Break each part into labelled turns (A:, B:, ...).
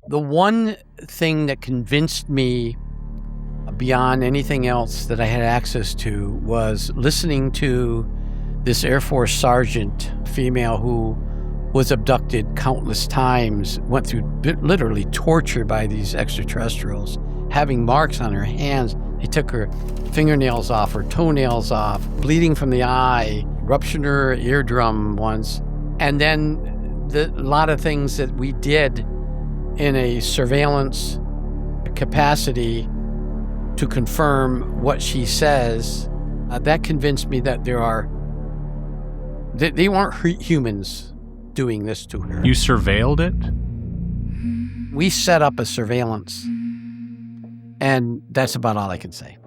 A: The one thing that convinced me beyond anything else that I had access to was listening to this Air Force sergeant, female, who was abducted countless times, went through literally torture by these extraterrestrials, having marks on her hands. They took her fingernails off, her toenails off, bleeding from the eye, ruptured her eardrum once. And then a lot of things that we did in a surveillance capacity to confirm what she says, that convinced me that they weren't humans doing this to her.
B: You surveilled it?
A: We set up a surveillance, and that's about all I can say.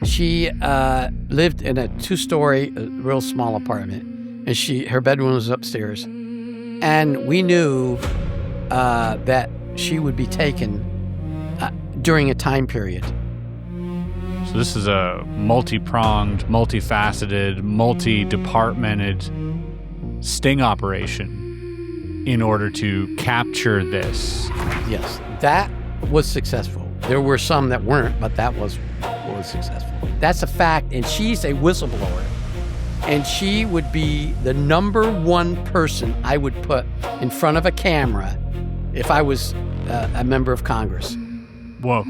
A: She lived in a 2-story, real small apartment, and her bedroom was upstairs. And we knew that she would be taken during a time period.
B: So this is a multi-pronged, multifaceted, multi-departmented sting operation in order to capture this.
A: Yes, that was successful. There were some that weren't, but that was successful. That's a fact, and she's a whistleblower. And she would be the number one person I would put in front of a camera if I was a member of Congress.
B: Whoa.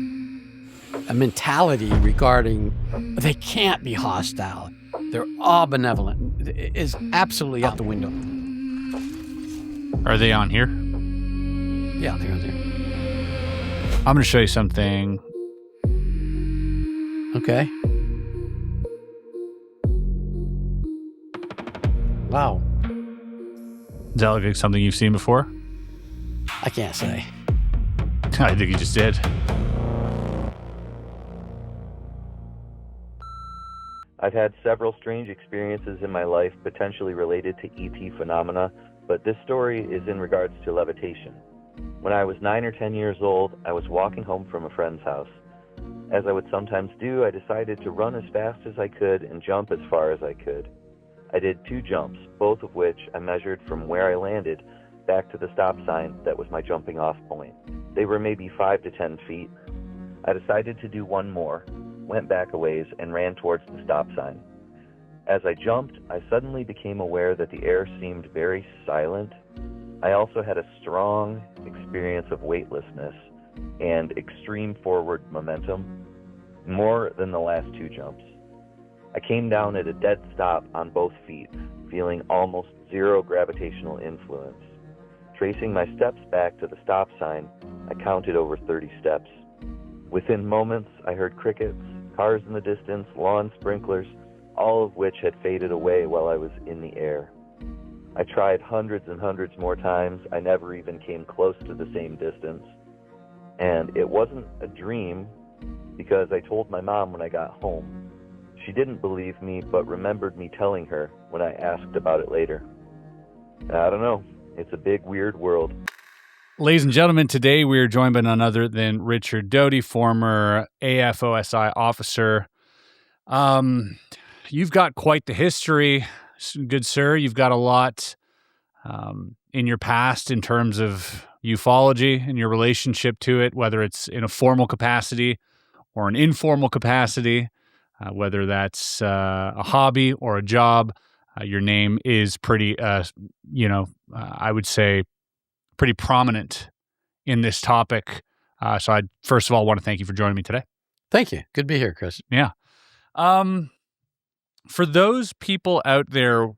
A: A mentality regarding they can't be hostile. They're all benevolent is absolutely out the window.
B: Are they on here?
A: Yeah, they're on there.
B: I'm going to show you something.
A: Okay. Wow.
B: Does that look like something you've seen before?
A: I can't say.
B: I think you just did.
C: I've had several strange experiences in my life potentially related to ET phenomena, but this story is in regards to levitation. When I was 9 or 10 years old, I was walking home from a friend's house. As I would sometimes do, I decided to run as fast as I could and jump as far as I could. I did 2 jumps, both of which I measured from where I landed back to the stop sign that was my jumping off point. They were maybe 5 to 10 feet. I decided to do one more, went back a ways, and ran towards the stop sign. As I jumped, I suddenly became aware that the air seemed very silent. I also had a strong experience of weightlessness and extreme forward momentum, more than the last 2 jumps. I came down at a dead stop on both feet, feeling almost zero gravitational influence. Tracing my steps back to the stop sign, I counted over 30 steps. Within moments, I heard crickets, cars in the distance, lawn sprinklers, all of which had faded away while I was in the air. I tried hundreds and hundreds more times. I never even came close to the same distance. And it wasn't a dream because I told my mom when I got home. She didn't believe me, but remembered me telling her when I asked about it later. I don't know. It's a big, weird world.
B: Ladies and gentlemen, today we are joined by none other than Richard Doty, former AFOSI officer. You've got quite the history, good sir. You've got a lot in your past in terms of ufology and your relationship to it, whether it's in a formal capacity or an informal capacity, whether that's a hobby or a job. Your name is pretty, I would say, pretty prominent in this topic. So I first of all want to thank you for joining me today.
A: Thank you. Good to be here, Chris.
B: Yeah. For those people out there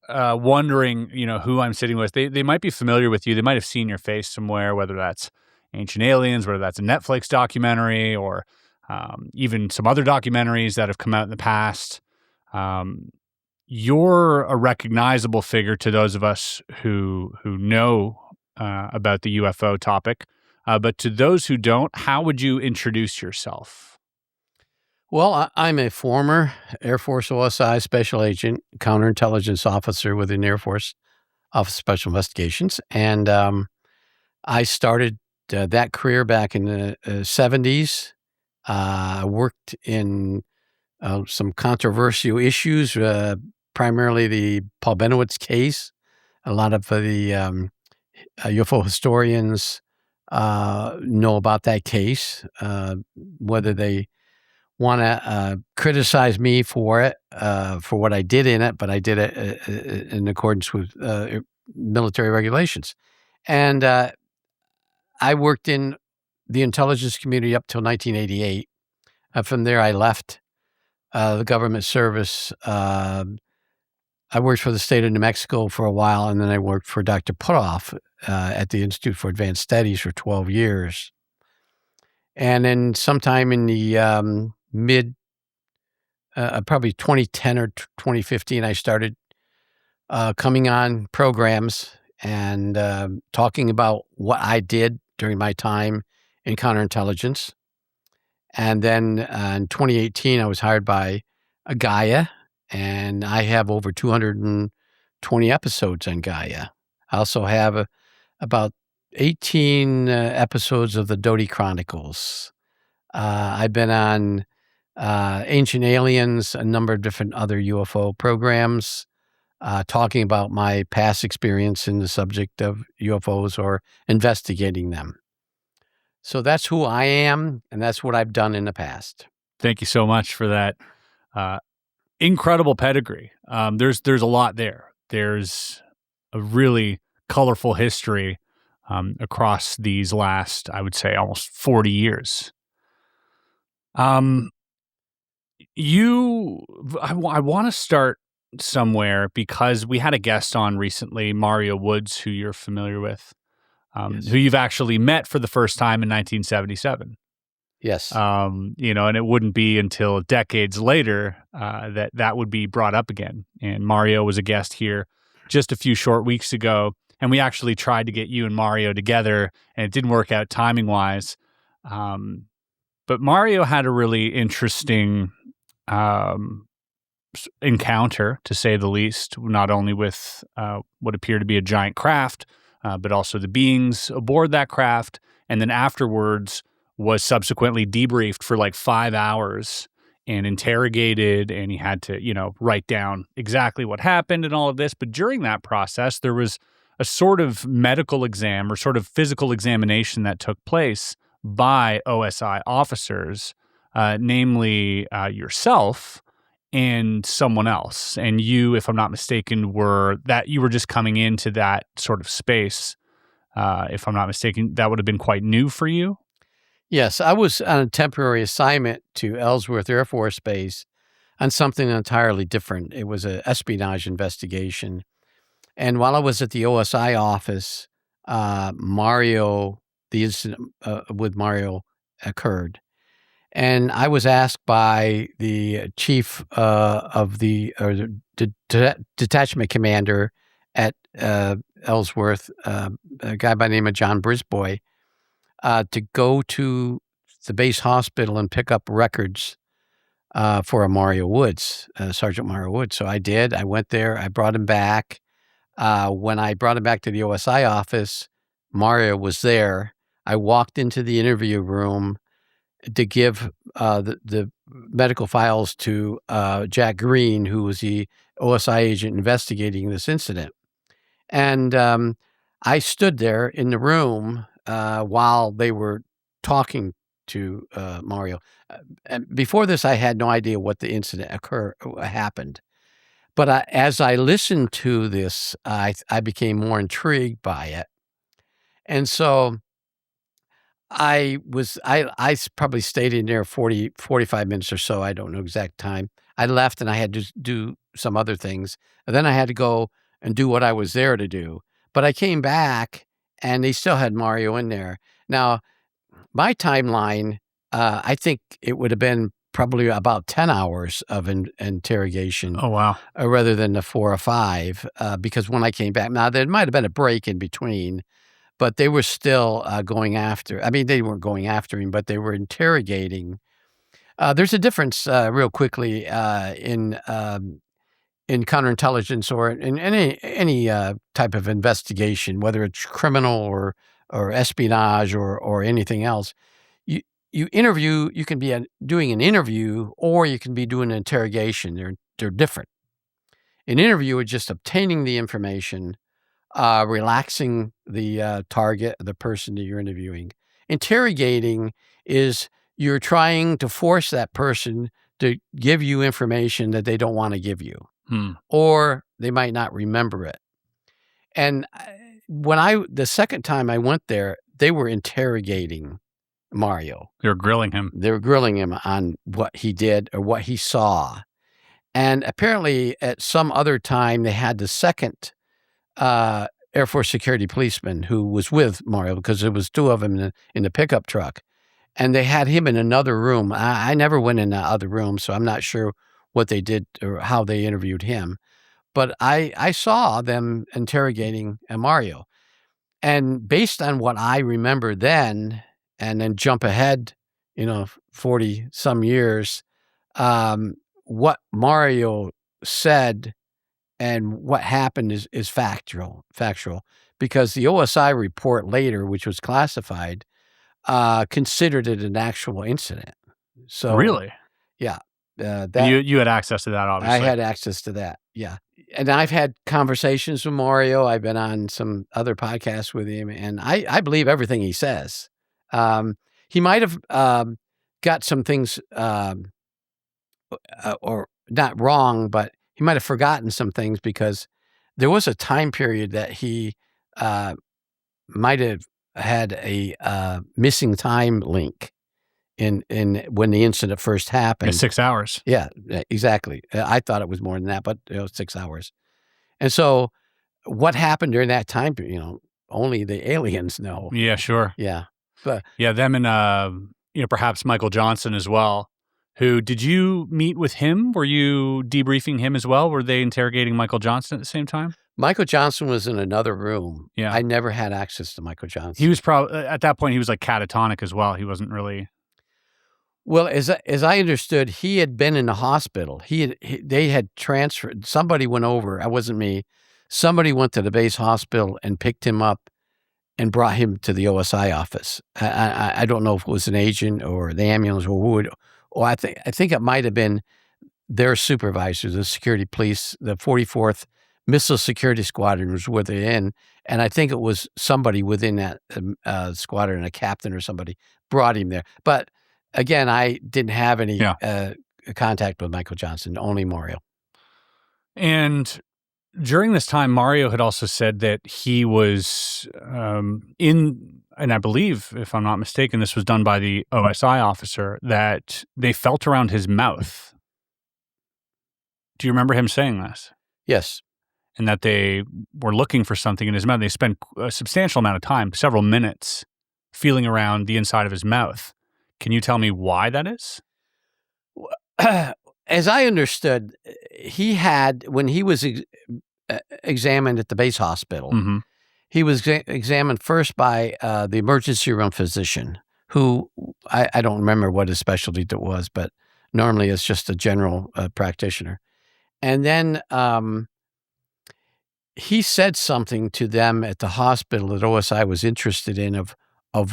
B: wondering, who I'm sitting with, they might be familiar with you. They might have seen your face somewhere, whether that's Ancient Aliens, whether that's a Netflix documentary, or even some other documentaries that have come out in the past. You're a recognizable figure to those of us who know about the UFO topic. But to those who don't, how would you introduce yourself?
A: Well, I'm a former Air Force OSI special agent, counterintelligence officer within Air Force Office of Special Investigations. And I started that career back in the 70s. I worked in some controversial issues, primarily the Paul Bennewitz case, a lot of the UFO historians know about that case, whether they want to criticize me for it, for what I did in it, but I did it in accordance with military regulations. And I worked in the intelligence community up till 1988. From there, I left the government service. I worked for the state of New Mexico for a while, and then I worked for Dr. Puthoff at the Institute for Advanced Studies for 12 years. And then sometime in the probably 2010 or 2015, I started coming on programs and talking about what I did during my time in counterintelligence. And then in 2018, I was hired by Gaia, and I have over 220 episodes on Gaia. I also have about 18 episodes of the Doty Chronicles. I've been on Ancient Aliens, a number of different other UFO programs, talking about my past experience in the subject of UFOs or investigating them. So that's who I am, and that's what I've done in the past.
B: Thank you so much for that incredible pedigree. There's a lot there. There's a really colorful history across these last, I would say, almost 40 years. I want to start somewhere because we had a guest on recently, Mario Woods, who you're familiar with,
A: Yes.
B: who you've actually met for the first time in 1977.
A: Yes.
B: And it wouldn't be until decades later that would be brought up again. And Mario was a guest here just a few short weeks ago, and we actually tried to get you and Mario together, and it didn't work out timing-wise. But Mario had a really interesting encounter, to say the least, not only with what appeared to be a giant craft, but also the beings aboard that craft, and then afterwards was subsequently debriefed for like 5 hours and interrogated, and he had to, write down exactly what happened and all of this. But during that process, there was a sort of medical exam or sort of physical examination that took place by OSI officers, namely yourself and someone else. And you, if I'm not mistaken, you were just coming into that sort of space. If I'm not mistaken, that would have been quite new for you.
A: Yes, I was on a temporary assignment to Ellsworth Air Force Base on something entirely different. It was an espionage investigation. And while I was at the OSI office, the incident with Mario occurred. And I was asked by the chief of the detachment commander at Ellsworth, a guy by the name of John Brisboy, to go to the base hospital and pick up records for a Mario Woods, Sergeant Mario Woods. So I did. I went there. I brought him back. When I brought him back to the OSI office, Mario was there. I walked into the interview room to give the medical files to Jack Green, who was the OSI agent investigating this incident. And I stood there in the room while they were talking to Mario. And before this, I had no idea what the incident happened. But as I listened to this, I became more intrigued by it. And so I probably stayed in there 45 minutes or so. I don't know exact time. I left and I had to do some other things. And then I had to go and do what I was there to do. But I came back and they still had Mario in there. Now, my timeline, I think it would have been probably about 10 hours of interrogation.
B: Oh, wow.
A: Rather than the 4 or 5, because when I came back, now there might have been a break in between, but they were still going after. I mean, they weren't going after him, but they were interrogating. There's a difference, real quickly, in counterintelligence or in any type of investigation, whether it's criminal or espionage or anything else. You interview. You can be doing an interview, or you can be doing an interrogation. They're different. An interview is just obtaining the information relaxing the target, the person that you're interviewing. Interrogating is you're trying to force that person to give you information that they don't want to give you, or they might not remember it. And the second time I went there, they were interrogating Mario.
B: They were grilling him.
A: They were grilling him on what he did or what he saw. And apparently at some other time, they had the second Air Force security policeman who was with Mario, because there was two of them in the pickup truck. And they had him in another room. I never went in that other room, so I'm not sure what they did or how they interviewed him. But I saw them interrogating Mario. And based on what I remember then, and then jump ahead, 40 some years, what Mario said and what happened is factual, because the OSI report later, which was classified, considered it an actual incident. So
B: really,
A: yeah,
B: you had access to that. Obviously,
A: I had access to that. Yeah, and I've had conversations with Mario. I've been on some other podcasts with him, and I believe everything he says. He might have got some things or not wrong, but he might have forgotten some things, because there was a time period that he might have had a missing time link in when the incident first happened.
B: 6 hours.
A: Yeah, exactly. I thought it was more than that, but 6 hours. And so what happened during that time period, only the aliens know.
B: Yeah, sure.
A: Yeah. But
B: yeah, them and perhaps Michael Johnson as well. Who did you meet with him? Were you debriefing him as well? Were they interrogating Michael Johnson at the same time?
A: Michael Johnson was in another room.
B: Yeah.
A: I never had access to Michael Johnson.
B: He was probably, at that point, he was like catatonic as well. He wasn't really.
A: Well, as I understood, he had been in the hospital. They had transferred. Somebody went over. It wasn't me. Somebody went to the base hospital and picked him up and brought him to the OSI office. I don't know if it was an agent or the ambulance or who would. Or I think it might have been their supervisor, the security police, the 44th Missile Security Squadron was where they're in. And I think it was somebody within that squadron, a captain or somebody, brought him there. But again, I didn't have any contact with Michael Johnson, only Mario.
B: And during this time, Mario had also said that he was and I believe, if I'm not mistaken, this was done by the OSI officer, that they felt around his mouth. Do you remember him saying this?
A: Yes.
B: And that they were looking for something in his mouth. They spent a substantial amount of time, several minutes, feeling around the inside of his mouth. Can you tell me why that is?
A: As I understood, he had, when he was examined at the base hospital, he was examined first by the emergency room physician, who I don't remember what his specialty was, but normally it's just a general practitioner. And then he said something to them at the hospital that OSI was interested in of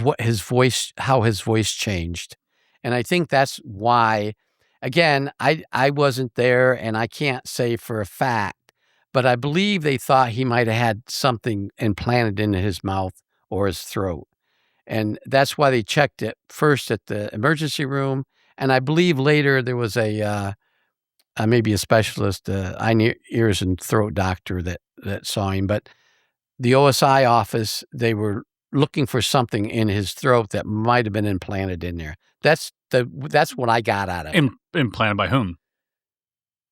A: what his voice, how his voice changed. And I think that's why, again, I wasn't there and I can't say for a fact, but I believe they thought he might have had something implanted into his mouth or his throat. And that's why they checked it first at the emergency room. And I believe later there was maybe a specialist, eye, ears, and throat doctor that saw him. But the OSI office, they were looking for something in his throat that might have been implanted in there. That's what I got out of it.
B: Implanted by whom?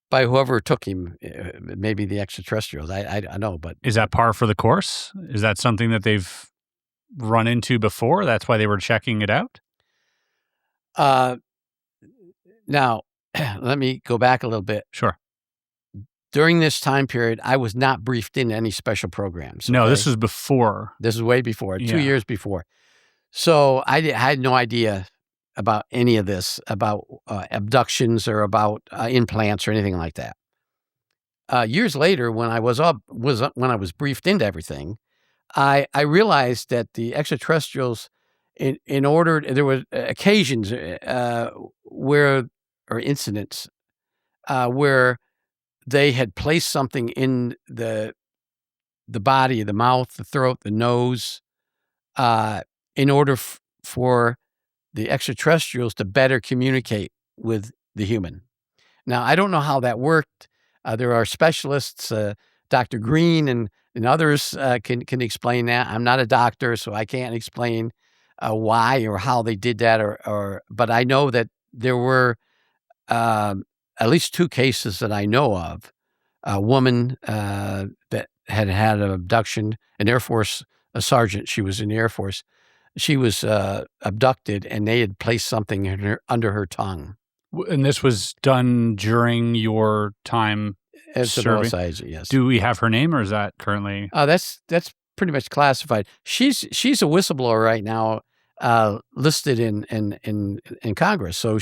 A: By whoever took him, maybe the extraterrestrials. I know, but
B: is that par for the course? Is that something that they've run into before? That's why they were checking it out?
A: Now, let me go back a little bit.
B: Sure.
A: During this time period, I was not briefed into any special programs.
B: No, this was before.
A: This is way before, 2 years before. So I had no idea about any of this, about abductions or about implants or anything like that. Years later, when I was briefed into everything, I realized that the extraterrestrials, in order, there were occasions or incidents where they had placed something in the the body, the mouth, the throat, the nose, in order for the extraterrestrials to better communicate with the human. Now, I don't know how that worked. There are specialists, Dr. Green and others can explain that. I'm not a doctor, so I can't explain why or how they did that. But I know that there were at least 2 cases that I know of. A woman that had an abduction, an Air Force, a sergeant. She was in the Air Force. She was abducted, and they had placed something under her tongue.
B: And this was done during your time
A: As an
B: serving?
A: OSI, yes.
B: Do we have her name, or is that currently?
A: That's pretty much classified. She's a whistleblower right now, listed in Congress. So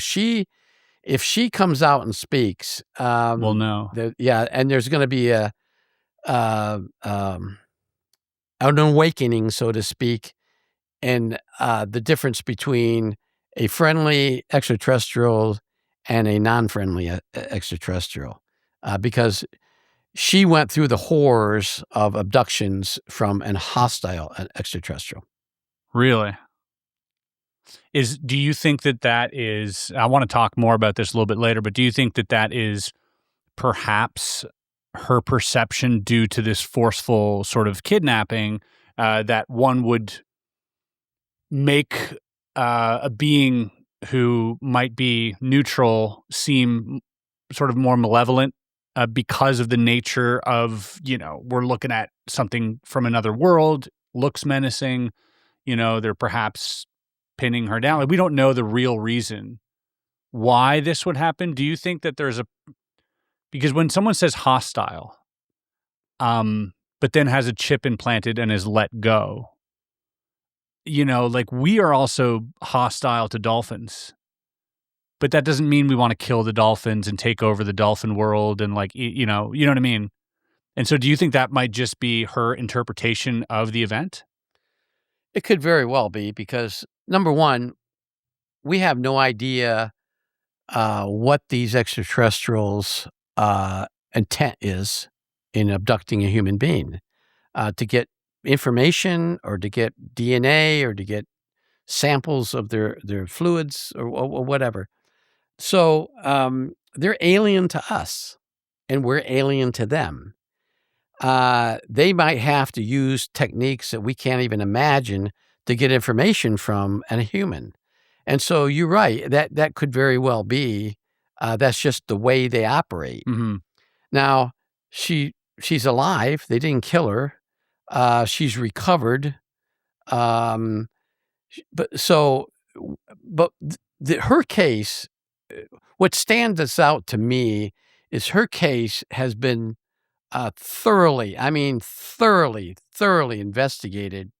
A: if she comes out and speaks,
B: We'll know.
A: and there's going to be an awakening, so to speak, in the difference between a friendly extraterrestrial and a non-friendly extraterrestrial, because she went through the horrors of abductions from an hostile extraterrestrial.
B: Really? Do you think that is, I want to talk more about this a little bit later, but do you think that is perhaps her perception due to this forceful sort of kidnapping, that one would make a being who might be neutral seem sort of more malevolent because of the nature of, we're looking at something from another world, looks menacing, they're perhaps pinning her down. Like, we don't know the real reason why this would happen. Do you think that because when someone says hostile, but then has a chip implanted and is let go, like, we are also hostile to dolphins, but that doesn't mean we want to kill the dolphins and take over the dolphin world and, like, you know what I mean? And so do you think that might just be her interpretation of the event?
A: It could very well be, because number one, we have no idea what these extraterrestrials' intent is in abducting a human being, to get information or to get DNA or to get samples of their fluids or whatever. So they're alien to us, and we're alien to them. They might have to use techniques that we can't even imagine to get information from a human. And so you're right, that could very well be, that's just the way they operate.
B: Mm-hmm.
A: Now, she's alive. They didn't kill her. She's recovered. Her case, what stands out to me is her case has been thoroughly investigated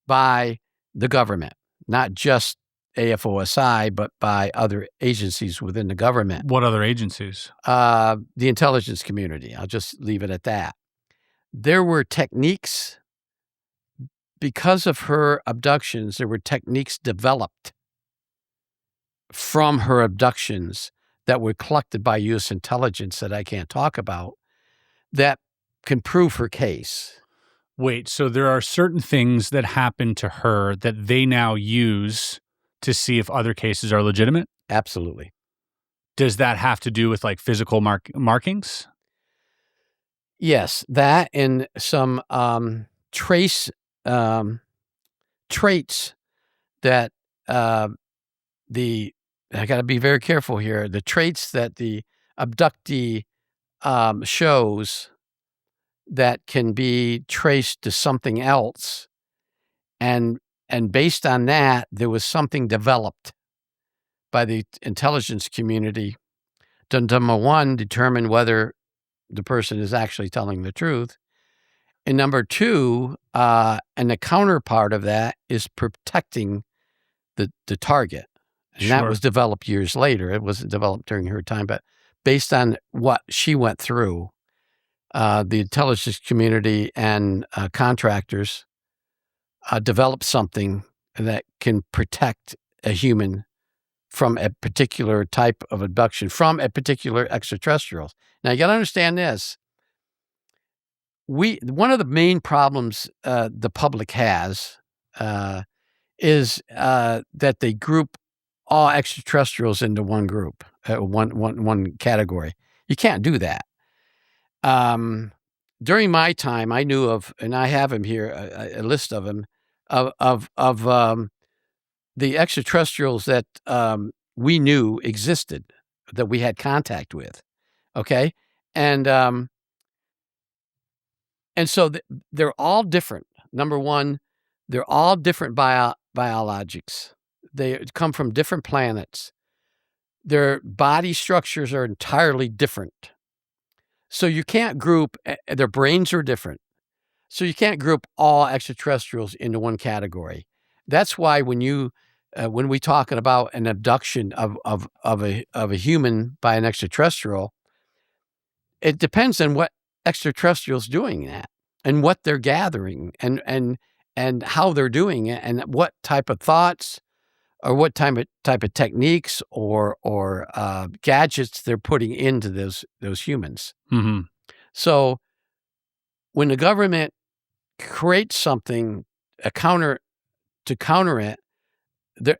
A: by the government, not just AFOSI, but by other agencies within the government.
B: What other agencies?
A: The intelligence community. I'll just leave it at that. There were techniques, because of her abductions, there were techniques developed from her abductions that were collected by U.S. intelligence that I can't talk about, that can prove her case.
B: Wait, so there are certain things that happen to her that they now use to see if other cases are legitimate?
A: Absolutely.
B: Does that have to do with, like, physical markings?
A: Yes, that and some traits that I got to be very careful here. The traits that the abductee shows that can be traced to something else, and based on that, there was something developed by the intelligence community to, number one, determine whether the person is actually telling the truth, and number two, and the counterpart of that is protecting the target. And
B: Sure.
A: That was developed years later. It wasn't developed during her time, but based on what she went through, the intelligence community and contractors developed something that can protect a human from a particular type of abduction, from a particular extraterrestrial. Now, you got to understand this. one of the main problems the public has is that they group all extraterrestrials into one group, one category. You can't do that. During my time, I knew of, and I have him here, a list of them, of the extraterrestrials that we knew existed, that we had contact with. Okay, and so they're all different. Number one, they're all different biologics. They come from different planets. Their body structures are entirely different. So you can't group, their brains are different. So you can't group all extraterrestrials into one category. That's why when we talking about an abduction of a human by an extraterrestrial, it depends on what extraterrestrial's doing that and what they're gathering and how they're doing it and what type of thoughts or what type of techniques or gadgets they're putting into those humans.
B: Mm-hmm.
A: So when the government creates something, to counter it,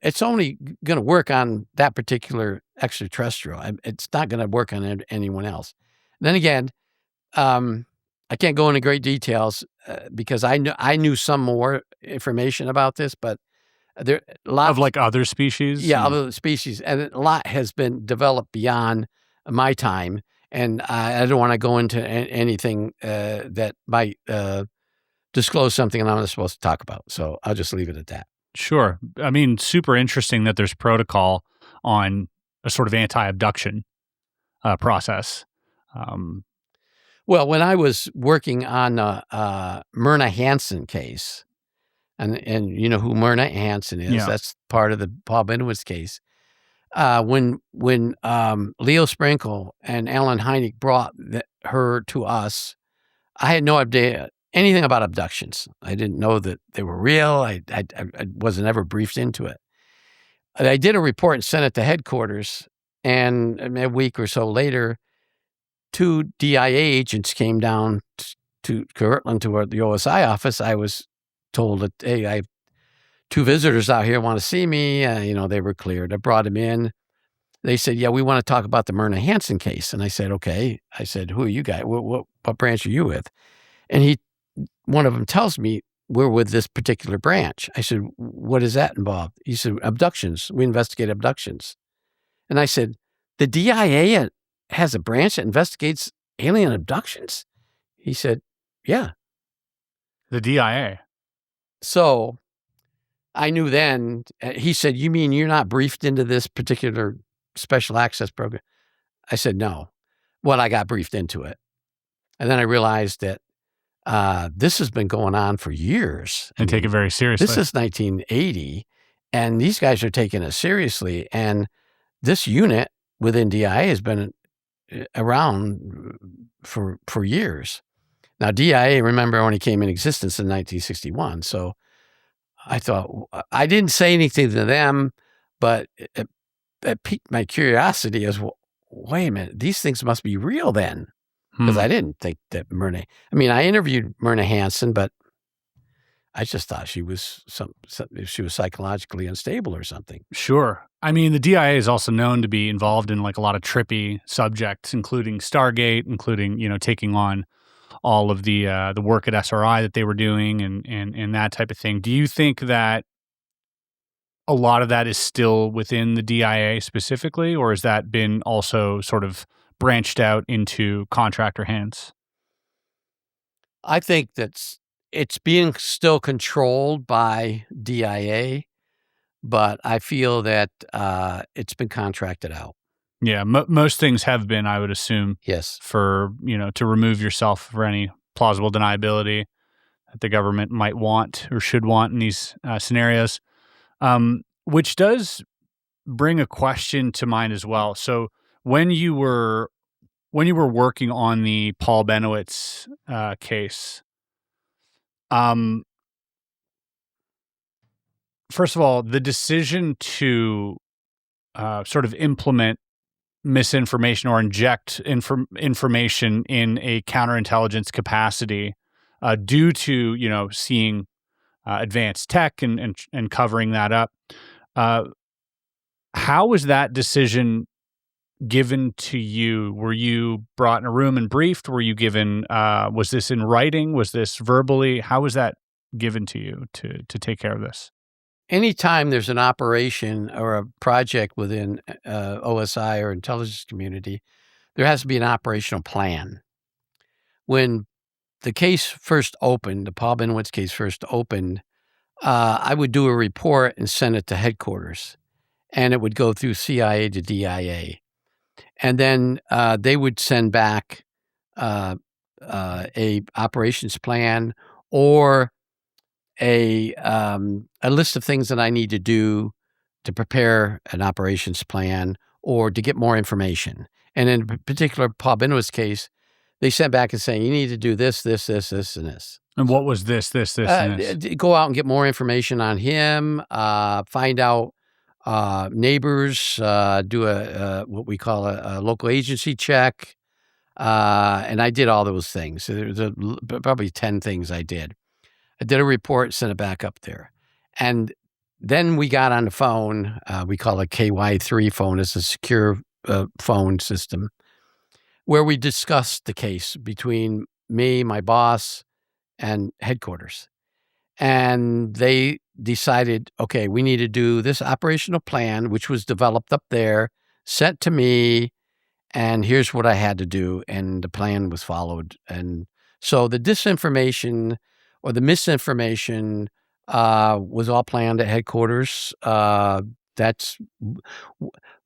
A: it's only going to work on that particular extraterrestrial. It's not going to work on anyone else. Then again, I can't go into great details because I knew some more information about this, but there a lot
B: of like other species.
A: Yeah, other species, and a lot has been developed beyond my time, and I don't want to go into anything that might disclose something I'm not supposed to talk about. So I'll just leave it at that.
B: Sure. I mean, super interesting that there's protocol on a sort of anti-abduction process.
A: Well, when I was working on Myrna Hansen case, and you know who Myrna Hansen is,
B: Yeah.
A: That's part of the Paul Bennewitz case. When Leo Sprinkle and Alan Hynek brought her to us, I had no idea anything about abductions. I didn't know that they were real. I wasn't ever briefed into it. I did a report and sent it to headquarters, and a week or so later, 2 DIA agents came down to Kirtland to the OSI office. I was told that, hey, I have 2 visitors out here want to see me. They were cleared. I brought them in. They said, yeah, we want to talk about the Myrna Hansen case. And I said, okay. I said, who are you guys? What branch are you with? And one of them tells me, we're with this particular branch. I said, what does that involve? He said, abductions. We investigate abductions. And I said, the DIA has a branch that investigates alien abductions? He said, yeah.
B: The DIA.
A: So I knew then, he said, you mean you're not briefed into this particular special access program? I said, no. Well, I got briefed into it. And then I realized that this has been going on for years.
B: And take it very seriously.
A: This is 1980, and these guys are taking it seriously. And this unit within DIA has been around for years. Now, DIA, remember, only came in existence in 1961. So I thought, I didn't say anything to them, but it piqued my curiosity as, well, wait a minute, these things must be real then. Because I didn't think that I interviewed Myrna Hansen, but I just thought she was she was psychologically unstable or something.
B: Sure. I mean, the DIA is also known to be involved in like a lot of trippy subjects, including Stargate, including, taking on all of the work at SRI that they were doing and that type of thing. Do you think that a lot of that is still within the DIA specifically, or has that been also sort of branched out into contractor hands?
A: I think that it's being still controlled by DIA, but I feel that it's been contracted out.
B: Yeah, most things have been, I would assume.
A: Yes.
B: For, to remove yourself for any plausible deniability that the government might want or should want in these scenarios, which does bring a question to mind as well. So when you were working on the Paul Bennewitz case, first of all, the decision to sort of implement misinformation or inject information in a counterintelligence capacity due to, seeing advanced tech and covering that up. How was that decision given to you? Were you brought in a room and briefed? Were you given, was this in writing? Was this verbally? How was that given to you to take care of this?
A: Anytime there's an operation or a project within OSI or intelligence community, there has to be an operational plan. When the case first opened, the Paul Bennewitz case first opened, I would do a report and send it to headquarters, and it would go through CIA to DIA. And then they would send back a operations plan or a list of things that I need to do to prepare an operations plan or to get more information. And in particular, Paul Bennewitz's case, they sent back and saying, you need to do this, this, this, this, and this.
B: And what was this, and this?
A: Go out and get more information on him, find out neighbors, do what we call a local agency check. And I did all those things. There was probably 10 things I did. I did a report, sent it back up there. And then we got on the phone. We call it KY3 phone. It's a secure phone system where we discussed the case between me, my boss, and headquarters. And they decided, okay, we need to do this operational plan, which was developed up there, sent to me, and here's what I had to do. And the plan was followed. And so the disinformation or the misinformation was all planned at headquarters. That's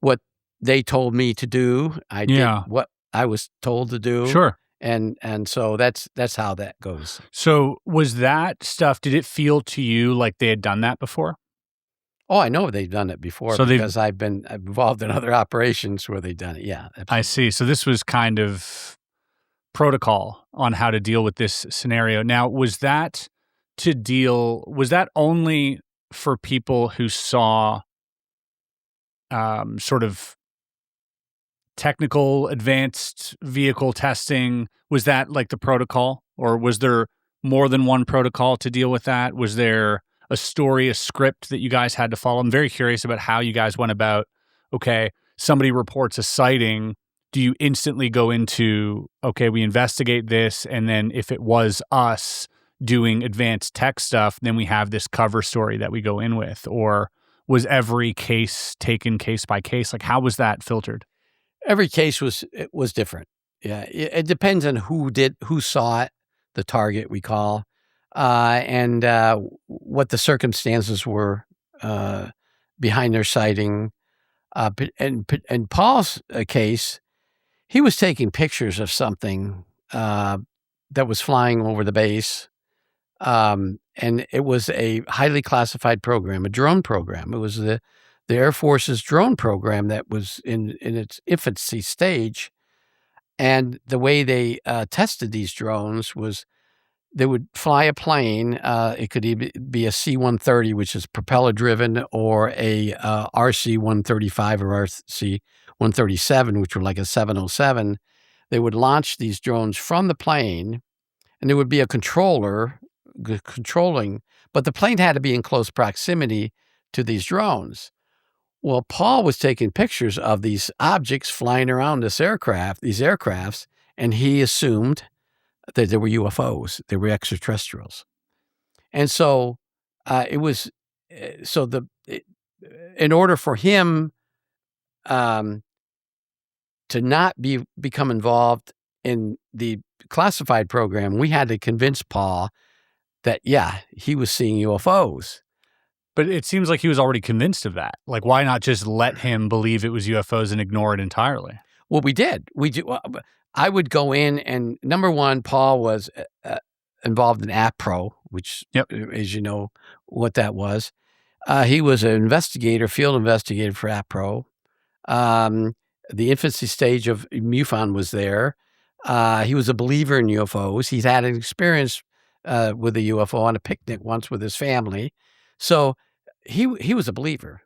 A: what they told me to do. I did what I was told to do.
B: Sure.
A: And so that's how that goes.
B: So was that stuff, did it feel to you like they had done that before?
A: Oh, I know they've done it before because I've been involved in other operations where they've done it. Yeah. Absolutely.
B: I see. So this was kind of protocol on how to deal with this scenario. Now, was that only for people who saw sort of technical advanced vehicle testing? Was that like the protocol, or was there more than one protocol to deal with that? Was there a story, a script that you guys had to follow? I'm very curious about how you guys went about, okay, somebody reports a sighting. Do you instantly go into, okay, we investigate this, and then if it was us doing advanced tech stuff, then we have this cover story that we go in with? Or was every case taken case by case? Like, how was that filtered?
A: Every case was different. Yeah, it depends on who saw it, the target we call, and what the circumstances were behind their sighting. And Paul's case, he was taking pictures of something that was flying over the base, and it was a highly classified program, a drone program. It was the Air Force's drone program that was in its infancy stage. And the way they tested these drones was they would fly a plane. It could either be a C-130, which is propeller-driven, or a RC-135 or RC-137, which were like a 707. They would launch these drones from the plane, and there would be a controller controlling, but the plane had to be in close proximity to these drones. Well, Paul was taking pictures of these objects flying around these aircrafts, and he assumed that they were UFOs, they were extraterrestrials. And so in order for him to not become involved in the classified program, we had to convince Paul that, he was seeing UFOs.
B: But it seems like he was already convinced of that. Like, why not just let him believe it was UFOs and ignore it entirely?
A: Well, we did. I would go in, and number one, Paul was involved in APRO, which, as you know, what that was. He was an investigator, field investigator for APRO. The infancy stage of MUFON was there. He was a believer in UFOs. He's had an experience with a UFO on a picnic once with his family. So he was a believer.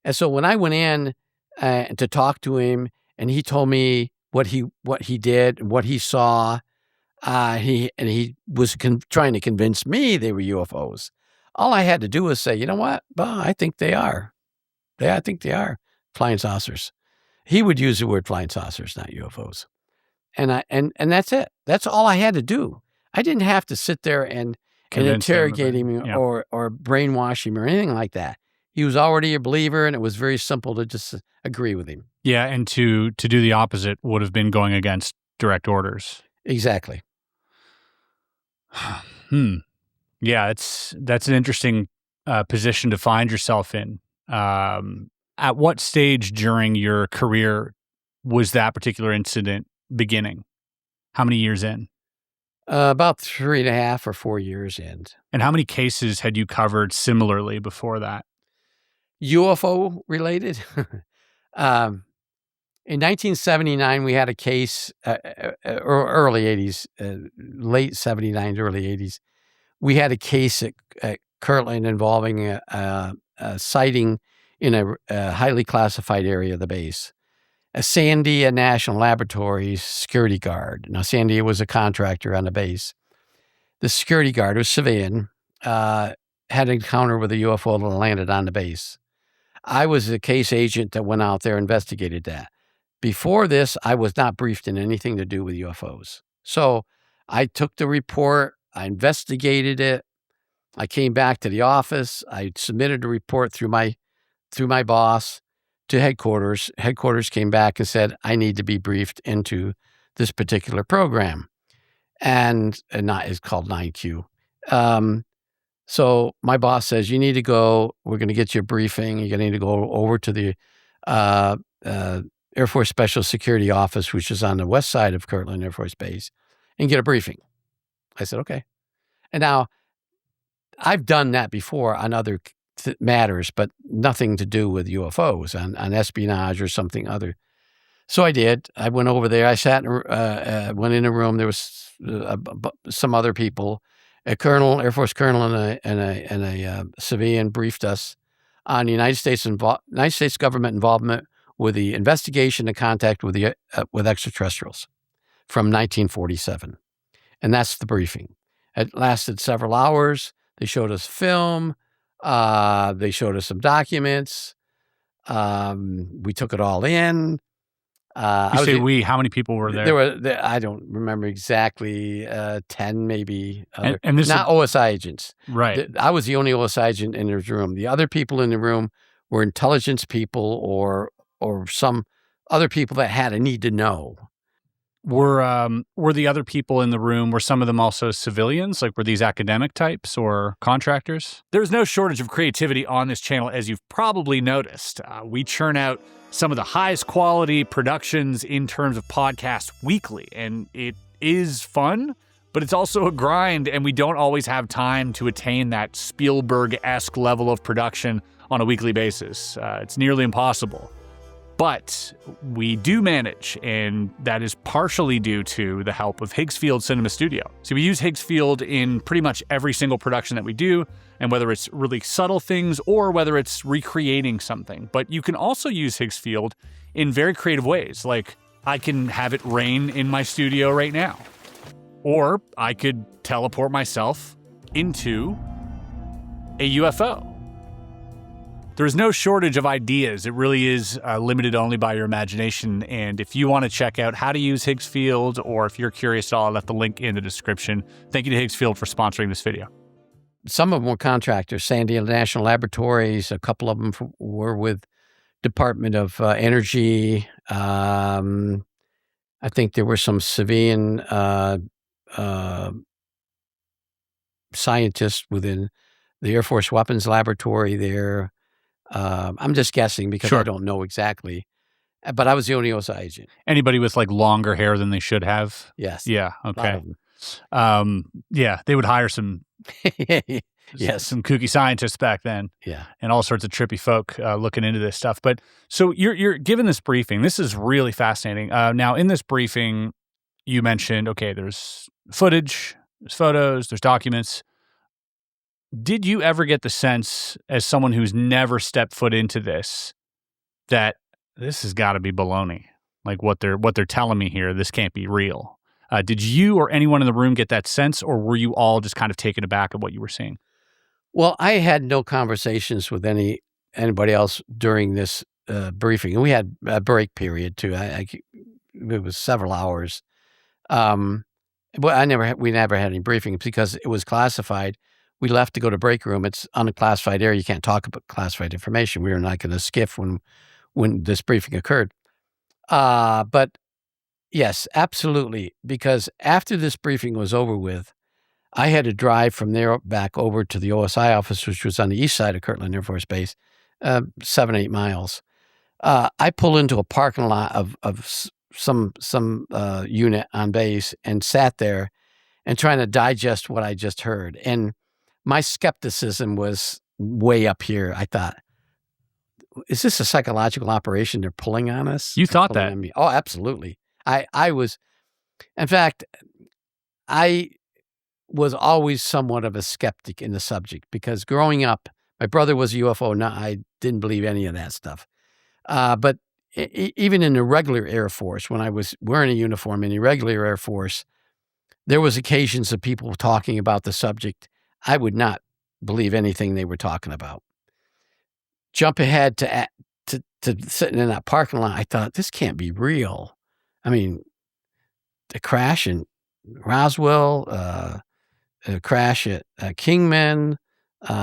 A: And so when I went in to talk to him and he told me what he did, what he saw. He was trying to convince me they were UFOs. All I had to do was say, you know what? Well, I think they are. I think they are flying saucers. He would use the word flying saucers, not UFOs. And that's it. That's all I had to do. I didn't have to sit there and interrogate him or brainwash him or anything like that. He was already a believer, and it was very simple to just agree with him.
B: Yeah, and to do the opposite would have been going against direct orders.
A: Exactly.
B: Yeah, that's an interesting position to find yourself in. At what stage during your career was that particular incident beginning? How many years in?
A: About 3.5 or 4 years in.
B: And how many cases had you covered similarly before that?
A: UFO related? In 1979, we had a case, early 80s, late 79, early 80s. We had a case at Kirtland involving a sighting in a highly classified area of the base. A Sandia National Laboratories security guard. Now, Sandia was a contractor on the base. The security guard was civilian, had an encounter with a UFO that landed on the base. I was the case agent that went out there and investigated that. Before this, I was not briefed in anything to do with UFOs. So I took the report, I investigated it, I came back to the office, I submitted a report through my boss to headquarters. Headquarters came back and said, I need to be briefed into this particular program. And it's called 9Q. So my boss says, you need to go, we're going to get you a briefing. You're going to need to go over to the Air Force Special Security Office, which is on the west side of Kirtland Air Force Base, and get a briefing. I said, okay. And now I've done that before on other matters, but nothing to do with UFOs, on espionage or something other. So I did. I went over there. I sat, went in a room. There was some other people. A colonel, Air Force colonel, and a civilian briefed us on the United States government involvement with the investigation and contact with extraterrestrials from 1947. And that's the briefing. It lasted several hours. They showed us film. They showed us some documents. We took it all in.
B: How many people were there?
A: There were, I don't remember exactly, 10 maybe.
B: And this
A: not OSI agents.
B: Right.
A: I was the only OSI agent in the room. The other people in the room were intelligence people or some other people that had a need to know.
B: Were the other people in the room, were some of them also civilians? Like, were these academic types or contractors? There's no shortage of creativity on this channel, as you've probably noticed. We churn out some of the highest quality productions in terms of podcasts weekly, and it is fun, but it's also a grind, and we don't always have time to attain that Spielberg-esque level of production on a weekly basis. It's nearly impossible. But we do manage, and that is partially due to the help of Higgsfield Cinema Studio. So we use Higgsfield in pretty much every single production that we do, and whether it's really subtle things or whether it's recreating something. But you can also use Higgsfield in very creative ways, like I can have it rain in my studio right now. Or I could teleport myself into a UFO. There's no shortage of ideas. It really is limited only by your imagination. And if you want to check out how to use Higgsfield, or if you're curious at all, I left the link in the description. Thank you to Higgsfield for sponsoring this video.
A: Some of them were contractors, Sandia National Laboratories. A couple of them were with Department of Energy. I think there were some civilian scientists within the Air Force Weapons Laboratory there. I'm just guessing because
B: Sure.
A: I don't know exactly. But I was the only OSI agent.
B: Anybody with like longer hair than they should have?
A: Yes.
B: Yeah.
A: A lot
B: Okay.
A: of them.
B: Yeah, they would hire some
A: Yes.
B: some kooky scientists back then,
A: Yeah.
B: and all sorts of trippy folk looking into this stuff. But so you're given this briefing. This is really fascinating. Now, in this briefing, you mentioned, okay, there's footage, there's photos, there's documents. Did you ever get the sense, as someone who's never stepped foot into this, that this has got to be baloney? Like what they're telling me here, this can't be real. Did you or anyone in the room get that sense, or were you all just kind of taken aback at what you were seeing?
A: Well, I had no conversations with anybody else during this briefing. And we had a break period too. It was several hours. But we never had any briefings because it was classified. We left to go to break room. It's unclassified area. You can't talk about classified information. We were not in a skiff when this briefing occurred. But yes, absolutely. Because after this briefing was over with, I had to drive from there back over to the OSI office, which was on the east side of Kirtland Air Force Base, 7-8 miles. I pulled into a parking lot of some unit on base and sat there and trying to digest what I just heard. And my skepticism was way up here. I thought, is this a psychological operation they're pulling on us?
B: You thought that?
A: Oh, absolutely. I was, in fact, I was always somewhat of a skeptic in the subject because growing up, my brother was a UFO. No, I didn't believe any of that stuff. But even in the regular Air Force, when I was wearing a uniform in the regular Air Force, there was occasions of people talking about the subject. I would not believe anything they were talking about. Jump ahead to sitting in that parking lot, I thought, this can't be real. I mean, the crash in Roswell, a crash at Kingman.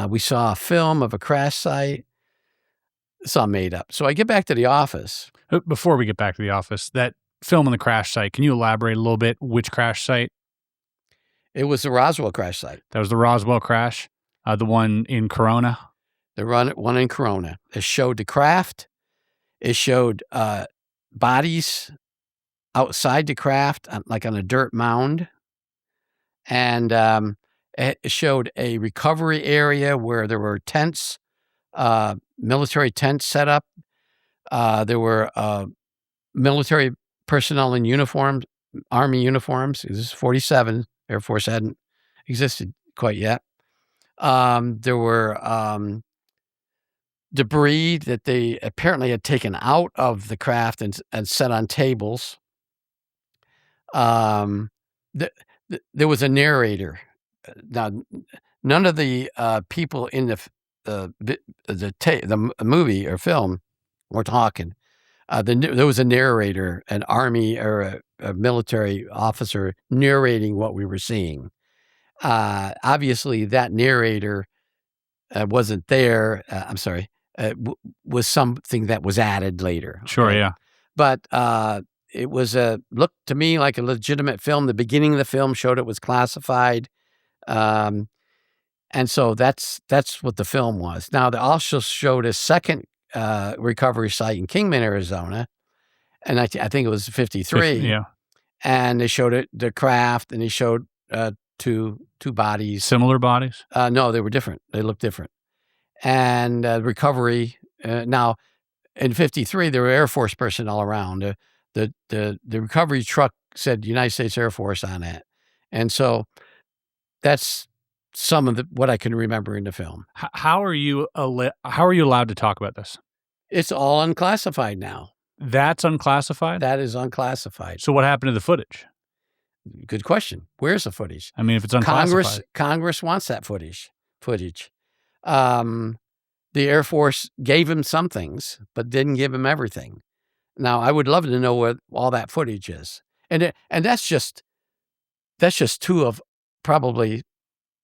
A: We saw a film of a crash site. It's all made up. So I get back to the office.
B: Before we get back to the office, that film on the crash site, can you elaborate a little bit? Which crash site?
A: It was the Roswell crash site.
B: That was the Roswell crash? The one in Corona?
A: The one in Corona. It showed the craft. It showed bodies outside the craft, like on a dirt mound. And it showed a recovery area where there were tents, military tents set up. There were military personnel in uniforms, Army uniforms. This is 47. Air Force hadn't existed quite yet. There were debris that they apparently had taken out of the craft and set on tables. There was a narrator. Now, none of the people in the movie or film were talking. There was a narrator, an Army or a military officer narrating what we were seeing. Obviously, that narrator wasn't there. Was something that was added later.
B: Sure,
A: okay?
B: yeah.
A: But it looked to me like a legitimate film. The beginning of the film showed it was classified. And so that's what the film was. Now, they also showed a second recovery site in Kingman, Arizona. And I think it was 53.
B: Yeah.
A: And they showed the craft, and they showed two bodies.
B: Similar bodies?
A: No, they were different. They looked different. And recovery. Now, in 53, there were Air Force personnel around. The recovery truck said United States Air Force on it. And so that's some of what I can remember in the film.
B: How are you allowed to talk about this?
A: It's all unclassified now.
B: That's unclassified?
A: That is unclassified.
B: So what happened to the footage?
A: Good question. Where's the footage?
B: I mean, if it's unclassified.
A: Congress wants that footage. The Air Force gave him some things, but didn't give him everything. Now, I would love to know what all that footage is. And that's just two of probably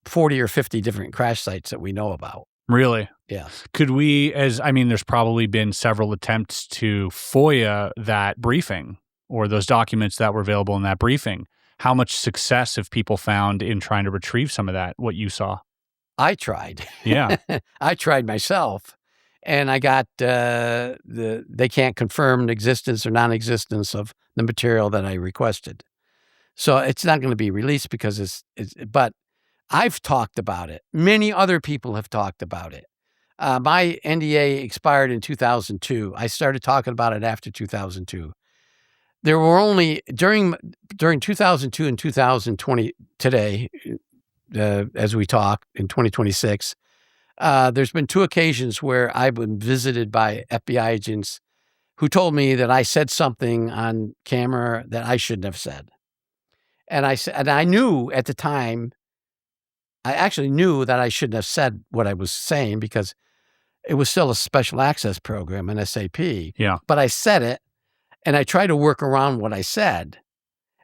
A: 40 or 50 different crash sites that we know about.
B: Really?
A: Yeah.
B: Could we, there's probably been several attempts to FOIA that briefing or those documents that were available in that briefing. How much success have people found in trying to retrieve some of that, what you saw?
A: I tried.
B: Yeah.
A: I tried myself, and I got they can't confirm the existence or non-existence of the material that I requested. So it's not going to be released because but I've talked about it. Many other people have talked about it. My NDA expired in 2002. I started talking about it after 2002. There were only during 2002 and 2020 today, as we talk in 2026, there's been two occasions where I've been visited by FBI agents who told me that I said something on camera that I shouldn't have said. And I knew at the time, I actually knew that I shouldn't have said what I was saying because it was still a special access program, an SAP.
B: Yeah.
A: But I said it, and I tried to work around what I said,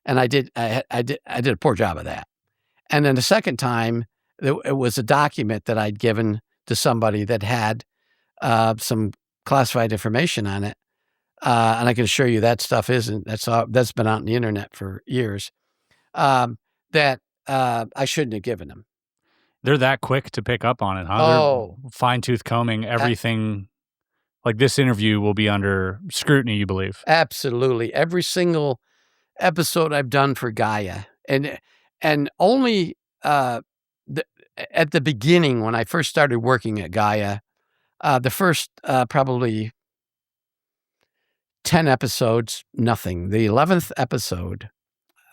A: and I did a poor job of that. And then the second time, it was a document that I'd given to somebody that had some classified information on it, and I can assure you that stuff that's been out on the internet for years. That I shouldn't have given them.
B: They're that quick to pick up on it, huh?
A: Oh.
B: They're fine-tooth combing everything. Like this interview will be under scrutiny, you believe?
A: Absolutely. Every single episode I've done for Gaia. And only at the beginning when I first started working at Gaia, the first probably 10 episodes, nothing. The 11th episode,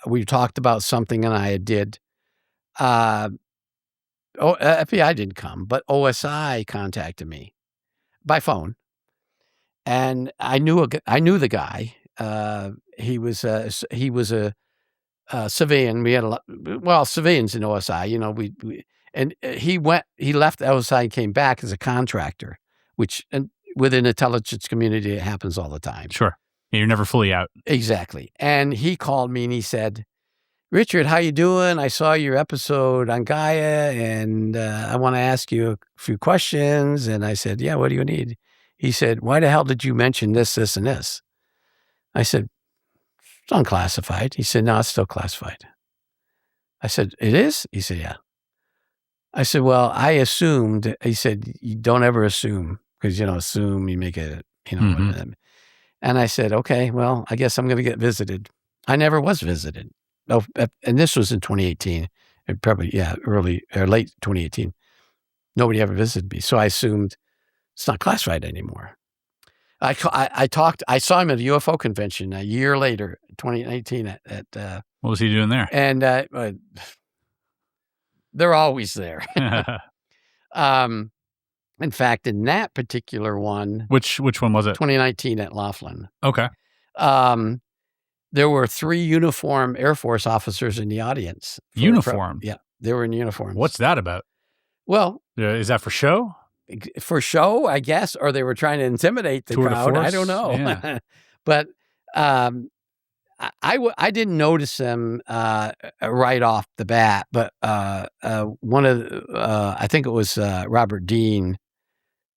A: we talked about something and I did. FBI didn't come, but OSI contacted me by phone, and I knew the guy. He was a civilian. We had civilians in OSI. He left OSI and came back as a contractor, which within the intelligence community it happens all the time.
B: Sure, you're never fully out.
A: Exactly. And he called me and he said, "Richard, how you doing? I saw your episode on Gaia, and I want to ask you a few questions." And I said, "Yeah, what do you need?" He said, "Why the hell did you mention this, this, and this?" I said, "It's unclassified." He said, "No, it's still classified." I said, "It is?" He said, "Yeah." I said, "Well, I assumed." He said, "You don't ever assume, because, assume you make it,
B: Mm-hmm.
A: And I said, "Okay, well, I guess I'm going to get visited." I never was visited. Oh, and this was in 2018, early or late 2018. Nobody ever visited me, so I assumed it's not classified anymore. I saw him at a UFO convention a year later, 2019. At
B: what was he doing there?
A: And they're always there. In fact, in that particular one,
B: which one was it?
A: 2019 at Laughlin.
B: Okay.
A: There were 3 uniformed Air Force officers in the audience.
B: Uniform?
A: Yeah, they were in uniforms.
B: What's that about?
A: Well,
B: is that for show?
A: For show, I guess, or they were trying to intimidate the crowd. I don't know.
B: Yeah.
A: But I didn't notice them right off the bat. But one of I think it was Robert Dean,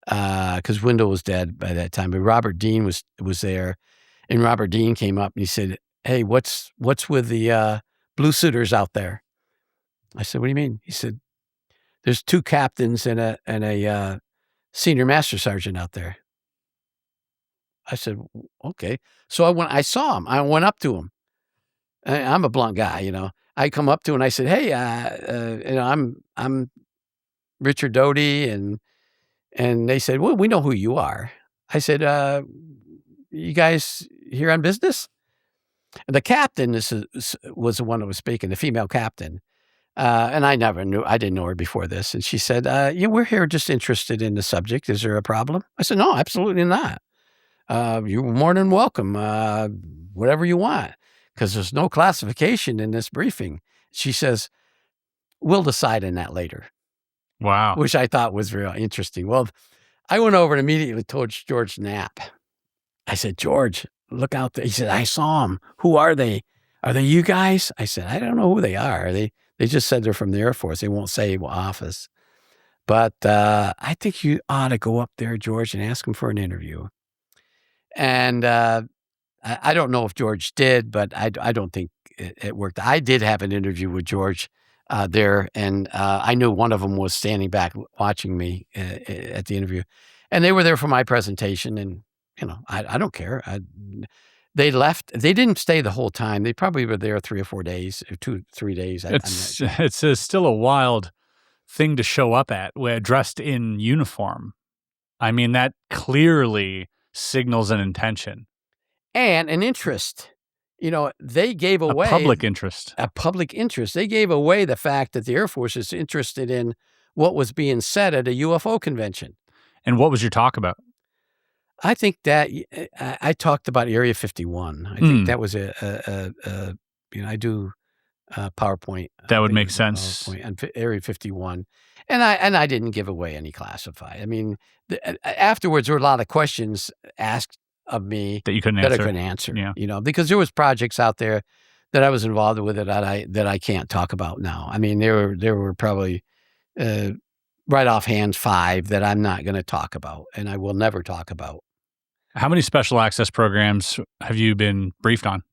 A: because Wendell was dead by that time. But Robert Dean was there. And Robert Dean came up and he said, "Hey, what's with the blue suiters out there?" I said, "What do you mean?" He said, "There's 2 captains and a senior master sergeant out there." I said, "Okay." So I saw him. I went up to him. I'm a blunt guy, I come up to him and I said, "Hey, I'm Richard Doty," and they said, "Well, we know who you are." I said, "You guys here on business?" And the captain was the one that was speaking, the female captain. And I didn't know her before this. And she said, "We're here just interested in the subject. Is there a problem?" I said, "No, absolutely not. You're more than welcome. Whatever you want, because there's no classification in this briefing." She says, "We'll decide on that later."
B: Wow.
A: Which I thought was real interesting. Well, I went over and immediately told George Knapp. I said, "George, look out there." He said, "I saw them. Who are they? Are they you guys?" I said, "I don't know who they are. They just said they're from the Air Force. They won't say what office. But I think you ought to go up there, George, and ask them for an interview." And I don't know if George did, but I don't think it worked. I did have an interview with George there, and I knew one of them was standing back watching me at the interview. And they were there for my presentation, and I don't care. They left. They didn't stay the whole time. They probably were there 3 or 4 days, or 2-3 days.
B: It's still a wild thing to show up at, dressed in uniform. I mean, that clearly signals an intention
A: and an interest. They gave away
B: a public interest.
A: They gave away the fact that the Air Force is interested in what was being said at a UFO convention.
B: And what was your talk about?
A: I think that I talked about Area 51. I think that was I do PowerPoint.
B: That would make sense.
A: PowerPoint on Area 51. And I didn't give away any classified. I mean, afterwards there were a lot of questions asked of me
B: that you couldn't
A: that
B: answer.
A: I couldn't answer.
B: Yeah.
A: Because there was projects out there that I was involved with that I can't talk about now. I mean, there were probably right offhand 5 that I'm not going to talk about, and I will never talk about.
B: How many special access programs have you been briefed on?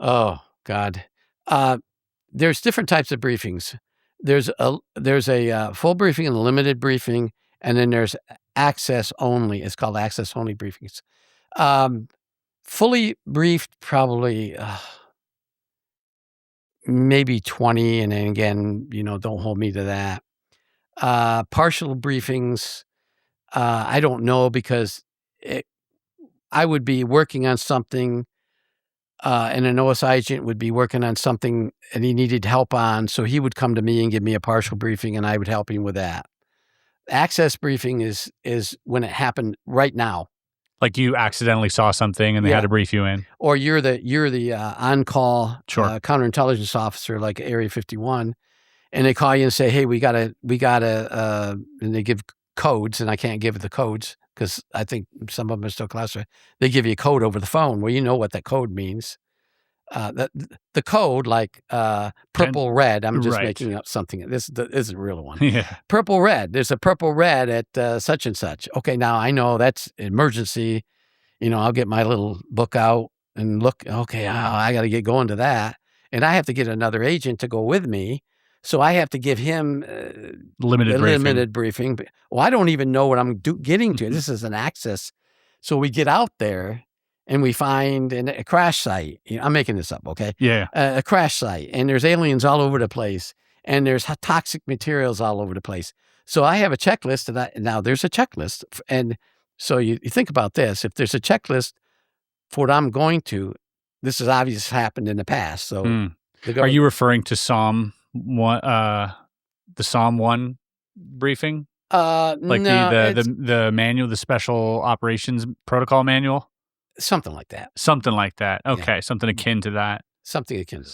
A: Oh God, there's different types of briefings. There's a full briefing and a limited briefing, and then there's access only. It's called access only briefings. Fully briefed, probably maybe 20, and then again, don't hold me to that. Partial briefings, I don't know, because I would be working on something, and an OSI agent would be working on something and he needed help on, so he would come to me and give me a partial briefing, and I would help him with that. Access briefing is when it happened right now.
B: Like you accidentally saw something and they had to brief you in.
A: Or you're the on-call counterintelligence officer, like Area 51, and they call you and say, hey, we gotta, and they give codes, and I can't give the codes because I think some of them are still classified. They give you a code over the phone. Well, you know what that code means. The code, like purple red, I'm just making up something. This is a real one.
B: Yeah.
A: Purple red. There's a purple red at such and such. Okay, now I know that's emergency. I'll get my little book out and look. Okay, I got to get going to that, and I have to get another agent to go with me. So I have to give him limited briefing. Well, I don't even know what I'm getting to. This is an access. So we get out there and we find a crash site. I'm making this up, okay?
B: Yeah.
A: A crash site, and there's aliens all over the place, and there's toxic materials all over the place. So I have a checklist, and now there's a checklist. And so you think about this. If there's a checklist for what I'm going to, this has obviously happened in the past. So
B: are you referring to Psalm 1, the Psalm 1 briefing? Like
A: no,
B: the manual, the special operations protocol manual?
A: Something like that.
B: Something like that. Okay,
A: Yeah.
B: something akin to that.
A: Something akin to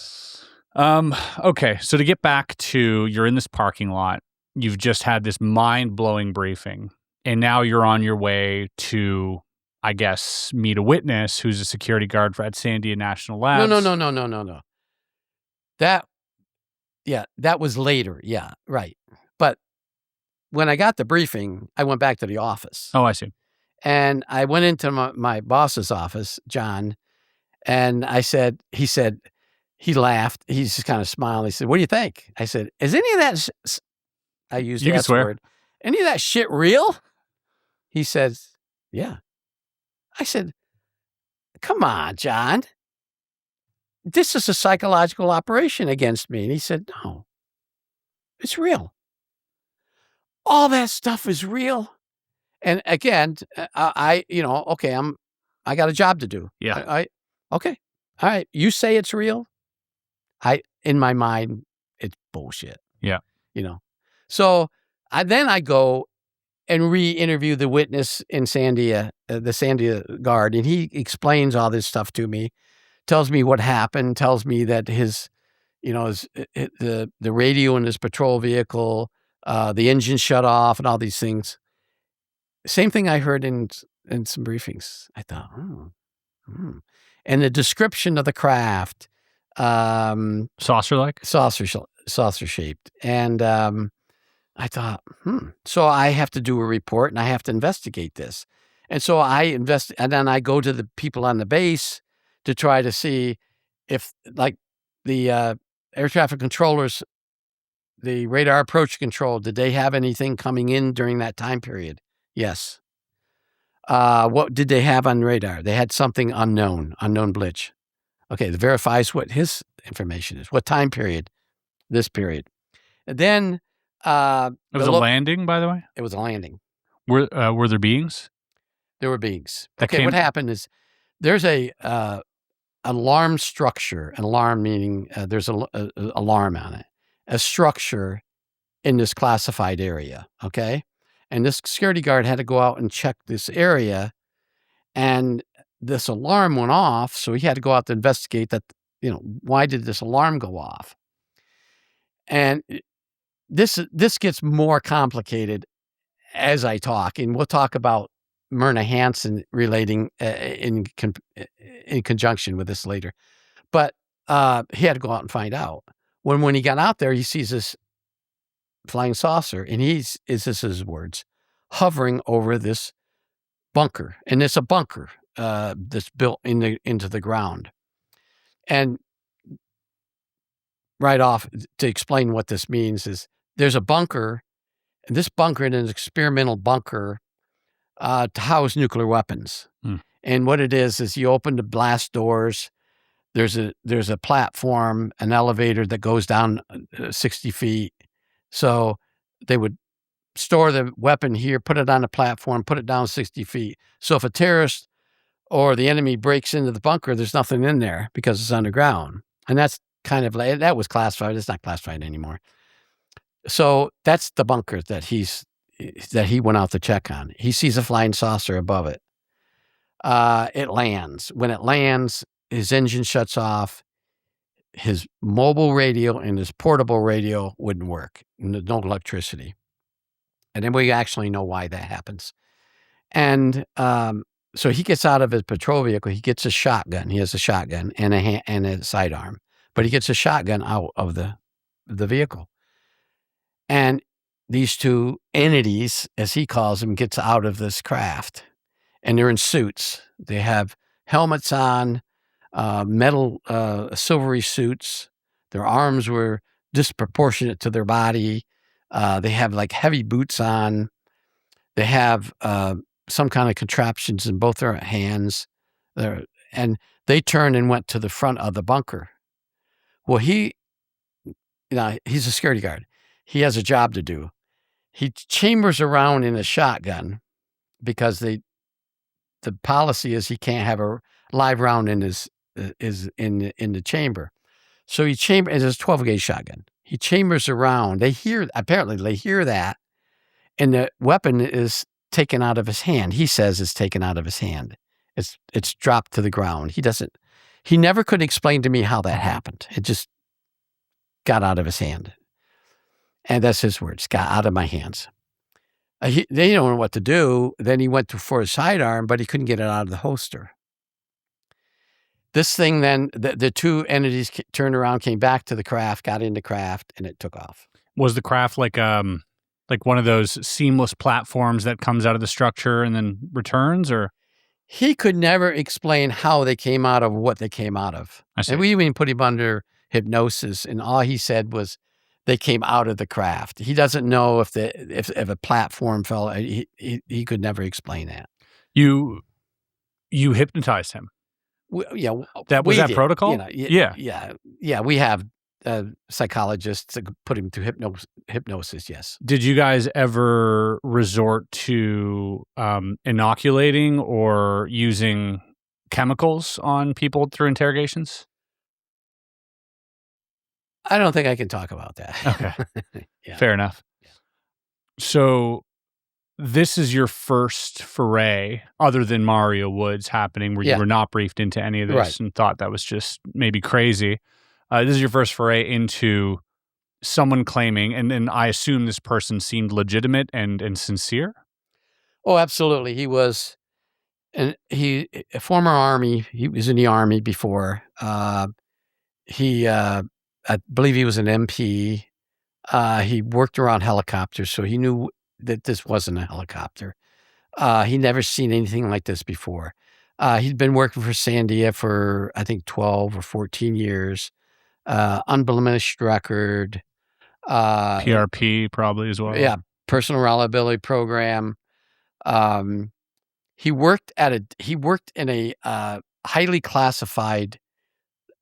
A: that.
B: Okay, so to get back to, you're in this parking lot, you've just had this mind-blowing briefing, and now you're on your way to, I guess, meet a witness who's a security guard at Sandia National Labs.
A: No. That was later. Yeah, right. But when I got the briefing, I went back to the office.
B: Oh, I see.
A: And I went into my boss's office, John, and he laughed. He's just kind of smiling. He said, what do you think? I said, is any of that, I used the S word, any of that shit real? He says, yeah. I said, come on, John. This is a psychological operation against me. And he said, no, it's real. All that stuff is real. And again, I got a job to do.
B: Yeah.
A: Okay. All right. You say it's real. In my mind, it's bullshit.
B: Yeah.
A: So I go and re-interview the witness in Sandia, the Sandia guard, and he explains all this stuff to me, tells me what happened, tells me that the radio in his patrol vehicle, the engine shut off, and all these things. Same thing I heard in some briefings. I thought, and the description of the craft,
B: saucer-like,
A: saucer-shaped, and I thought, So I have to do a report and I have to investigate this, and so I and then I go to the people on the base to try to see if, like, the air traffic controllers, the radar approach control, did they have anything coming in during that time period? Yes. What did they have on radar? They had something unknown blitz. Okay, that verifies what his information is. What time period? This period. And then
B: it was a landing, by the way?
A: It was a landing.
B: Were there beings?
A: There were beings. Okay, what happened is there's a alarm structure. An alarm meaning there's an alarm on it. A structure in this classified area, okay? And this security guard had to go out and check this area, And this alarm went off, so he had to go out to investigate that, why did this alarm go off? And this gets more complicated as I talk, and we'll talk about Myrna Hansen relating in conjunction with this later. But he had to go out and find out. When he got out there, he sees this flying saucer, and this is his words, hovering over this bunker, and it's a bunker that's built into the ground. And right off, to explain what this means, is there's a bunker, and this bunker is an experimental bunker to house nuclear weapons. And what it is you open the blast doors. There's a platform, an elevator that goes down 60 feet. So they would store the weapon here, put it on a platform, put it down 60 feet. So if a terrorist or the enemy breaks into the bunker, there's nothing in there because it's underground. And that's kind of like, that was classified. It's not classified anymore. So that's the bunker that he went out to check on. He sees a flying saucer above it. It lands. When it lands, his engine shuts off. His mobile radio and his portable radio wouldn't work. No electricity. And then we actually know why that happens. And so he gets out of his patrol vehicle. He gets a shotgun. He has a shotgun and a sidearm. But he gets a shotgun out of the vehicle. And these two entities, as he calls them, gets out of this craft. And they're in suits. They have helmets on, metal, silvery suits. Their arms were disproportionate to their body. They have like heavy boots on. They have some kind of contraptions in both their hands. And they turned and went to the front of the bunker. Well, he's a security guard. He has a job to do. He chambers around in a shotgun because the policy is he can't have a live round in the chamber. So it's a 12-gauge shotgun. He chambers around. Apparently they hear that, and the weapon is taken out of his hand. He says it's taken out of his hand. It's dropped to the ground. He never could explain to me how that happened. It just got out of his hand. And that's his words, got out of my hands. They don't know what to do. Then he went for his sidearm, but he couldn't get it out of the holster. This thing then, the two entities turned around, came back to the craft, got into craft, and it took off.
B: Was the craft like one of those seamless platforms that comes out of the structure and then returns, or?
A: He could never explain how they came out of what they came out of. And we even put him under hypnosis, and all he said was they came out of the craft. He doesn't know if a platform fell. He could never explain that.
B: You hypnotized him. Was that protocol? Yeah. We have psychologists that put him through hypnosis. Yes. Did you guys ever resort to inoculating or using chemicals on people through interrogations?
A: I don't think I can talk about that.
B: Okay. Yeah. Fair enough. Yeah. So this is your first foray, other than Mario Woods happening, where you were not briefed into any of this and thought that was just maybe crazy. This is your first foray into someone claiming, and I assume this person seemed legitimate and sincere?
A: Oh, absolutely. He was a former Army. He was in the Army before. I believe he was an MP. He worked around helicopters, so he knew that this wasn't a helicopter. He'd never seen anything like this before. He'd been working for Sandia for, I think, 12 or 14 years. Unblemished record.
B: PRP probably as well.
A: Yeah, personal reliability program. He worked in a highly classified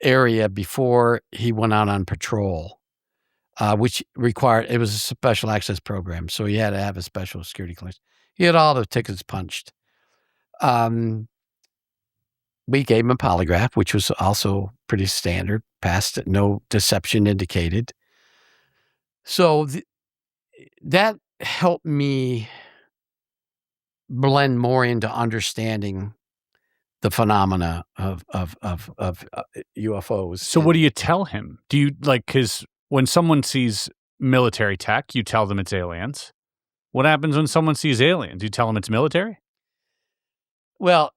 A: area before he went out on patrol, which required, it was a special access program, so he had to have a special security clearance. He had all the tickets punched. We gave him a polygraph, which was also pretty standard, passed it, no deception indicated. So that helped me blend more into understanding the phenomena of UFOs.
B: So what do you tell him? Do you because when someone sees military tech, you tell them it's aliens. What happens when someone sees aliens? You tell them it's military?
A: Well,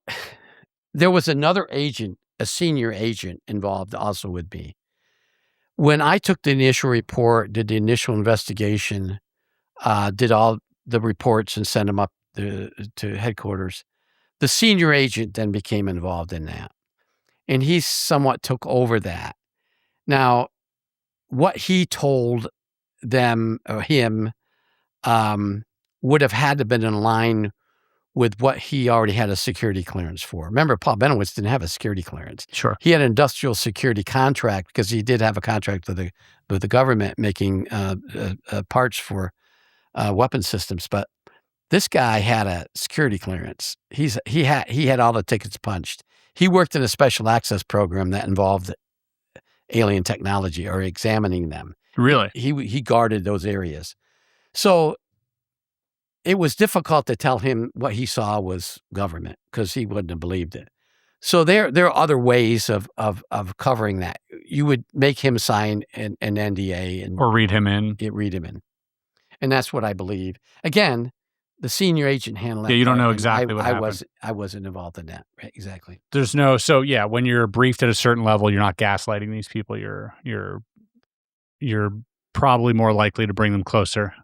A: there was another agent, a senior agent involved also with me. When I took the initial report, did the initial investigation, did all the reports and sent them up to headquarters, the senior agent then became involved in that. And he somewhat took over that. Now, what he told them or him would have had to have been in line with what he already had a security clearance for. Remember, Paul Bennewitz didn't have a security clearance.
B: Sure.
A: He had an industrial security contract because he did have a contract with the government making parts for weapon systems. But this guy had a security clearance. He had all the tickets punched. He worked in a special access program that involved alien technology or examining them.
B: Really?
A: He guarded those areas. So it was difficult to tell him what he saw was government because he wouldn't have believed it. So there are other ways of covering that. You would make him sign an NDA
B: or read him in.
A: And that's what I believe. Again, the senior agent handled that.
B: Yeah, you don't
A: part,
B: know
A: and
B: exactly what happened.
A: I wasn't involved in that. Right, exactly.
B: So when you're briefed at a certain level, you're not gaslighting these people. You're probably more likely to bring them closer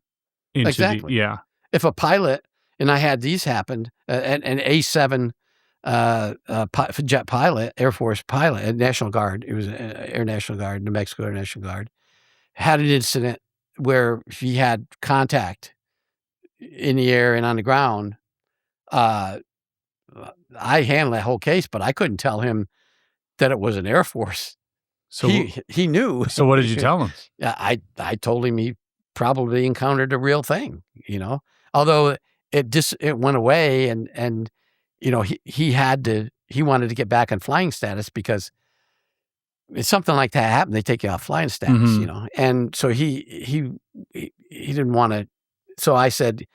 B: into
A: exactly.
B: yeah.
A: If a pilot, and I had these happen, an A7 jet pilot, Air Force pilot, National Guard, it was Air National Guard, New Mexico Air National Guard, had an incident where he had contact in the air and on the ground. I handled that whole case, but I couldn't tell him that it was an Air Force. So he knew.
B: So what did you tell him?
A: I told him he probably encountered a real thing, although it went away and he wanted to get back on flying status because if something like that happened, they take you off flying status, and so he didn't want to. So I said,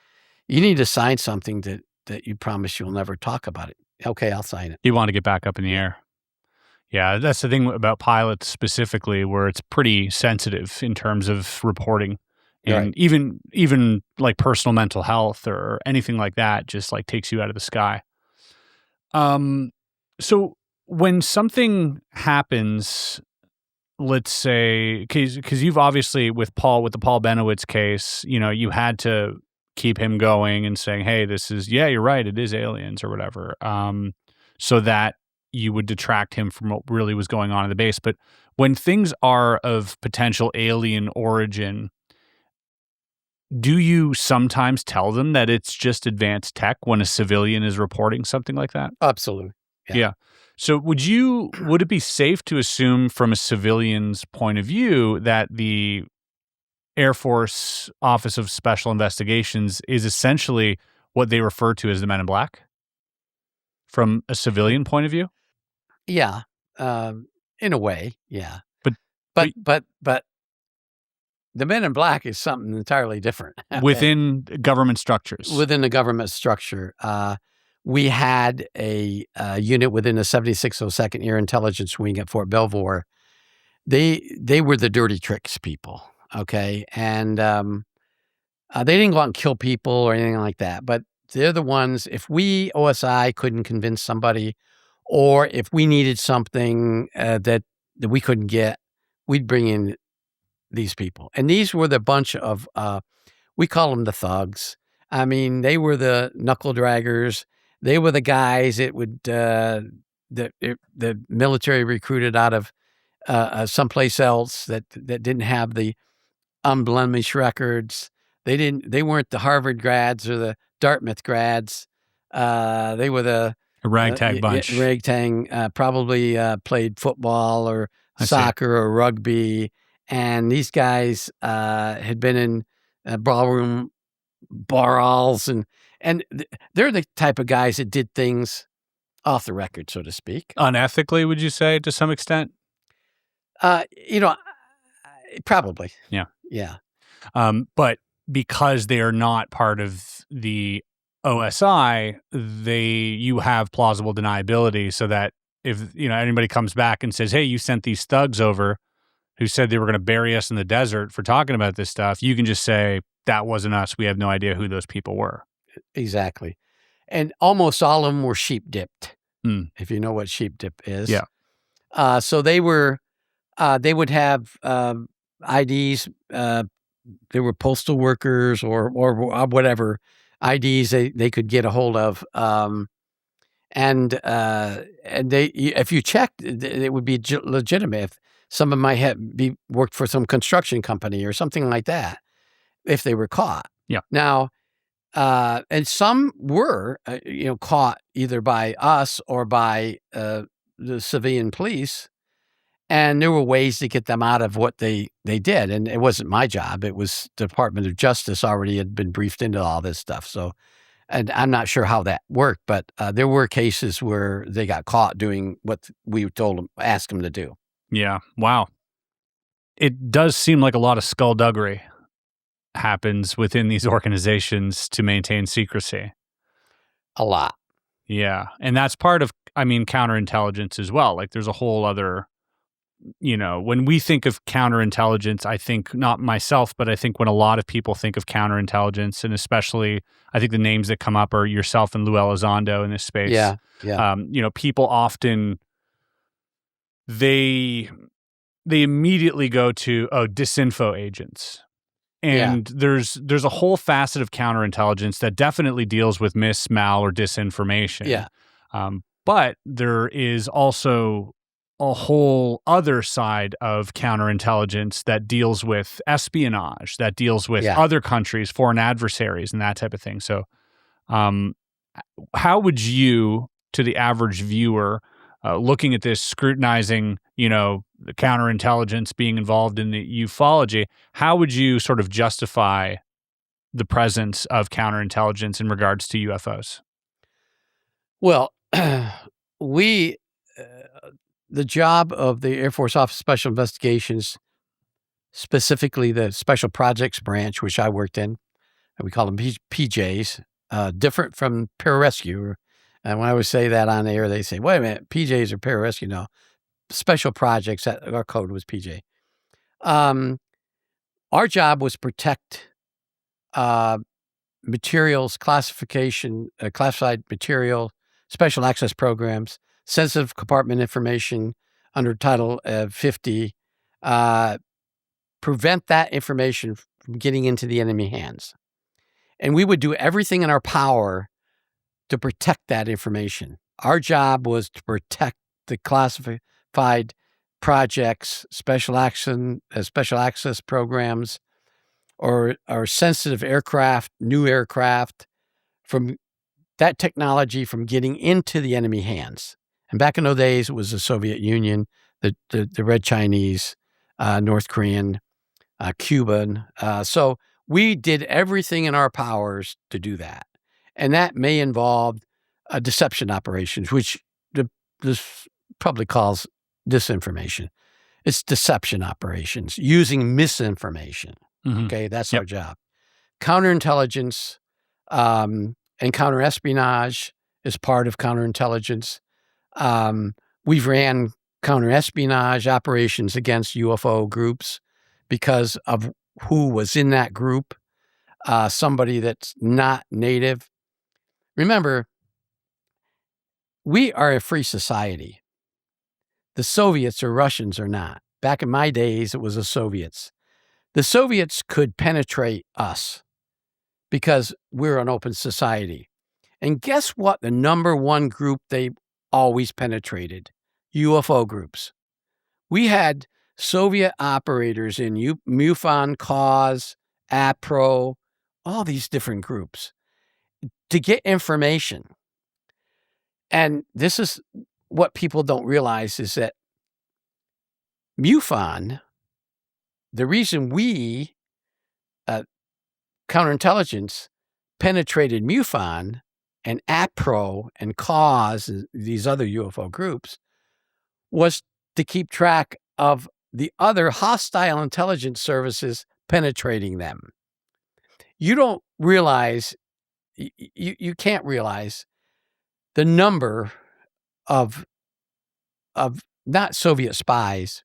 A: you need to sign something that you promise you'll never talk about it. Okay, I'll sign it.
B: He wanted to get back up in the air. Yeah, that's the thing about pilots specifically, where it's pretty sensitive in terms of reporting. And
A: right.
B: even like personal mental health or anything like that just like takes you out of the sky. So when something happens, let's say, because you've obviously with the Paul Bennewitz case, you had to keep him going and saying, hey, this is, you're right, it is aliens or whatever, so that you would detract him from what really was going on in the base. But when things are of potential alien origin, do you sometimes tell them that it's just advanced tech when a civilian is reporting something like that?
A: Absolutely.
B: Yeah. So would it be safe to assume from a civilian's point of view that the Air Force Office of Special Investigations is essentially what they refer to as the Men in Black? From a civilian point of view?
A: Yeah. In a way, yeah. But the Men in Black is something entirely different.
B: Within government structures.
A: Within the government structure. We had a unit within the 7602nd Air Intelligence Wing at Fort Belvoir. They were the dirty tricks people, okay? And they didn't go out and kill people or anything like that, but they're the ones, if we, OSI, couldn't convince somebody, or if we needed something that we couldn't get, we'd bring in these people. And these were the bunch of, we call them the thugs. I mean, they were the knuckle draggers. They were the guys that would, the military recruited out of someplace else that didn't have the unblemished records. They weren't the Harvard grads or the Dartmouth grads. They were the
B: ragtag bunch.
A: Ragtag, probably played football or soccer or rugby. And these guys had been in ballroom brawls, and they're the type of guys that did things off the record, so to speak.
B: Unethically, would you say, to some extent?
A: Probably.
B: Yeah.
A: Yeah.
B: But because they are not part of the OSI, you have plausible deniability, so that if anybody comes back and says, "Hey, you sent these thugs over who said they were going to bury us in the desert for talking about this stuff," you can just say, "That wasn't us. We have no idea who those people were."
A: Exactly. And almost all of them were sheep dipped, if you know what sheep dip is.
B: Yeah.
A: So they were, they would have IDs. They were postal workers or whatever IDs they could get a hold of. And they, if you checked, it would be legitimate. If someone might worked for some construction company or something like that, if they were caught.
B: Yeah.
A: Now, and some were, caught either by us or by the civilian police, and there were ways to get them out of what they did. And it wasn't my job; it was the Department of Justice already had been briefed into all this stuff. So. And I'm not sure how that worked, but there were cases where they got caught doing what we asked them to do.
B: Yeah. Wow. It does seem like a lot of skullduggery happens within these organizations to maintain secrecy.
A: A lot.
B: Yeah. And that's part of, counterintelligence as well. Like there's a whole other, when we think of counterintelligence, I think, not myself, but I think when a lot of people think of counterintelligence, and especially I think the names that come up are yourself and Lou Elizondo in this space.
A: Yeah.
B: People often, they immediately go to, disinfo agents. And there's a whole facet of counterintelligence that definitely deals with mal, or disinformation.
A: Yeah.
B: But there is also a whole other side of counterintelligence that deals with espionage, that deals with other countries, foreign adversaries, and that type of thing. So how would you, to the average viewer, looking at this, scrutinizing, the counterintelligence being involved in the ufology, how would you sort of justify the presence of counterintelligence in regards to UFOs?
A: Well, the job of the Air Force Office of Special Investigations, specifically the Special Projects Branch, which I worked in, and we call them PJs, different from pararescue. And when I would say that on air, they say, wait a minute, PJs are pararescue. No, Special Projects, our code was PJ. Our job was protect materials, classification, classified material, special access programs, sensitive compartment information under Title 50, prevent that information from getting into the enemy hands. And we would do everything in our power to protect that information. Our job was to protect the classified projects, special access programs, or sensitive aircraft, new aircraft, from that technology from getting into the enemy hands. And back in those days, it was the Soviet Union, the Red Chinese, North Korean, Cuban. So we did everything in our powers to do that. And that may involve deception operations, which this public calls disinformation. It's deception operations using misinformation. Mm-hmm. Okay, that's our job. Counterintelligence and counterespionage is part of counterintelligence. We've ran counterespionage operations against UFO groups because of who was in that group, somebody that's not native. Remember, we are a free society. The Soviets or Russians are not. Back in my days, it was the Soviets. The Soviets could penetrate us because we're an open society. And guess what? The number one group they always penetrated, UFO groups. We had Soviet operators in MUFON, CAUSE, APRO, all these different groups to get information. And this is what people don't realize is that MUFON, the reason we, counterintelligence, penetrated MUFON and APRO and CAUSE, and these other UFO groups, was to keep track of the other hostile intelligence services penetrating them. You don't realize you can't realize the number of not Soviet spies,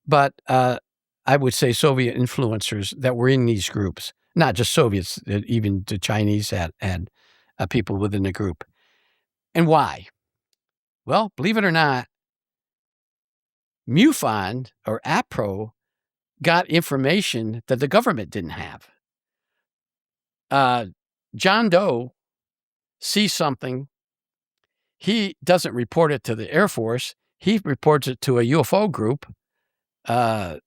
A: but I would say Soviet influencers that were in these groups. Not just Soviets, even the Chinese had people within the group. And why? Well, believe it or not, MUFON or APRO got information that the government didn't have. John Doe sees something. He doesn't report it to the Air Force. He reports it to a UFO group by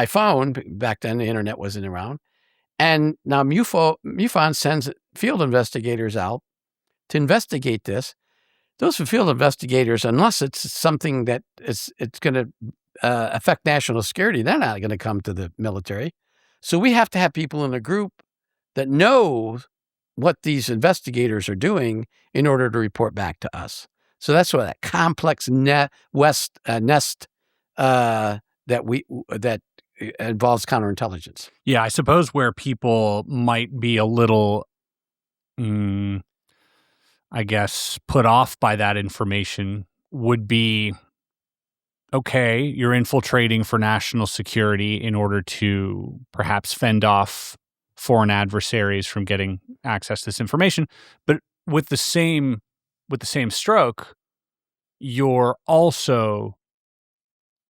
A: phone. Back then, the internet wasn't around. And now MUFON sends field investigators out to investigate this. Those field investigators, unless it's something that it's going to affect national security, they're not going to come to the military. So we have to have people in a group that know what these investigators are doing in order to report back to us. So that's what that complex nest that involves counterintelligence.
B: Yeah, I suppose where people might be a little, I guess, put off by that information would be, okay, you're infiltrating for national security in order to perhaps fend off foreign adversaries from getting access to this information. But with the same stroke, you're also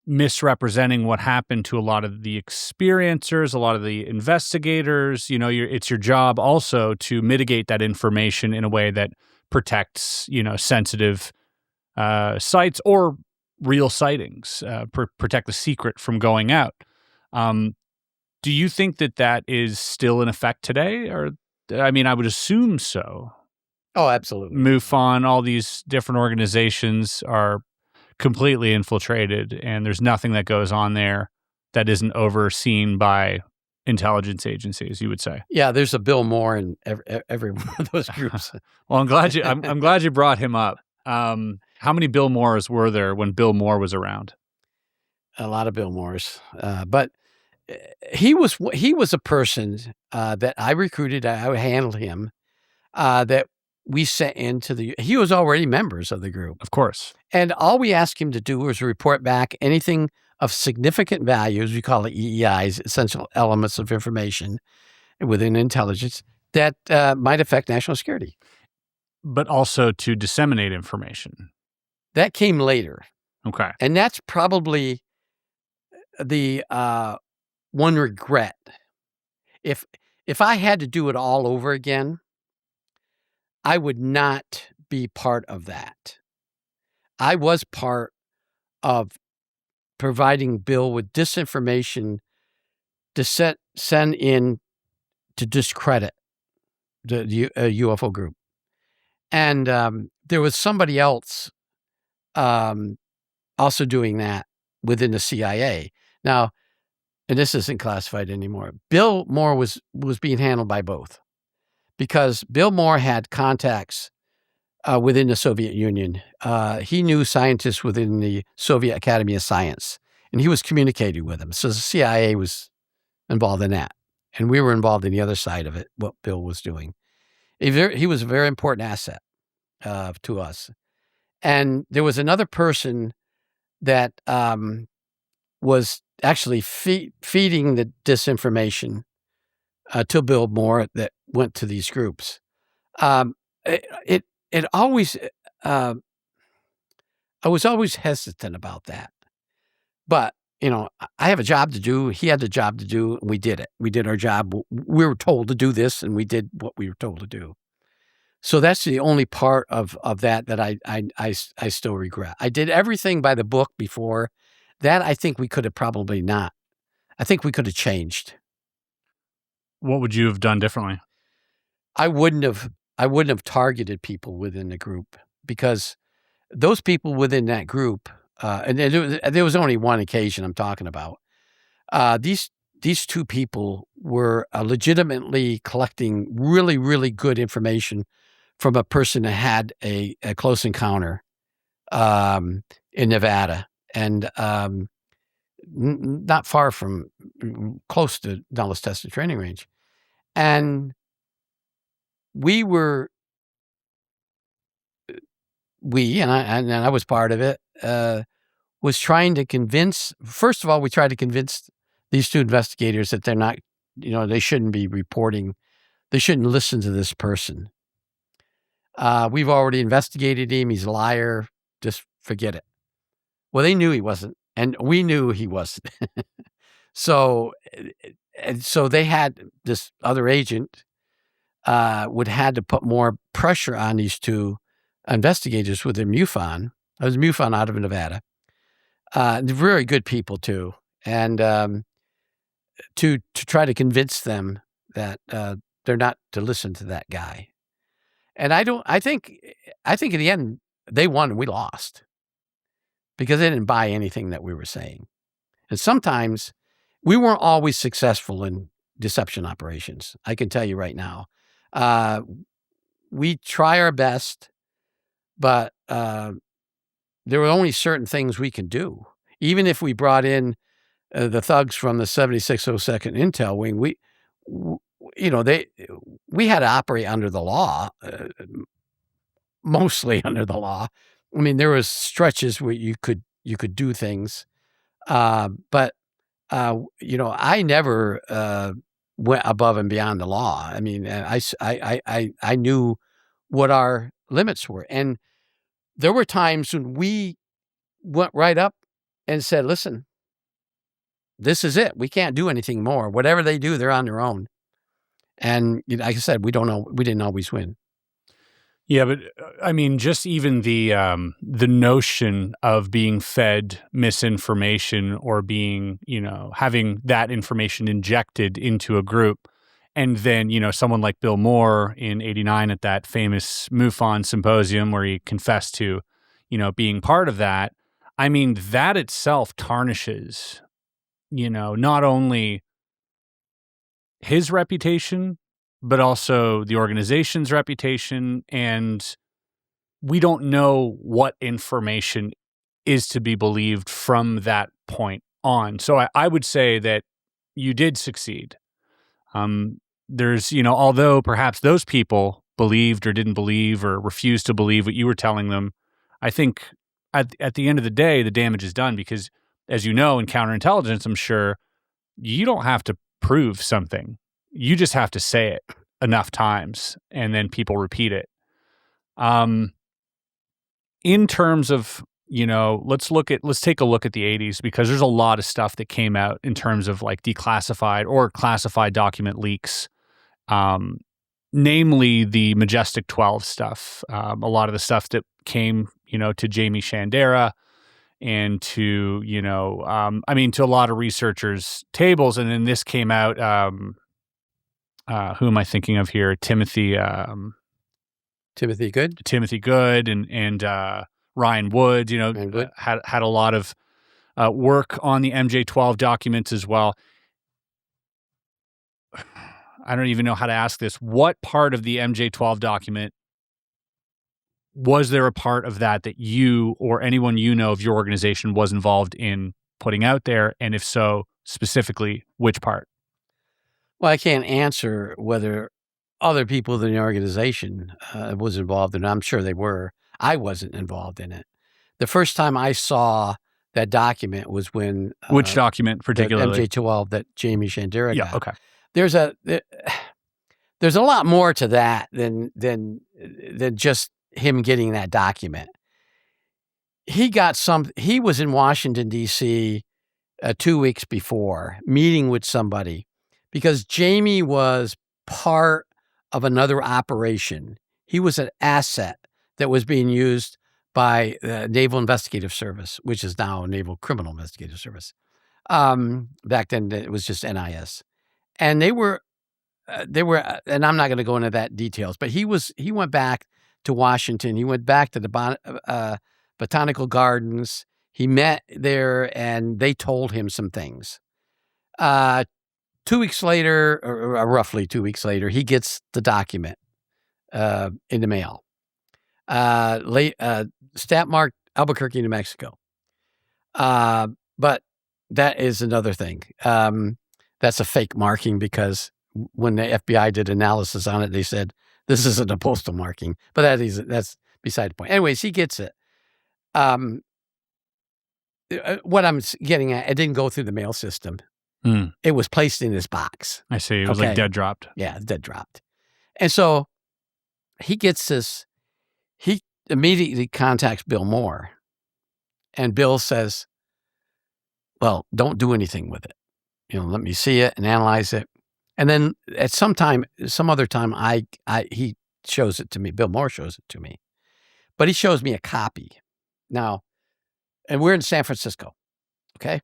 B: misrepresenting what happened to a lot of the experiencers, a lot of the investigators. It's your job also to mitigate that information in a way that protects, sensitive sites or real sightings, protect the secret from going out. Do you think that is still in effect today? Or, I mean, I would assume so.
A: Oh, absolutely.
B: MUFON, all these different organizations are completely infiltrated, and there's nothing that goes on there that isn't overseen by intelligence agencies, you would say.
A: Yeah, there's a Bill Moore in every one of those groups.
B: Well, I'm glad you brought him up. How many Bill Moores were there when Bill Moore was around?
A: A lot of Bill Moores, but he was a person that I recruited. I handled him. That we sent into he was already members of the group.
B: Of course.
A: And all we asked him to do was report back anything of significant value, as we call it EEIs, essential elements of information within intelligence, that might affect national security.
B: But also to disseminate information.
A: That came later.
B: Okay.
A: And that's probably the one regret. If I had to do it all over again, I would not be part of that. I was part of providing Bill with disinformation to send in to discredit the UFO group. And there was somebody else also doing that within the CIA. Now, and this isn't classified anymore, Bill Moore was being handled by both, because Bill Moore had contacts within the Soviet Union. He knew scientists within the Soviet Academy of Science, and he was communicating with them. So the CIA was involved in that, and we were involved in the other side of it, what Bill was doing. He was a very important asset to us. And there was another person that was actually feeding the disinformation to Bill Moore that went to these groups. It always, I was always hesitant about that. But, I have a job to do. He had a job to do. And we did it. We did our job. We were told to do this, and we did what we were told to do. So that's the only part of that I still regret. I did everything by the book before. That I think we could have probably not. I think we could have changed.
B: What would you have done differently?
A: I wouldn't have targeted people within the group, because those people within that group, and there was only one occasion I'm talking about. These two people were legitimately collecting really, really good information from a person that had a close encounter in Nevada, and not far from, close to Nellis Test and Training Range. And and I was part of it, was trying to convince, first of all, we tried to convince these two investigators that they're not, they shouldn't be reporting, they shouldn't listen to this person. We've already investigated him. He's a liar. Just forget it. Well, they knew he wasn't, and we knew he wasn't. So they had this other agent had to put more pressure on these two investigators with their MUFON. It was MUFON out of Nevada. They're very good people too, and to try to convince them that they're not to listen to that guy. And I think in the end they won and we lost because they didn't buy anything that we were saying. And sometimes we weren't always successful in deception operations. I can tell you right now. We try our best, but there were only certain things we could do. Even if we brought in the thugs from the 7602nd Intel Wing, we had to operate under the law, mostly under the law. I mean, there was stretches where you could do things, but I never went above and beyond the law. I mean, I knew what our limits were, and there were times when we went right up and said, "Listen, this is it. We can't do anything more. Whatever they do, they're on their own." And like I said, we don't know. We didn't always win.
B: Yeah, but I mean, just even the notion of being fed misinformation or being, having that information injected into a group, and then, someone like Bill Moore in '89 at that famous MUFON symposium where he confessed to, being part of that. I mean, that itself tarnishes, not only his reputation, but also the organization's reputation. And we don't know what information is to be believed from that point on. So I would say that you did succeed. There's, although perhaps those people believed or didn't believe or refused to believe what you were telling them, I think at the end of the day, the damage is done because, as you know, in counterintelligence, I'm sure, you don't have to prove something. You just have to say it enough times, and then people repeat it. In terms of, let's take a look at the 80s, because there's a lot of stuff that came out in terms of like declassified or classified document leaks, namely the Majestic 12 stuff. A lot of the stuff that came, to Jamie Shandera and to, to a lot of researchers' tables. And then this came out, who am I thinking of here? Timothy Good and Ryan Woods, had a lot of work on the MJ12 documents as well. I don't even know how to ask this. What part of the MJ12 document, was there a part of that you or anyone of your organization was involved in putting out there? And if so, specifically, which part?
A: Well, I can't answer whether other people in the organization was involved in it. I'm sure they were. I wasn't involved in it. The first time I saw that document was when...
B: Which document particularly?
A: MJ12 that Jamie Shandera got.
B: Okay.
A: There's a lot more to that than just him getting that document. He was in Washington, D.C. 2 weeks before, meeting with somebody, because Jamie was part of another operation. He was an asset that was being used by the Naval Investigative Service, which is now Naval Criminal Investigative Service. Back then, it was just NIS. And they were, and I'm not going to go into that details, but he went back to Washington. He went back to the Botanical Gardens. He met there, and they told him some things. 2 weeks later, or roughly 2 weeks later, he gets the document in the mail. Stamp marked Albuquerque, New Mexico. But that is another thing. That's a fake marking, because when the FBI did analysis on it, they said This isn't a postal marking, but that's beside the point. Anyways, he gets it. What I'm getting at, it didn't go through the mail system. It was placed in this box.
B: I see. It was like dead dropped.
A: Yeah, dead dropped. And so he gets this. He immediately contacts Bill Moore. And Bill says, well, don't do anything with it. Let me see it and analyze it. And then at some other time, he shows it to me. Bill Moore shows it to me. But he shows me a copy. Now, and we're in San Francisco, okay?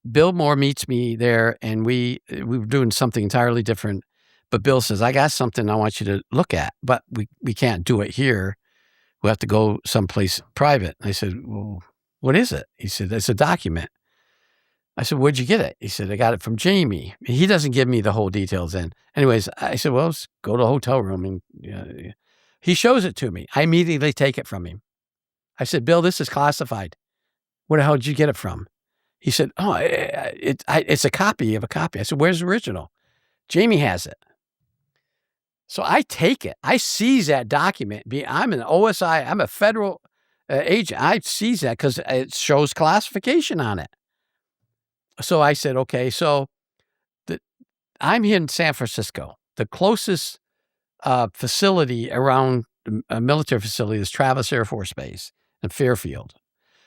A: Bill Moore meets me there, and we were doing something entirely different. But Bill says, I got something I want you to look at, but we can't do it here. We have to go someplace private. I said, well, what is it? He said, it's a document. I said, where'd you get it? He said, I got it from Jamie. He doesn't give me the whole details then. Anyways, I said, well, let's go to a hotel room. And he shows it to me. I immediately take it from him. I said, Bill, this is classified. Where the hell did you get it from? He said, oh, it's a copy of a copy. I said, where's the original? Jamie has it. So I take it. I seize that document. I'm an OSI. I'm a federal agent. I seize that because it shows classification on it. So I said, okay, so I'm here in San Francisco. The closest facility around a military facility is Travis Air Force Base in Fairfield.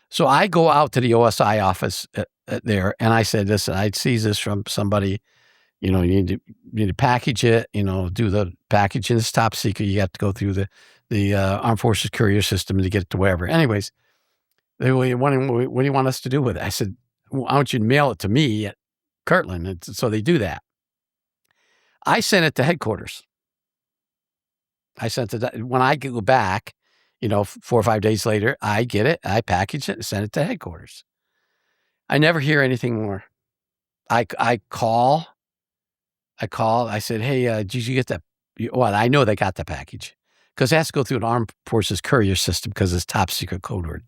A: So I go out to the OSI office there, and I said, listen, I seize this from somebody. You need to package it, do the packaging. It's top secret. You have to go through the Armed Forces courier system to get it to wherever. Anyways, what do you want us to do with it? I said, well, I want you to mail it to me at Kirtland. And so they do that. I sent it to headquarters. When I go back, 4 or 5 days later, I get it, I package it and send it to headquarters. I never hear anything more. I call. I said, hey, did you get that? Well, I know they got the package because it has to go through an Armed Forces courier system because it's top secret code word.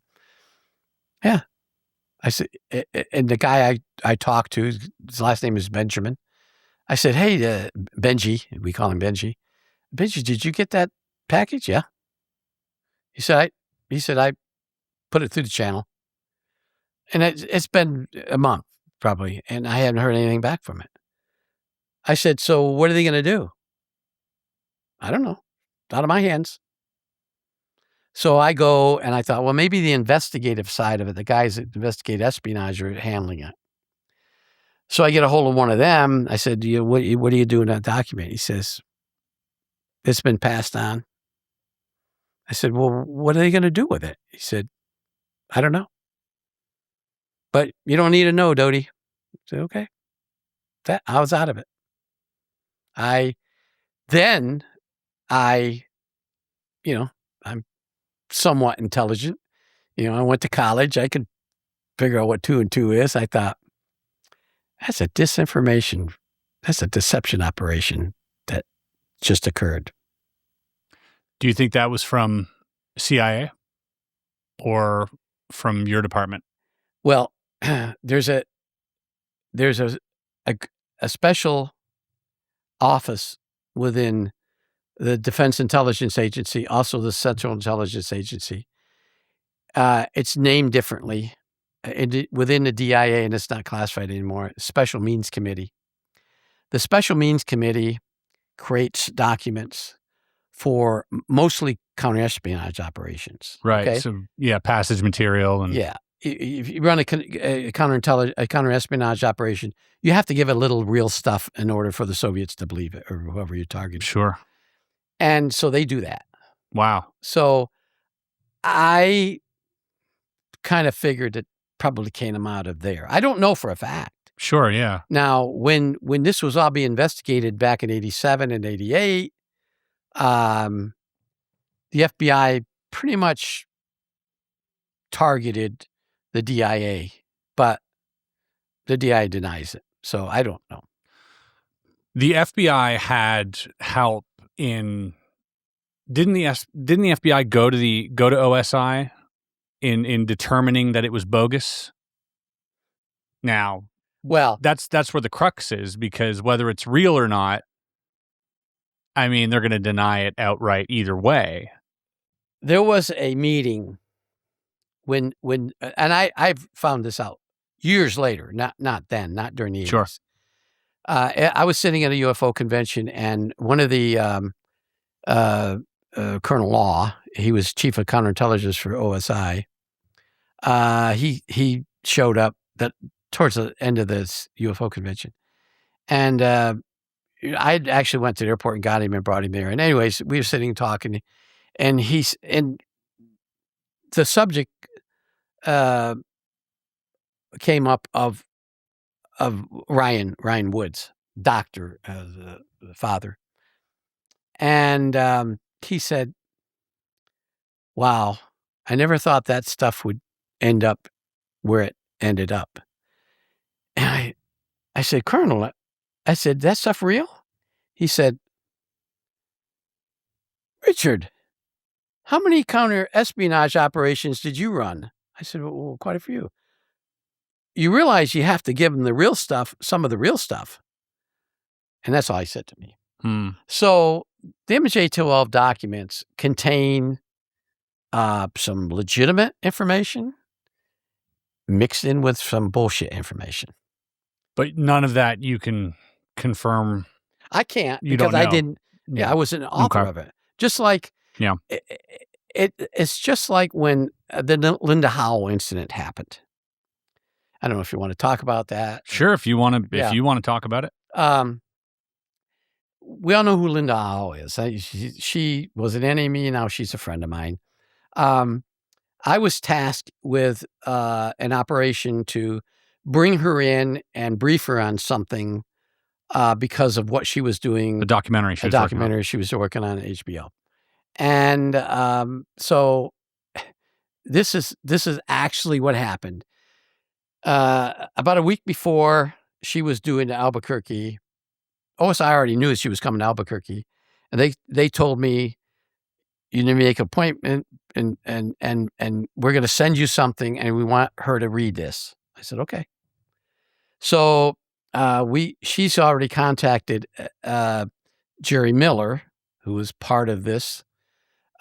A: Yeah. I said, and the guy I talked to, his last name is Benjamin. I said, hey, Benji, we call him Benji. Benji, did you get that package? Yeah. He said, I put it through the channel. And it's been a month probably, and I haven't heard anything back from it. I said, so what are they going to do? I don't know. Out of my hands. So I go and I thought, well, maybe the investigative side of it, the guys that investigate espionage are handling it. So I get a hold of one of them. I said, what do you do in that document? He says, it's been passed on. I said, well, what are they going to do with it? He said, I don't know. But you don't need to know, Doty. I said, okay. I was out of it. I'm somewhat intelligent. I went to college. I could figure out what 2 and 2 is. I thought, that's a disinformation. That's a deception operation that just occurred.
B: Do you think that was from CIA or from your department?
A: Well, there's a special office within the Defense Intelligence Agency, also the Central Intelligence Agency. It's named differently within the DIA, and it's not classified anymore. Special Means Committee. The Special Means Committee creates documents for mostly counterespionage operations.
B: Right.
A: Okay?
B: So, passage material. And
A: yeah. If you run a counterespionage operation, you have to give a little real stuff in order for the Soviets to believe it, or whoever you're targeting.
B: Sure.
A: And so they do that.
B: Wow.
A: So I kind of figured it probably came out of there. I don't know for a fact.
B: Sure, yeah.
A: Now, when this was all being investigated back in 87 and 88, the FBI pretty much targeted the DIA, but the DIA denies it. So I don't know.
B: The FBI had help in. Didn't the FBI go to OSI in determining that it was bogus? Now,
A: well,
B: that's where the crux is, because whether it's real or not, I mean, they're going to deny it outright either way.
A: There was a meeting when and I've found this out years later, not then, not during the 80s.
B: Sure.
A: I was sitting at a UFO convention, and one of the Colonel Law, he was chief of counterintelligence for OSI. He showed up towards the end of this UFO convention, and I actually went to the airport and got him and brought him there. And anyways, we were sitting talking, and the subject came up of Ryan Woods, doctor, the father. And he said, wow, I never thought that stuff would end up where it ended up. And I said, Colonel, I said, that stuff real? He said, Richard, how many counter-espionage operations did you run? I said, well, quite a few. You realize you have to give them the real stuff, some of the real stuff. And that's all he said to me. So the MJ-12 documents contain some legitimate information mixed in with some bullshit information.
B: But none of that you can confirm.
A: I can't
B: You
A: because
B: don't know.
A: I didn't. Yeah, I wasn't an author of it. Just like it's just like when the Linda Howell incident happened. I don't know if you want to talk about that.
B: Sure, if you want to. If you want to talk about it.
A: We all know who Linda Howell is. She was an enemy. Now she's a friend of mine. I was tasked with an operation to bring her in and brief her on something because of what she was doing.
B: The documentary
A: she was working on at HBO. And so this is actually what happened. About a week before she was due into Albuquerque, OSI already knew she was coming to Albuquerque, and they told me, you need to make an appointment and we're going to send you something and we want her to read this. I said, okay. So she's already contacted Jerry Miller, who was part of this.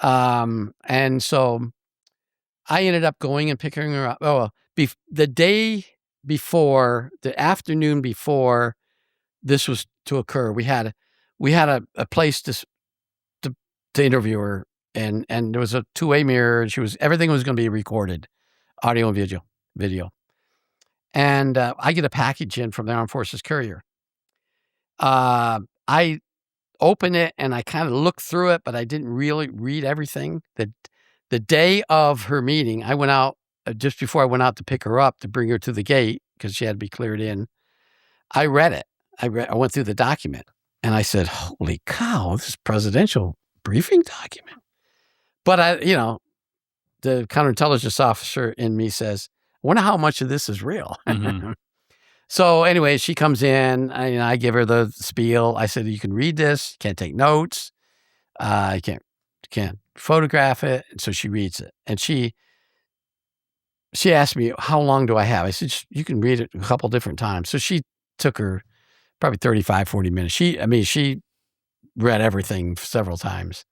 A: And so I ended up going and picking her up. The day before, the afternoon before this was to occur, we had a place to interview her, and there was a two-way mirror, and everything was going to be recorded, audio and video. And I get a package in from the Armed Forces Courier. I open it and I kind of looked through it, but I didn't really read everything. The day of her meeting, I went out just before I went out to pick her up to bring her to the gate because she had to be cleared in. I read it. I went through the document and I said, "Holy cow! This is presidential briefing document." But the counterintelligence officer in me says, I wonder how much of this is real. Mm-hmm. So anyway, she comes in, I give her the spiel. I said, you can read this, you can't take notes. You can't photograph it. And so she reads it. And she asked me, how long do I have? I said, you can read it a couple different times. So she took her probably 35, 40 minutes. She read everything several times.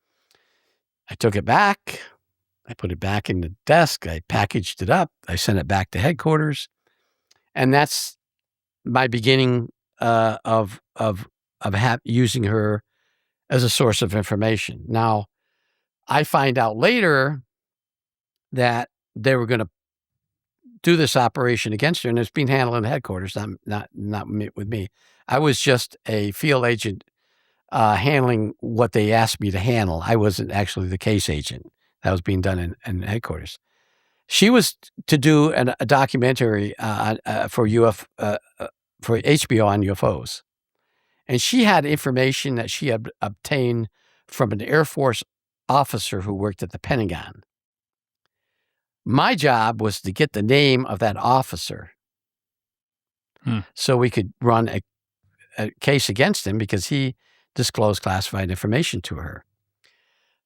A: I took it back. I put it back in the desk. I packaged it up. I sent it back to headquarters. And that's my beginning of using her as a source of information. Now, I find out later that they were going to do this operation against her, and it's being handled in headquarters, not with me. I was just a field agent handling what they asked me to handle. I wasn't actually the case agent. That was being done in headquarters. She was to do a documentary for HBO on UFOs. And she had information that she had obtained from an Air Force officer who worked at the Pentagon. My job was to get the name of that officer so we could run a case against him because he disclosed classified information to her.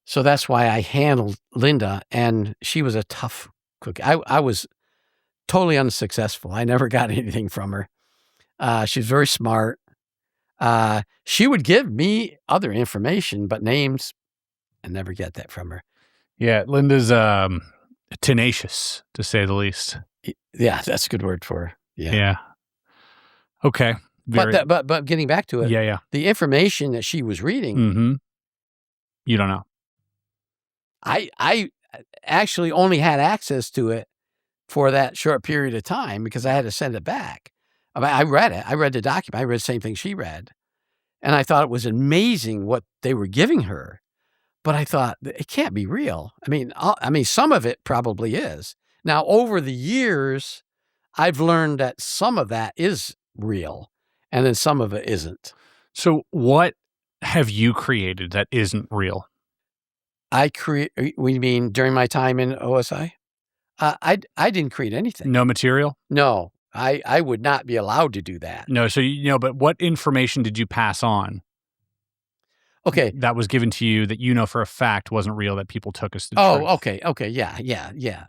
A: So that's why I handled Linda, and she was a tough cookie. I was totally unsuccessful. I never got anything from her. She's very smart. She would give me other information, but names, I never get that from her.
B: Yeah, Linda's tenacious, to say the least.
A: Yeah, that's a good word for her.
B: Yeah. Okay.
A: But getting back to it,
B: yeah.
A: the information that she was reading,
B: Mm-hmm. You don't know.
A: I actually only had access to it for that short period of time because I had to send it back. I mean, I read it. I read the document. I read the same thing she read. And I thought it was amazing what they were giving her. But I thought, it can't be real. I mean, some of it probably is. Now, over the years, I've learned that some of that is real, and then some of it isn't.
B: So what have you created that isn't real?
A: We mean during my time in OSI? I didn't create anything.
B: No material?
A: No, I would not be allowed to do that.
B: No, so, but what information did you pass on?
A: Okay.
B: That was given to you that for a fact wasn't real, that people took as the truth.
A: Okay. Yeah.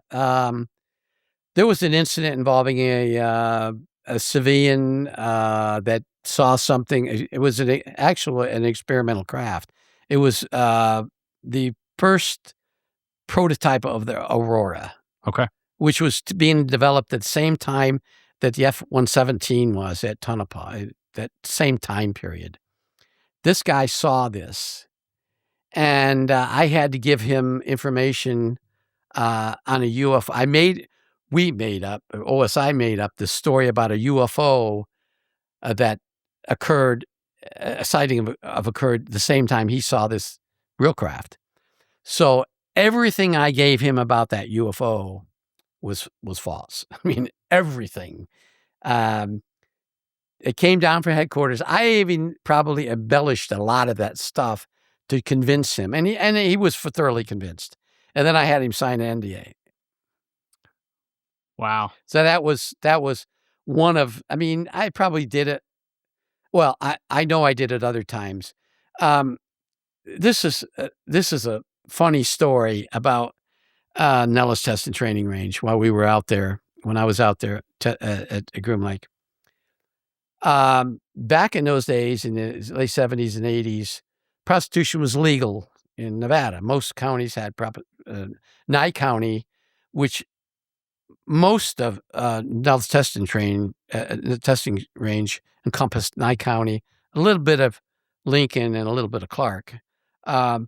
A: There was an incident involving a civilian that saw something. It was an experimental craft. It was the first prototype of the Aurora.
B: Okay.
A: Which was being developed at the same time that the F-117 was at Tonopah, that same time period. This guy saw this, and I had to give him information on a UFO. OSI made up the story about a UFO that occurred, a sighting of occurred the same time he saw this real craft. So everything I gave him about that UFO was false. I mean, everything. It came down from headquarters. I even probably embellished a lot of that stuff to convince him, and he was thoroughly convinced. And then I had him sign an NDA.
B: Wow.
A: So that was one of. I mean, I probably did it. Well, I know I did it other times. This is a funny story about Nellis Test and Training Range while we were out there. When I was out there at Groom Lake. Back in those days, in the late 70s and 80s, prostitution was legal in Nevada. Most counties had Nye County, which most of Nellis testing range encompassed Nye County, a little bit of Lincoln, and a little bit of Clark. Our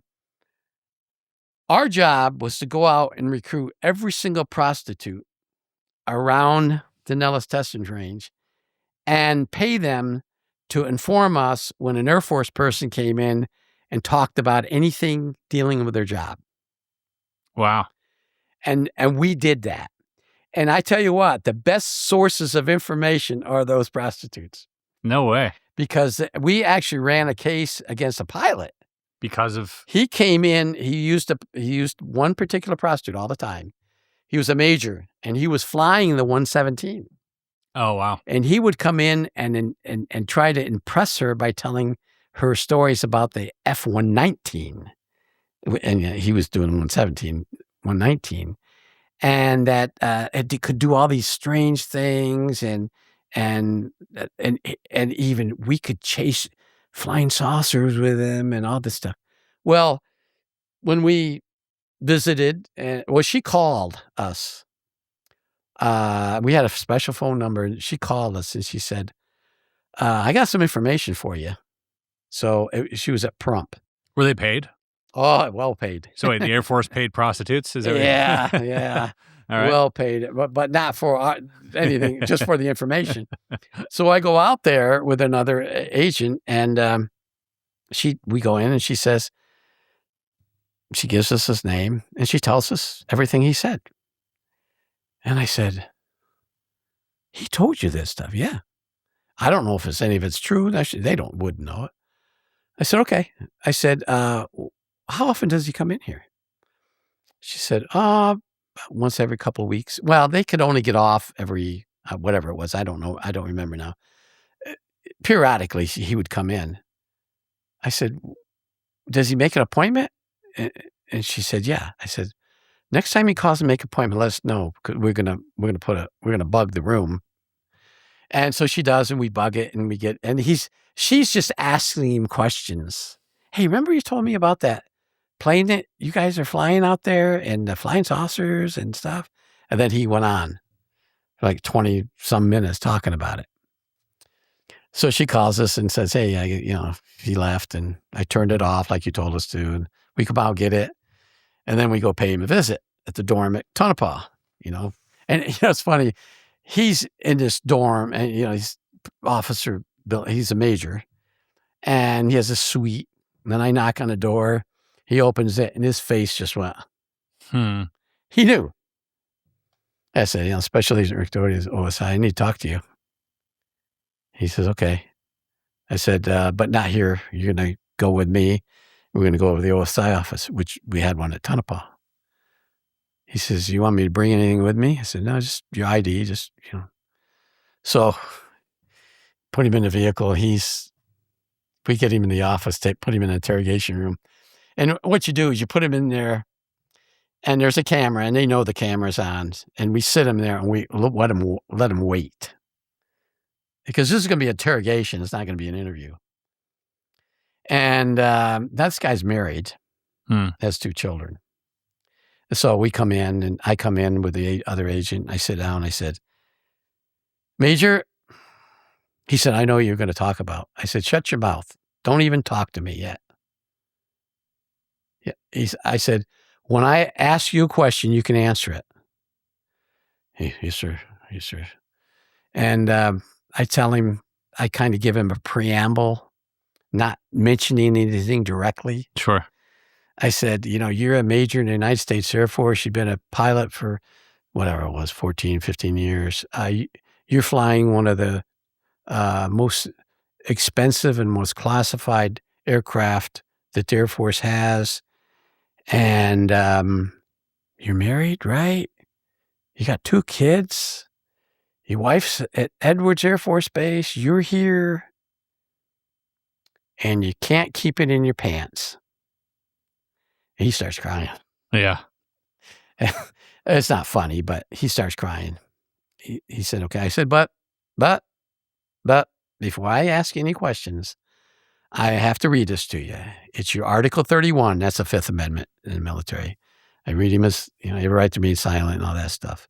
A: job was to go out and recruit every single prostitute around the Nellis testing range and pay them to inform us when an Air Force person came in and talked about anything dealing with their job.
B: Wow.
A: And we did that. And I tell you what, the best sources of information are those prostitutes.
B: No way.
A: Because we actually ran a case against a pilot.
B: Because of?
A: He came in, he used one particular prostitute all the time. He was a major, and he was flying the 117.
B: Oh, wow.
A: And he would come in and try to impress her by telling her stories about the F-119. And he was doing 117, 119. And that it could do all these strange things, and even we could chase flying saucers with him and all this stuff. Well, when we visited, she called us. We had a special phone number, and she called us and she said, I got some information for you. So she was at Prump.
B: Were they paid?
A: Oh, well paid.
B: So wait, the Air Force paid prostitutes? Is that
A: Yeah.
B: All right.
A: Well paid, but not for anything, just for the information. So I go out there with another agent, and we go in, and she says, she gives us his name, and she tells us everything he said. And I said, he told you this stuff? Yeah. I don't know if any of it's true. Actually, they wouldn't know it. I said, okay. I said, how often does he come in here? She said, once every couple of weeks. Well, they could only get off every, whatever it was. I don't know. I don't remember now. Periodically, he would come in. I said, does he make an appointment? And she said, yeah. I said, next time he calls and make an appointment, let us know. We're gonna bug the room. And so she does, and we bug it, and she's just asking him questions. Hey, remember you told me about that plane that you guys are flying out there and the flying saucers and stuff? And then he went on for like 20 some minutes talking about it. So she calls us and says, hey, he left and I turned it off like you told us to. And we come out, get it. And then we go pay him a visit at the dorm at Tonopah, And it's funny. He's in this dorm and, he's officer, he's a major and he has a suite. And then I knock on the door. He opens it and his face just went, He knew. I said, Special Agent Rick Doty is OSI. I need to talk to you. He says, okay. I said, but not here. You're going to go with me. We're going to go over to the OSI office, which we had one at Tonopah. He says, you want me to bring anything with me? I said, no, just your ID, So put him in the vehicle. We get him in the office, put him in the interrogation room. And what you do is you put him in there and there's a camera and they know the camera's on and we sit him there and we let him wait. Because this is going to be an interrogation. It's not going to be an interview. And that guy's married, has 2 children. So we come in and I come in with the other agent. I sit down. I said, Major, he said, I know you're going to talk about. I said, shut your mouth. Don't even talk to me yet. Yeah, I said, when I ask you a question, you can answer it. Yes, sir. Yes, sir. And I tell him, I kind of give him a preamble, not mentioning anything directly.
B: Sure.
A: I said, you're a major in the United States Air Force. You've been a pilot for whatever it was, 14, 15 years. You're flying one of the most expensive and most classified aircraft that the Air Force has. And you're married, right? You got 2 kids. Your wife's at Edwards Air Force Base. You're here. And you can't keep it in your pants. And he starts crying.
B: Yeah.
A: It's not funny, but he starts crying. He said, okay. I said, but, before I ask any questions, I have to read this to you. It's your Article 31. That's the 5th Amendment in the military. I read him as, you have a right to remain silent and all that stuff.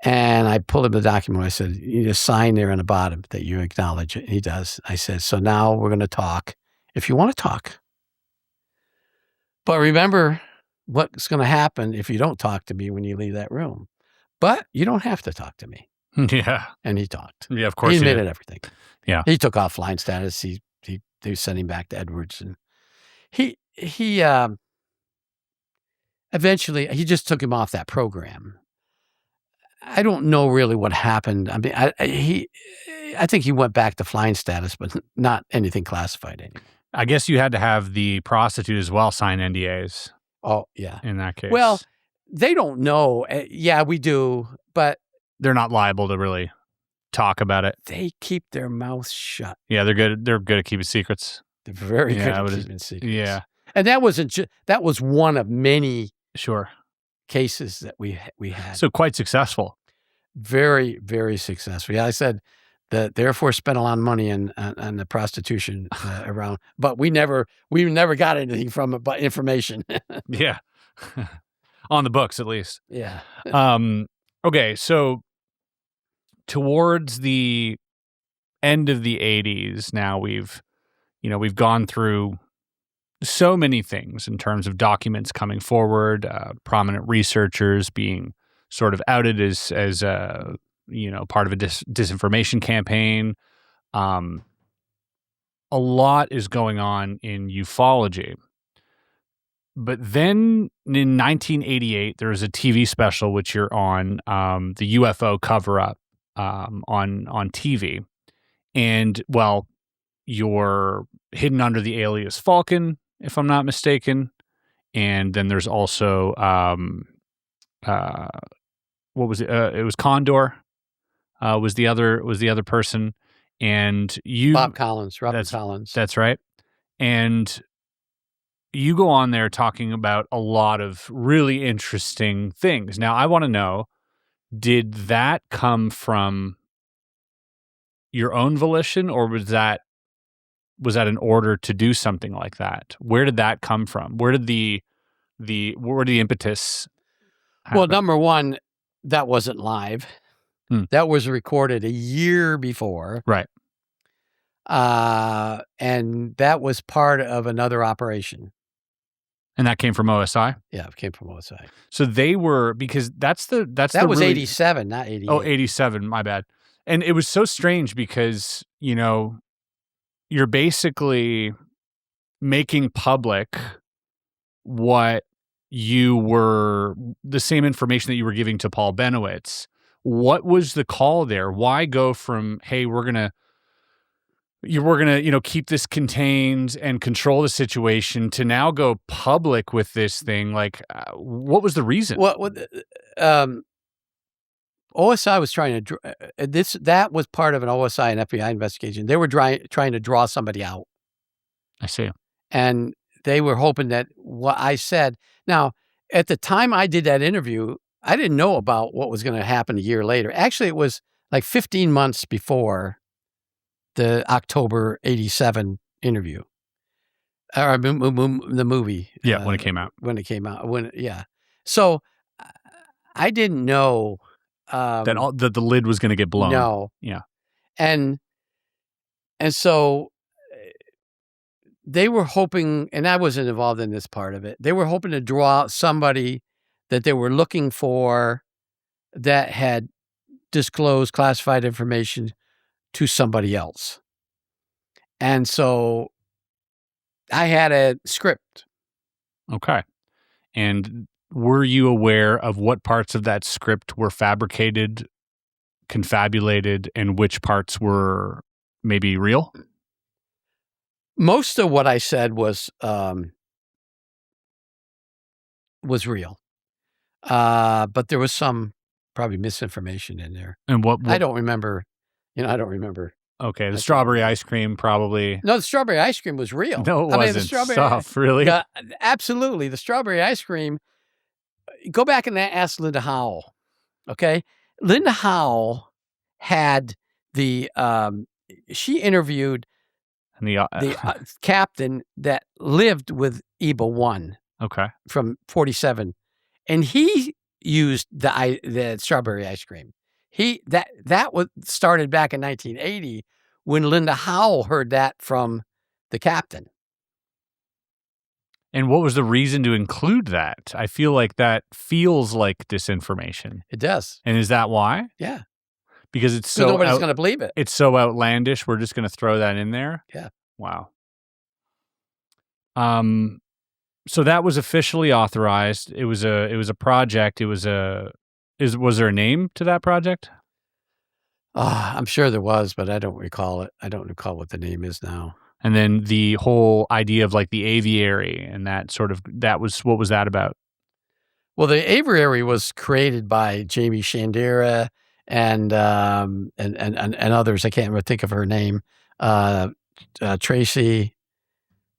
A: And I pulled up the document. I said, you just sign there on the bottom that you acknowledge it. And he does. I said, so now we're going to talk if you want to talk. But remember what's going to happen if you don't talk to me when you leave that room. But you don't have to talk to me.
B: Yeah.
A: And he talked.
B: Yeah, of course.
A: He admitted everything.
B: Yeah.
A: He took off flying status. They sent him back to Edwards. And he eventually, he just took him off that program. I don't know really what happened. I mean, I think he went back to flying status, but not anything classified anymore.
B: I guess you had to have the prostitute as well sign NDAs.
A: Oh, yeah.
B: In that case.
A: Well, they don't know. Yeah, we do, but
B: they're not liable to really talk about it.
A: They keep their mouths shut.
B: Yeah, they're good. They're good at keeping secrets.
A: They're very good at keeping secrets.
B: Yeah.
A: And that was one of many
B: sure
A: cases that we had.
B: So quite successful.
A: Very, very successful. Yeah, I said the Air Force spent a lot of money on the prostitution around, but we never got anything from it but information.
B: Yeah. On the books, at least.
A: Yeah.
B: Okay, so towards the end of the 80s, now we've gone through so many things in terms of documents coming forward, prominent researchers being sort of outed as part of a disinformation campaign. A lot is going on in ufology. But then in 1988, there was a TV special which you're on, the UFO cover-up on TV. And, well, you're hidden under the alias Falcon, if I'm not mistaken. And then there's also, what was it? It was Condor, was the other person. And you...
A: Robert Collins.
B: That's right. And you go on there talking about a lot of really interesting things. Now, I want to know, did that come from your own volition, or was that an order to do something like that? Where did that come from? Where did the impetus happen?
A: Well, number one, that wasn't live. That was recorded a year before.
B: Right.
A: And that was part of another operation.
B: And that came from OSI?
A: Yeah, it came from OSI.
B: So they were, because that
A: was 87, not 88.
B: Oh, 87, my bad. And it was so strange because, you're basically making public what you were, the same information that you were giving to Paul Bennewitz. What was the call there? Why go from, hey, we're gonna keep this contained and control the situation, to now go public with this thing? Like, what was the reason?
A: Well, OSI was trying to that was part of an OSI and FBI investigation. They were trying to draw somebody out.
B: I see.
A: And they were hoping that what I said. Now, at the time I did that interview, I didn't know about what was going to happen a year later. Actually, it was like 15 months before the October 87 interview, or the movie.
B: Yeah, when it came out.
A: So I didn't know
B: that the lid was going to get blown.
A: No.
B: Yeah.
A: And so they were hoping, and I wasn't involved in this part of it, they were hoping to draw out somebody that they were looking for that had disclosed classified information to somebody else. And so I had a script.
B: Okay. And were you aware of what parts of that script were fabricated, confabulated, and which parts were maybe real?
A: Most of what I said was real. But there was some probably misinformation in there.
B: And what
A: I don't remember. I don't remember.
B: Okay, the strawberry ice cream probably.
A: No, the strawberry ice cream was real.
B: No, it wasn't.
A: The strawberry,
B: Stuff, really?
A: Absolutely. The strawberry ice cream. Go back and ask Linda Howe. Okay, Linda Howe had the. She interviewed the captain that lived with Eba 1.
B: Okay.
A: From 47, and he used the strawberry ice cream. That was started back in 1980 when Linda Howe heard that from the captain.
B: And what was the reason to include that? I feel like that feels like disinformation.
A: It does.
B: And is that why?
A: Yeah.
B: Because it's so
A: nobody's going to believe it.
B: It's so outlandish. We're just going to throw that in there.
A: Yeah.
B: Wow. So that was officially authorized. It was a project. Was there a name to that project?
A: I'm sure there was, but I don't recall it. I don't recall what the name is now.
B: And then the whole idea of like the Aviary and what was that about?
A: Well, the Aviary was created by Jamie Shandera and others. I can't even think of her name. Tracy.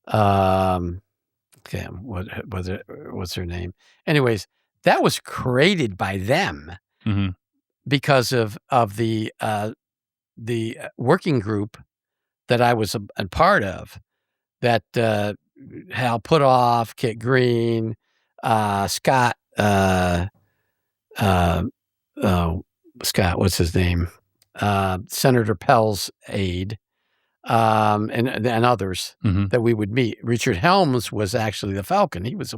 A: Okay, what's her name? Anyways, that was created by them because of the working group that I was a part of. That Hal Puthoff, Kit Green, Scott. Scott, what's his name? Senator Pell's aide. And others that we would meet. Richard Helms was actually the Falcon. He was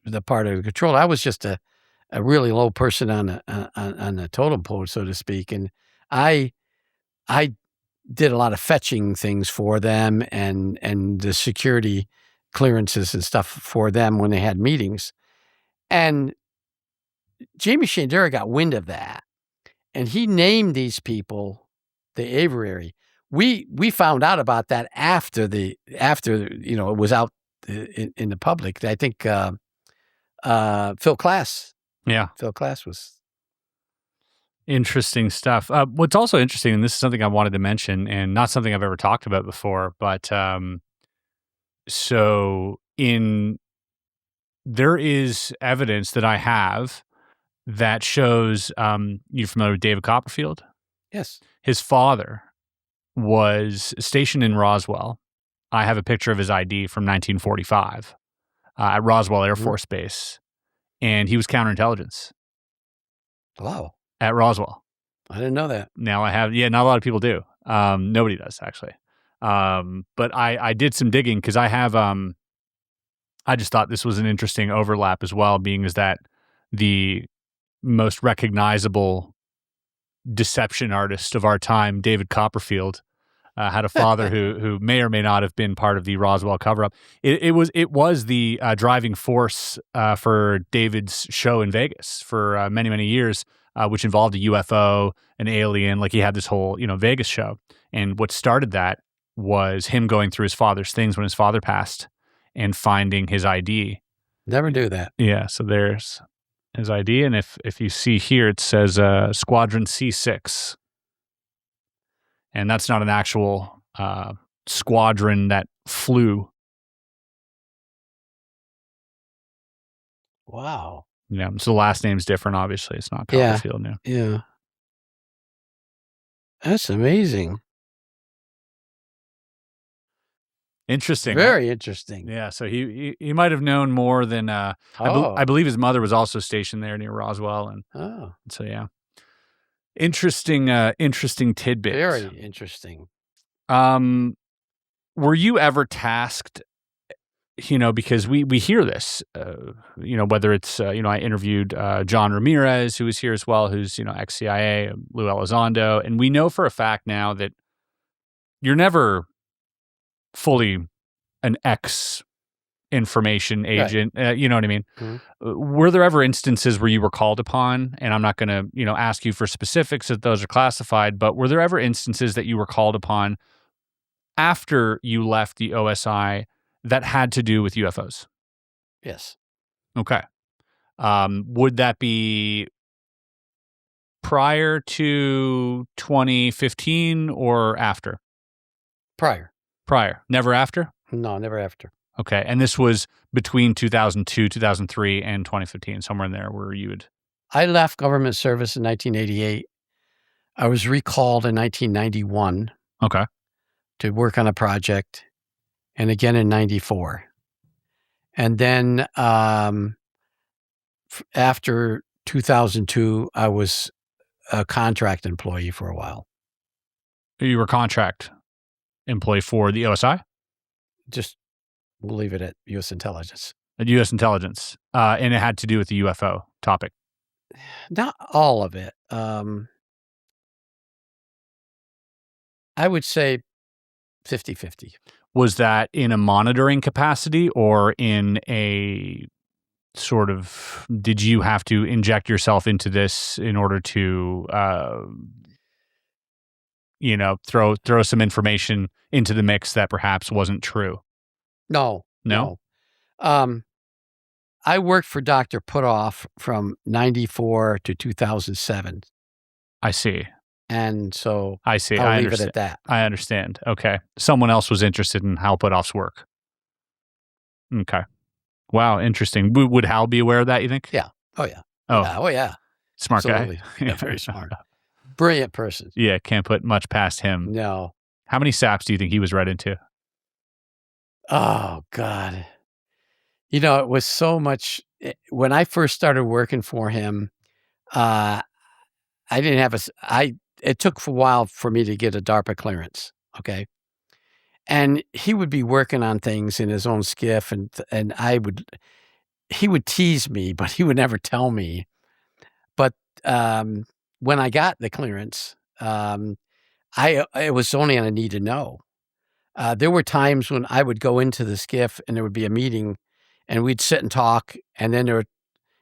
A: the part of the control. I was just a really low person on the totem pole, so to speak. And I did a lot of fetching things for them and the security clearances and stuff for them when they had meetings. And Jamie Shandera got wind of that, and he named these people the Aviary. We found out about that after it was out in the public. I think Phil Klass.
B: Yeah.
A: Phil Klass was.
B: Interesting stuff. What's also interesting, and this is something I wanted to mention and not something I've ever talked about before, but there is evidence that I have that shows, you're familiar with David Copperfield?
A: Yes.
B: His father was stationed in Roswell. I have a picture of his ID from 1945 at Roswell Air Force Base, and he was counterintelligence.
A: Wow.
B: At Roswell.
A: I didn't know that.
B: Now I have, not a lot of people do. Nobody does, actually. But I did some digging because I have, I just thought this was an interesting overlap as well, being is that the most recognizable deception artist of our time, David Copperfield, had a father who may or may not have been part of the Roswell cover-up. It was the driving force for David's show in Vegas for many, many years, which involved a UFO, an alien. Like he had this whole, Vegas show. And what started that was him going through his father's things when his father passed and finding his ID.
A: Never do that.
B: Yeah, so there's his ID. And if you see here, it says Squadron C6. And that's not an actual squadron that flew.
A: Wow.
B: Yeah, so the last name's different, obviously. It's not Copperfield now.
A: Yeah. That's amazing.
B: Interesting.
A: Very interesting.
B: Yeah, so he might have known more than I believe his mother was also stationed there near Roswell, and so yeah. Interesting tidbit.
A: Very interesting.
B: Were you ever tasked, because we hear this, whether it's, I interviewed John Ramirez, who was here as well, who's, ex-CIA, Lou Elizondo, and we know for a fact now that you're never fully an ex-information agent, right. You know what I mean? Mm-hmm. Were there ever instances where you were called upon, and I'm not going to, ask you for specifics if those are classified, but were there ever instances that you were called upon after you left the OSI that had to do with UFOs?
A: Yes.
B: Okay. Would that be prior to 2015 or after?
A: Prior.
B: Never after?
A: No, never after.
B: Okay. And this was between 2002, 2003, and 2015, somewhere in there where you would...
A: I left government service in 1988. I was recalled in 1991.
B: Okay.
A: To work on a project, and again in 94. And then after 2002, I was a contract employee for a while.
B: You were a contract employee for the OSI?
A: Just, we'll leave it at U.S. Intelligence.
B: At U.S. Intelligence. And it had to do with the UFO topic?
A: Not all of it. I would say 50-50.
B: Was that in a monitoring capacity or in a sort of, did you have to inject yourself into this in order to, throw some information into the mix that perhaps wasn't true?
A: No. I worked for Dr. Puthoff from 94 to 2007.
B: I see.
A: And so
B: I see.
A: I'll leave it at that.
B: I understand. Okay. Someone else was interested in Hal Puthoff's work. Okay. Wow. Interesting. Would Hal be aware of that, you think?
A: Yeah. Oh, yeah.
B: Oh,
A: yeah.
B: Smart
A: Absolutely.
B: guy.
A: Yeah, very smart. Brilliant person.
B: Yeah. Can't put much past him.
A: No.
B: How many saps do you think he was read into?
A: Oh, God. It was so much. When I first started working for him, I didn't have it took a while for me to get a DARPA clearance. Okay. And he would be working on things in his own skiff and he would tease me, but he would never tell me. But, when I got the clearance, it was only on a need to know. There were times when I would go into the skiff and there would be a meeting and we'd sit and talk. And then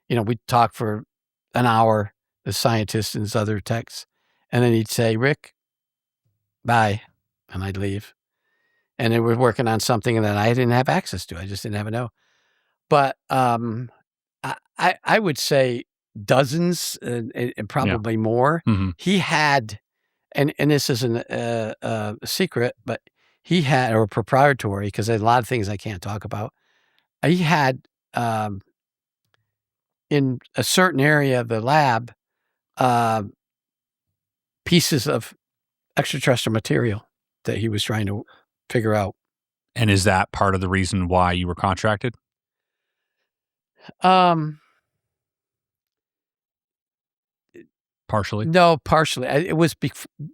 A: we'd talk for an hour, the scientists and his other techs. And then he'd say, "Rick, bye." And I'd leave. And they were working on something that I didn't have access to. I just didn't have a know. But I would say dozens and probably more. Mm-hmm. He had, and this isn't a secret, but he had, or proprietary, because there's a lot of things I can't talk about. He had, in a certain area of the lab, pieces of extraterrestrial material that he was trying to figure out.
B: And is that part of the reason why you were contracted? Partially?
A: No, partially. It was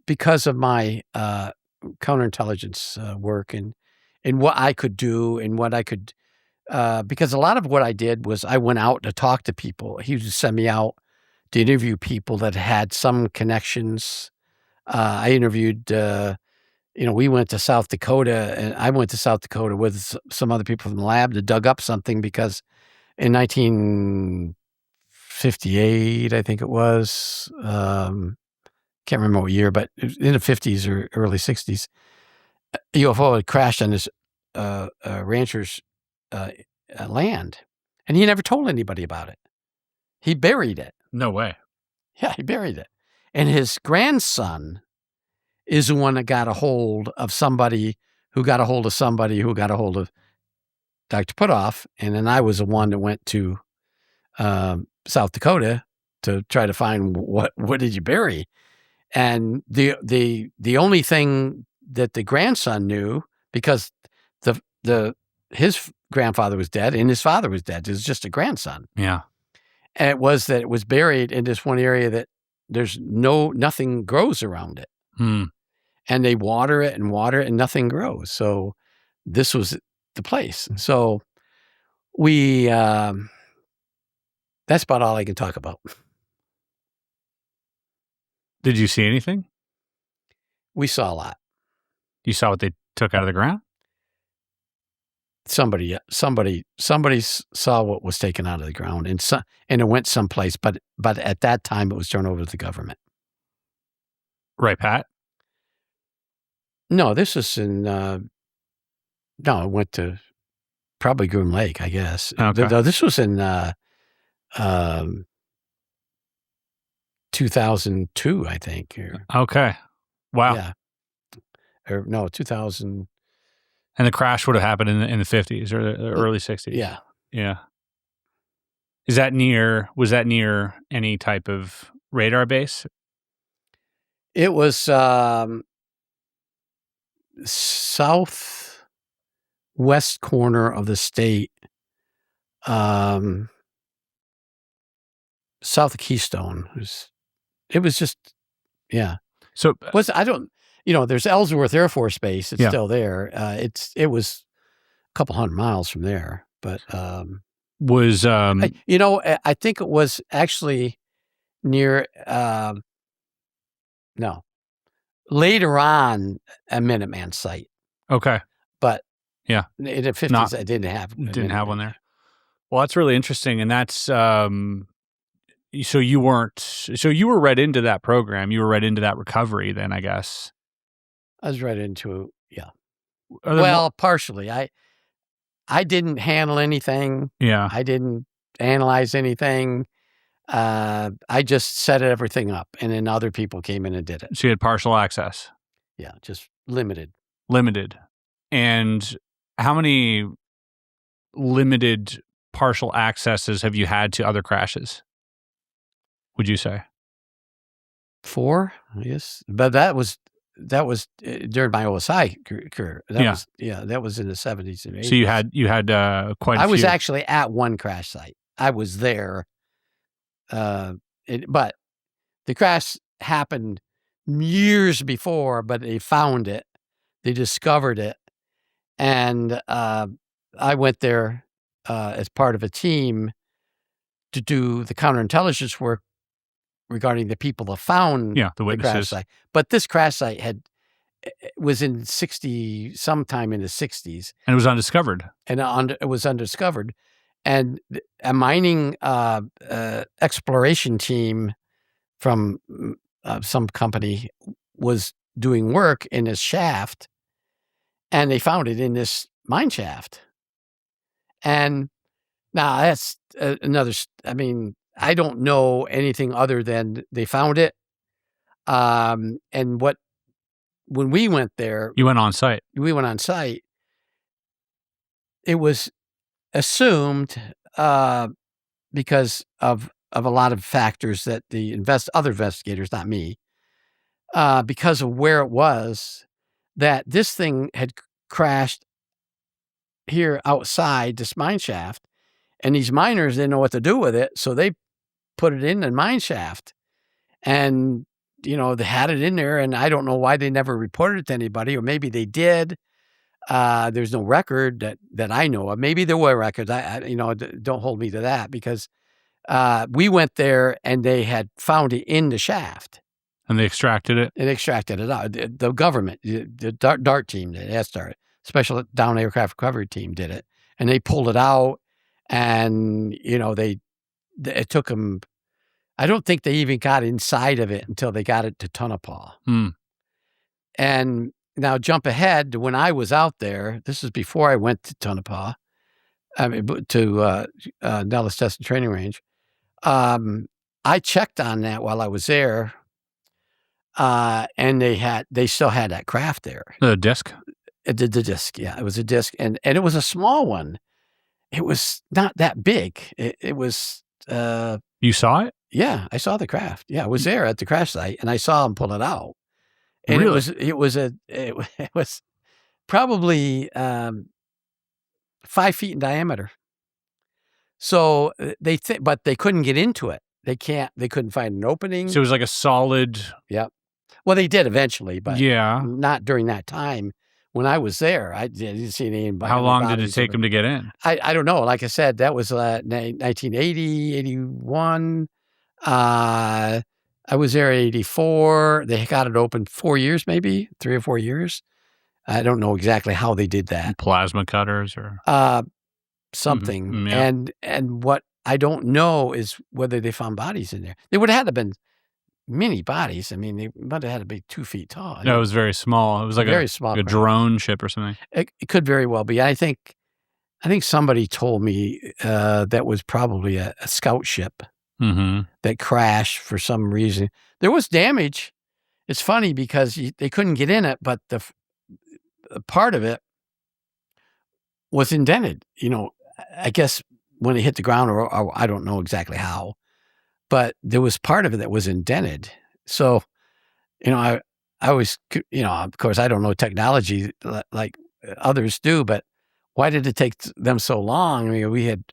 A: because of my counterintelligence work and what I could do and what I could, because a lot of what I did was I went out to talk to people. He would send me out to interview people that had some connections. I interviewed, we went to South Dakota, and I went to South Dakota with some other people from the lab to dug up something because in 1958, I think it was, can't remember what year, but in the 50s or early 60s, a UFO had crashed on this rancher's land, and he never told anybody about it. He buried it.
B: No way.
A: Yeah, he buried it. And his grandson is the one that got a hold of somebody who got a hold of somebody who got a hold of Dr. Puthoff. And then I was the one that went to South Dakota to try to find what did you bury? And the only thing that the grandson knew, because his grandfather was dead and his father was dead, it was just a grandson.
B: Yeah.
A: And it was that it was buried in this one area that there's nothing grows around it. And they water it and nothing grows. So this was the place. So we, that's about all I can talk about.
B: Did you see anything?
A: We saw a lot.
B: You saw what they took out of the ground?
A: Somebody saw what was taken out of the ground, and it went someplace, but at that time it was turned over to the government.
B: Right, Pat?
A: No, this is in, it went to probably Groom Lake, I guess.
B: Okay.
A: This was in 2002, I think.
B: Okay. Wow.
A: Yeah. Or no, 2000.
B: And the crash would have happened in the 50s or the early 60s.
A: Yeah.
B: Yeah. Was that near any type of radar base?
A: It was southwest corner of the state, south of Keystone. It was just, yeah.
B: So
A: there's Ellsworth Air Force Base. It's
B: Yeah.
A: still there. It was a couple 100 miles from there, but I think it was actually near later on a Minuteman site.
B: Okay.
A: But
B: yeah,
A: in the 50s I didn't have
B: one there. Well, that's really interesting, and that's so you were read into that program. You were read into that recovery then, I guess.
A: I was read into, yeah. Well, partially. I didn't handle anything.
B: Yeah.
A: I didn't analyze anything. I just set everything up, and then other people came in and did it.
B: So you had partial access?
A: Yeah, just limited.
B: And how many limited partial accesses have you had to other crashes, would you say?
A: 4, I guess. But that was during my OSI career. That was in the 70s and 80s.
B: So you had quite a few.
A: I was actually at one crash site. I was there. But the crash happened years before, but they found it. They discovered it. And I went there as part of a team to do the counterintelligence work regarding the people that found
B: the witnesses.
A: Crash site. But this crash site was in sometime in the 60s.
B: And it was undiscovered.
A: It was undiscovered. And a mining exploration team from some company was doing work in this shaft, and they found it in this mine shaft. And now that's another, I don't know anything other than they found it. And when we went there...
B: You went on site.
A: We went on site. It was assumed because of a lot of factors that the other investigators, not me, because of where it was, that this thing had crashed here outside this mine shaft, and these miners didn't know what to do with it, so they put it in the mine shaft, and they had it in there, and I don't know why they never reported it to anybody, or maybe they did. There's no record that I know of. Maybe there were records. Don't hold me to that, because we went there and they had found it in the shaft.
B: And they extracted it?
A: And extracted it out. The government, the DART team, the SDART, Special Down Aircraft Recovery Team, did it. And they pulled it out, and, it took them, I don't think they even got inside of it until they got it to Tonopah. And now jump ahead to when I was out there. This is before I went to Tonopah, to Nellis Test and Training Range. I checked on that while I was there, and they still had that craft there.
B: The disc?
A: The disc, yeah. It was a disc, and it was a small one. It was not that big. It was...
B: You saw it?
A: Yeah, I saw the craft. Yeah, I was there at the crash site, and I saw them pull it out. And
B: really?
A: it was probably 5 feet in diameter. So but they couldn't get into it. They couldn't find an opening.
B: So it was like a solid.
A: Yeah. Well, they did eventually, but
B: yeah, not
A: during that time when I was there. I didn't see any.
B: How long did it take them to get in?
A: I don't know. Like I said, that was 1980, 81. I was there in 84. They got it open 4 years, maybe 3 or 4 years. I don't know exactly how they did that.
B: Plasma cutters or
A: something.
B: Mm-hmm. Yeah.
A: And what I don't know is whether they found bodies in there. They would have had to have been mini bodies. I mean, they might have had to be 2 feet tall.
B: No, it was very small. It was like
A: very small,
B: a drone ship or something.
A: It could very well be. I think somebody told me that was probably a scout ship.
B: Mm-hmm.
A: That crashed for some reason. There was damage. It's funny because they couldn't get in it, but the part of it was indented. I guess when it hit the ground, or I don't know exactly how, but there was part of it that was indented. So, I always, of course, I don't know technology like others do, but why did it take them so long? I mean, we had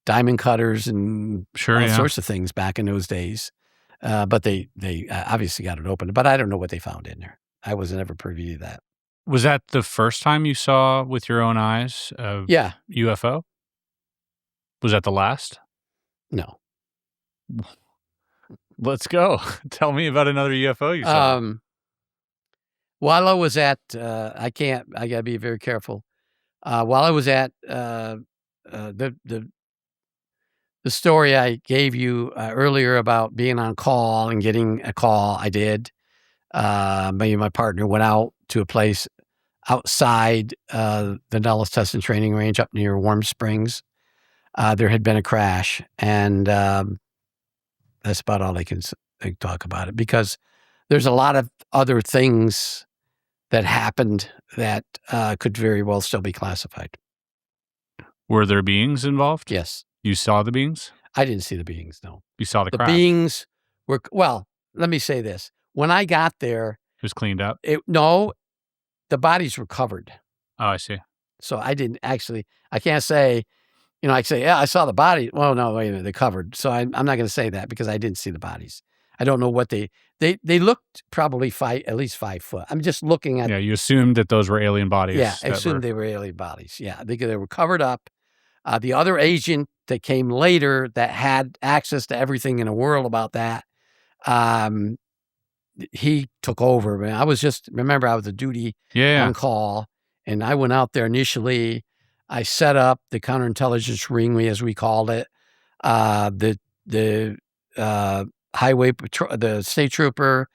A: diamond cutters and all sorts of things back in those days. But they obviously got it open. But I don't know what they found in there. I was never privy to that.
B: Was that the first time you saw with your own eyes a UFO? Was that the last?
A: No.
B: Let's go. Tell me about another UFO you saw.
A: While I was at, I got to be very careful. While I was at the story I gave you earlier about being on call and getting a call, I did. Me and my partner went out to a place outside the Nellis Test and Training Range up near Warm Springs. There had been a crash, and that's about all I can talk about it, because there's a lot of other things that happened that could very well still be classified.
B: Were there beings involved?
A: Yes.
B: You saw the beings?
A: I didn't see the beings, no.
B: You saw the craft?
A: The beings were, well, let me say this. When I got there...
B: It was cleaned up?
A: No, the bodies were covered.
B: Oh, I see.
A: So I didn't actually, I can't say, I say, yeah, I saw the body. Well, no, wait a minute, they're covered. So I'm not going to say that because I didn't see the bodies. I don't know what they looked probably at least 5 foot. I'm just looking at...
B: Yeah, you assumed that those were alien bodies.
A: Yeah, I assumed they were alien bodies. Yeah, they were covered up. The other agent that came later that had access to everything in the world about that, he took over. I was remember I was a duty on call, and I went out there initially. I set up the counterintelligence ring, as we called it. The highway patrol, the state trooper,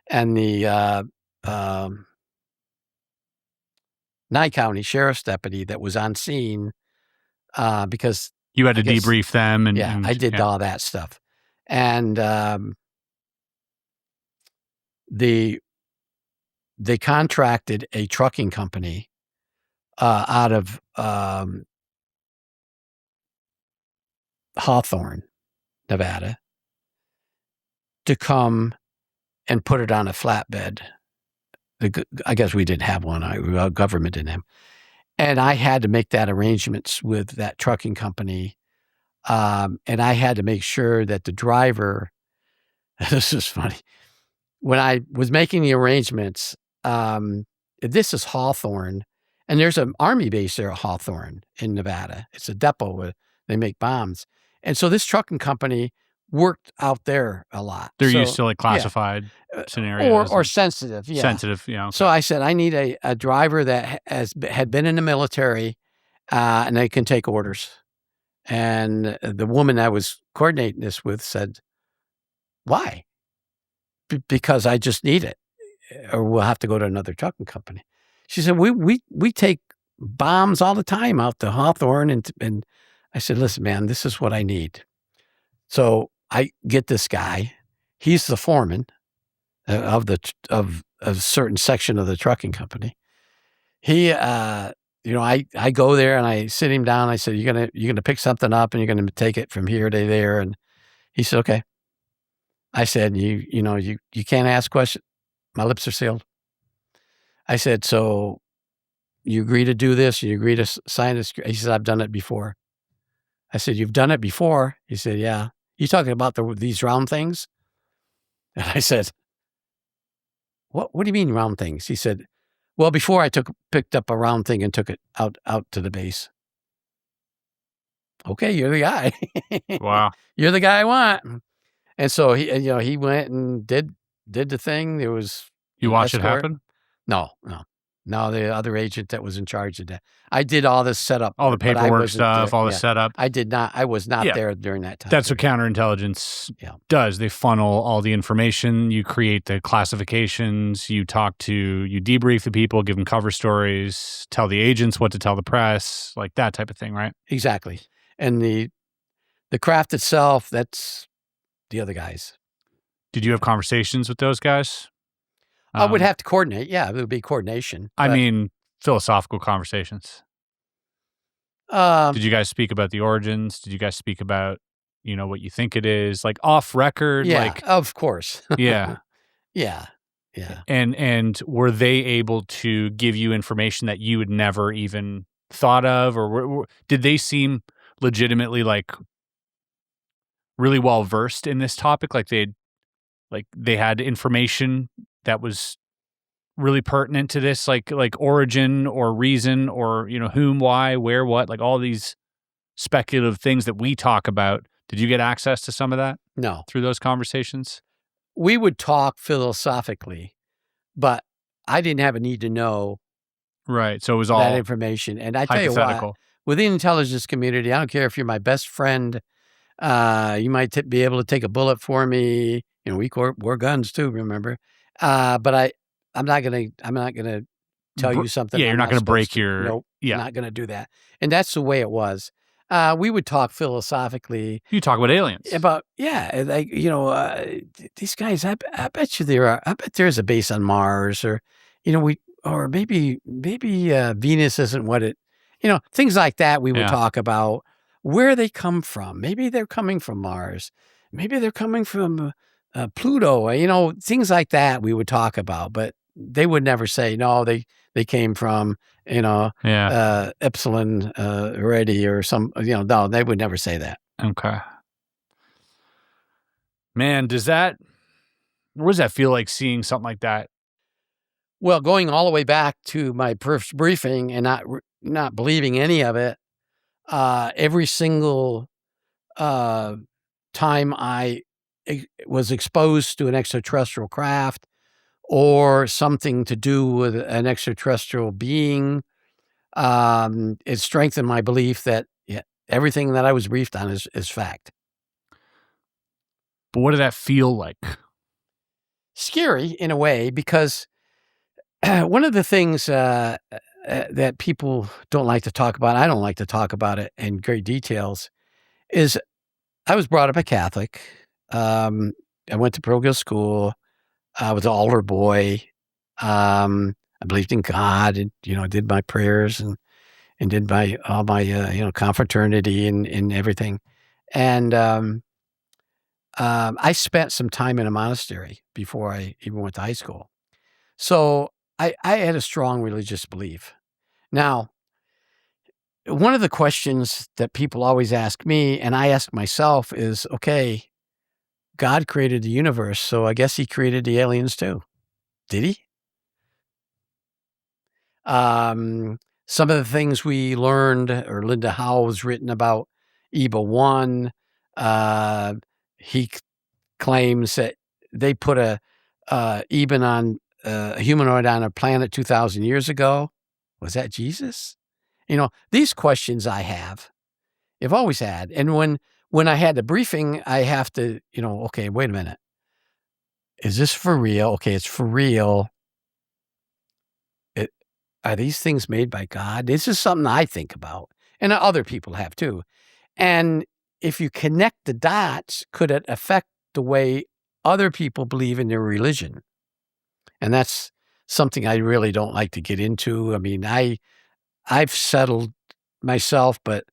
A: and the Nye County sheriff's deputy that was on scene, because
B: you had to debrief them, and
A: I did all that stuff, and they contracted a trucking company out of Hawthorne, Nevada, to come and put it on a flatbed I guess we didn't have one. Our government didn't have. And I had to make that arrangements with that trucking company. And I had to make sure that the driver, this is funny. When I was making the arrangements, this is Hawthorne, and there's an Army base there at Hawthorne in Nevada. It's a depot where they make bombs. And so this trucking company worked out there a lot.
B: They're used to like classified scenarios.
A: Or sensitive. Yeah.
B: Sensitive, Okay.
A: So I said, I need a driver that had been in the military and they can take orders. And the woman I was coordinating this with said, why? Because I just need it, or we'll have to go to another trucking company. She said, we take bombs all the time out to Hawthorne. And I said, listen, man, this is what I need. So I get this guy. He's the foreman of a certain section of the trucking company. He, I go there and I sit him down. I said, you're gonna pick something up and you're gonna take it from here to there. And he said, okay. I said, you can't ask questions. My lips are sealed. I said, so you agree to do this? You agree to sign this? He said, I've done it before. I said, you've done it before? He said, yeah. You talking about these round things? And I said, what do you mean round things? He said, well, before I picked up a round thing and took it out to the base. Okay, you're the guy.
B: Wow.
A: You're the guy I want. And so he went and did the thing. There was
B: you watched it happen?
A: No. The other agent that was in charge of that. I did all this setup,
B: all the paperwork stuff, all the setup.
A: I did not. I was not there during that time.
B: That's what counterintelligence does. They funnel all the information. You create the classifications. You debrief the people, give them cover stories, tell the agents what to tell the press, like that type of thing, right?
A: Exactly. And the craft itself, that's the other guys.
B: Did you have conversations with those guys?
A: I would have to coordinate. Yeah, it would be coordination.
B: I mean, philosophical conversations. Did you guys speak about the origins? Did you guys speak about, what you think it is? Like off record?
A: Yeah, of course.
B: Yeah.
A: Yeah.
B: And were they able to give you information that you had never even thought of? Or did they seem legitimately like really well versed in this topic? Like they had information that was really pertinent to this, like origin or reason or, whom, why, where, what, like all these speculative things that we talk about. Did you get access to some of that?
A: No.
B: Through those conversations?
A: We would talk philosophically, but I didn't have a need to know.
B: Right. So it was all
A: that information. And I tell you what, within the intelligence community, I don't care if you're my best friend, you might be able to take a bullet for me. We wore guns too, remember? But I'm not gonna tell you something.
B: Yeah, you're not gonna break your.
A: Nope.
B: Yeah,
A: not gonna do that. And that's the way it was. We would talk philosophically.
B: You talk about aliens.
A: About these guys. I bet you there are. I bet there's a base on Mars, or or maybe Venus isn't what it. Things like that. We would talk about where they come from. Maybe they're coming from Mars. Maybe they're coming from Pluto, things like that we would talk about, but they would never say, no, they came from, Epsilon Ready or some, no, they would never say that.
B: Okay. Man, what does that feel like seeing something like that?
A: Well, going all the way back to my first briefing and not believing any of it, every single time I was exposed to an extraterrestrial craft or something to do with an extraterrestrial being, it strengthened my belief that everything that I was briefed on is fact.
B: But what did that feel like?
A: Scary in a way, because one of the things that people don't like to talk about, I don't like to talk about it in great details, is I was brought up a Catholic. I went to parochial school. I was an altar boy. I believed in God and, did my prayers and did all my confraternity and everything. And I spent some time in a monastery before I even went to high school. So I had a strong religious belief. Now, one of the questions that people always ask me, and I ask myself, is, okay, God created the universe, so I guess he created the aliens too. Did he? Some of the things we learned, or Linda Howell's written about EBA 1, he claims that they put a humanoid on a planet 2,000 years ago. Was that Jesus? These questions I've always had. And when I had the briefing, I have to, okay, wait a minute. Is this for real? Okay, it's for real. Are these things made by God? This is something I think about, and other people have too. And if you connect the dots, could it affect the way other people believe in their religion? And that's something I really don't like to get into. I mean, I've settled myself, but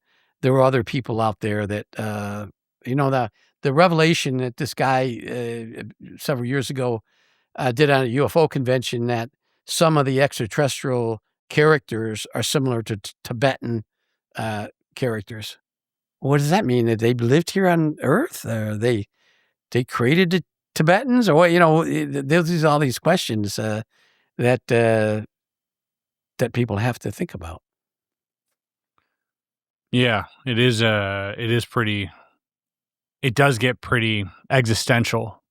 A: there were other people out there that, the revelation that this guy several years ago did on a UFO convention, that some of the extraterrestrial characters are similar to Tibetan characters. What does that mean? That they lived here on Earth? They created the Tibetans? Or what? There's all these questions that people have to think about.
B: Yeah, it is pretty. It does get pretty existential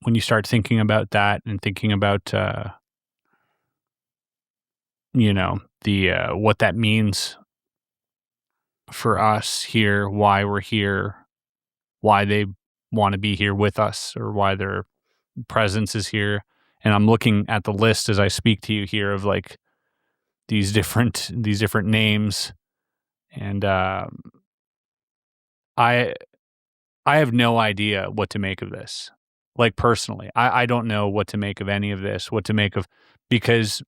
B: when you start thinking about that and thinking about what that means for us here, why we're here, why they want to be here with us, or why their presence is here. And I'm looking at the list as I speak to you here of like these different names, and I have no idea what to make of this. Like personally, I don't know what to make of any of this, because,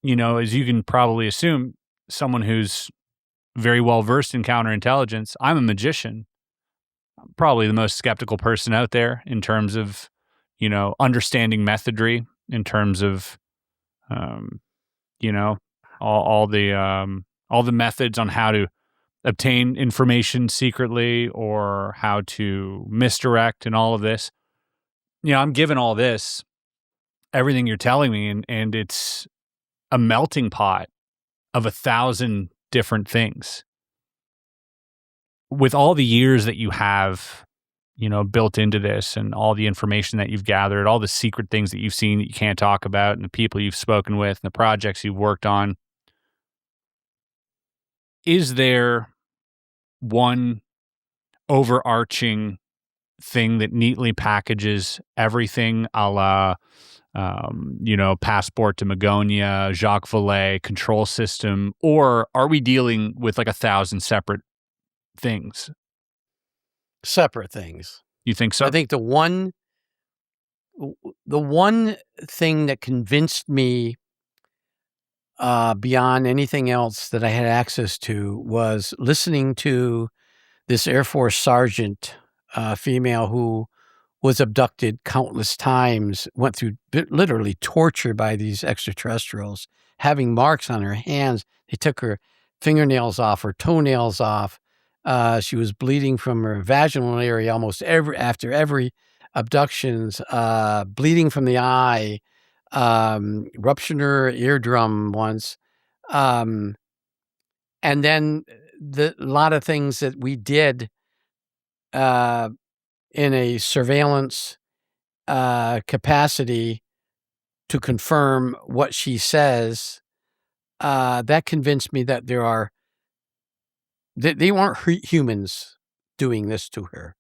B: as you can probably assume, someone who's very well versed in counterintelligence, I'm a magician. I'm probably the most skeptical person out there in terms of, understanding methodry, in terms of, all the methods on how to obtain information secretly or how to misdirect and all of this. I'm given all this, everything you're telling me, and it's a melting pot of 1,000 different things. With all the years that you have, built into this, and all the information that you've gathered, all the secret things that you've seen that you can't talk about, and the people you've spoken with, and the projects you've worked on, is there one overarching thing that neatly packages everything, a la, Passport to Magonia, Jacques Vallée, Control System, or are we dealing with like 1,000 separate things?
A: Separate things.
B: You think so?
A: I think the one thing that convinced me beyond anything else that I had access to was listening to this Air Force sergeant, female, who was abducted countless times, went through literally torture by these extraterrestrials, having marks on her hands. They took her fingernails off, her toenails off. She was bleeding from her vaginal area after every abductions, bleeding from the eye, ruptured her eardrum once. And then a lot of things that we did in a surveillance capacity to confirm what she says, that convinced me that they weren't humans doing this to her.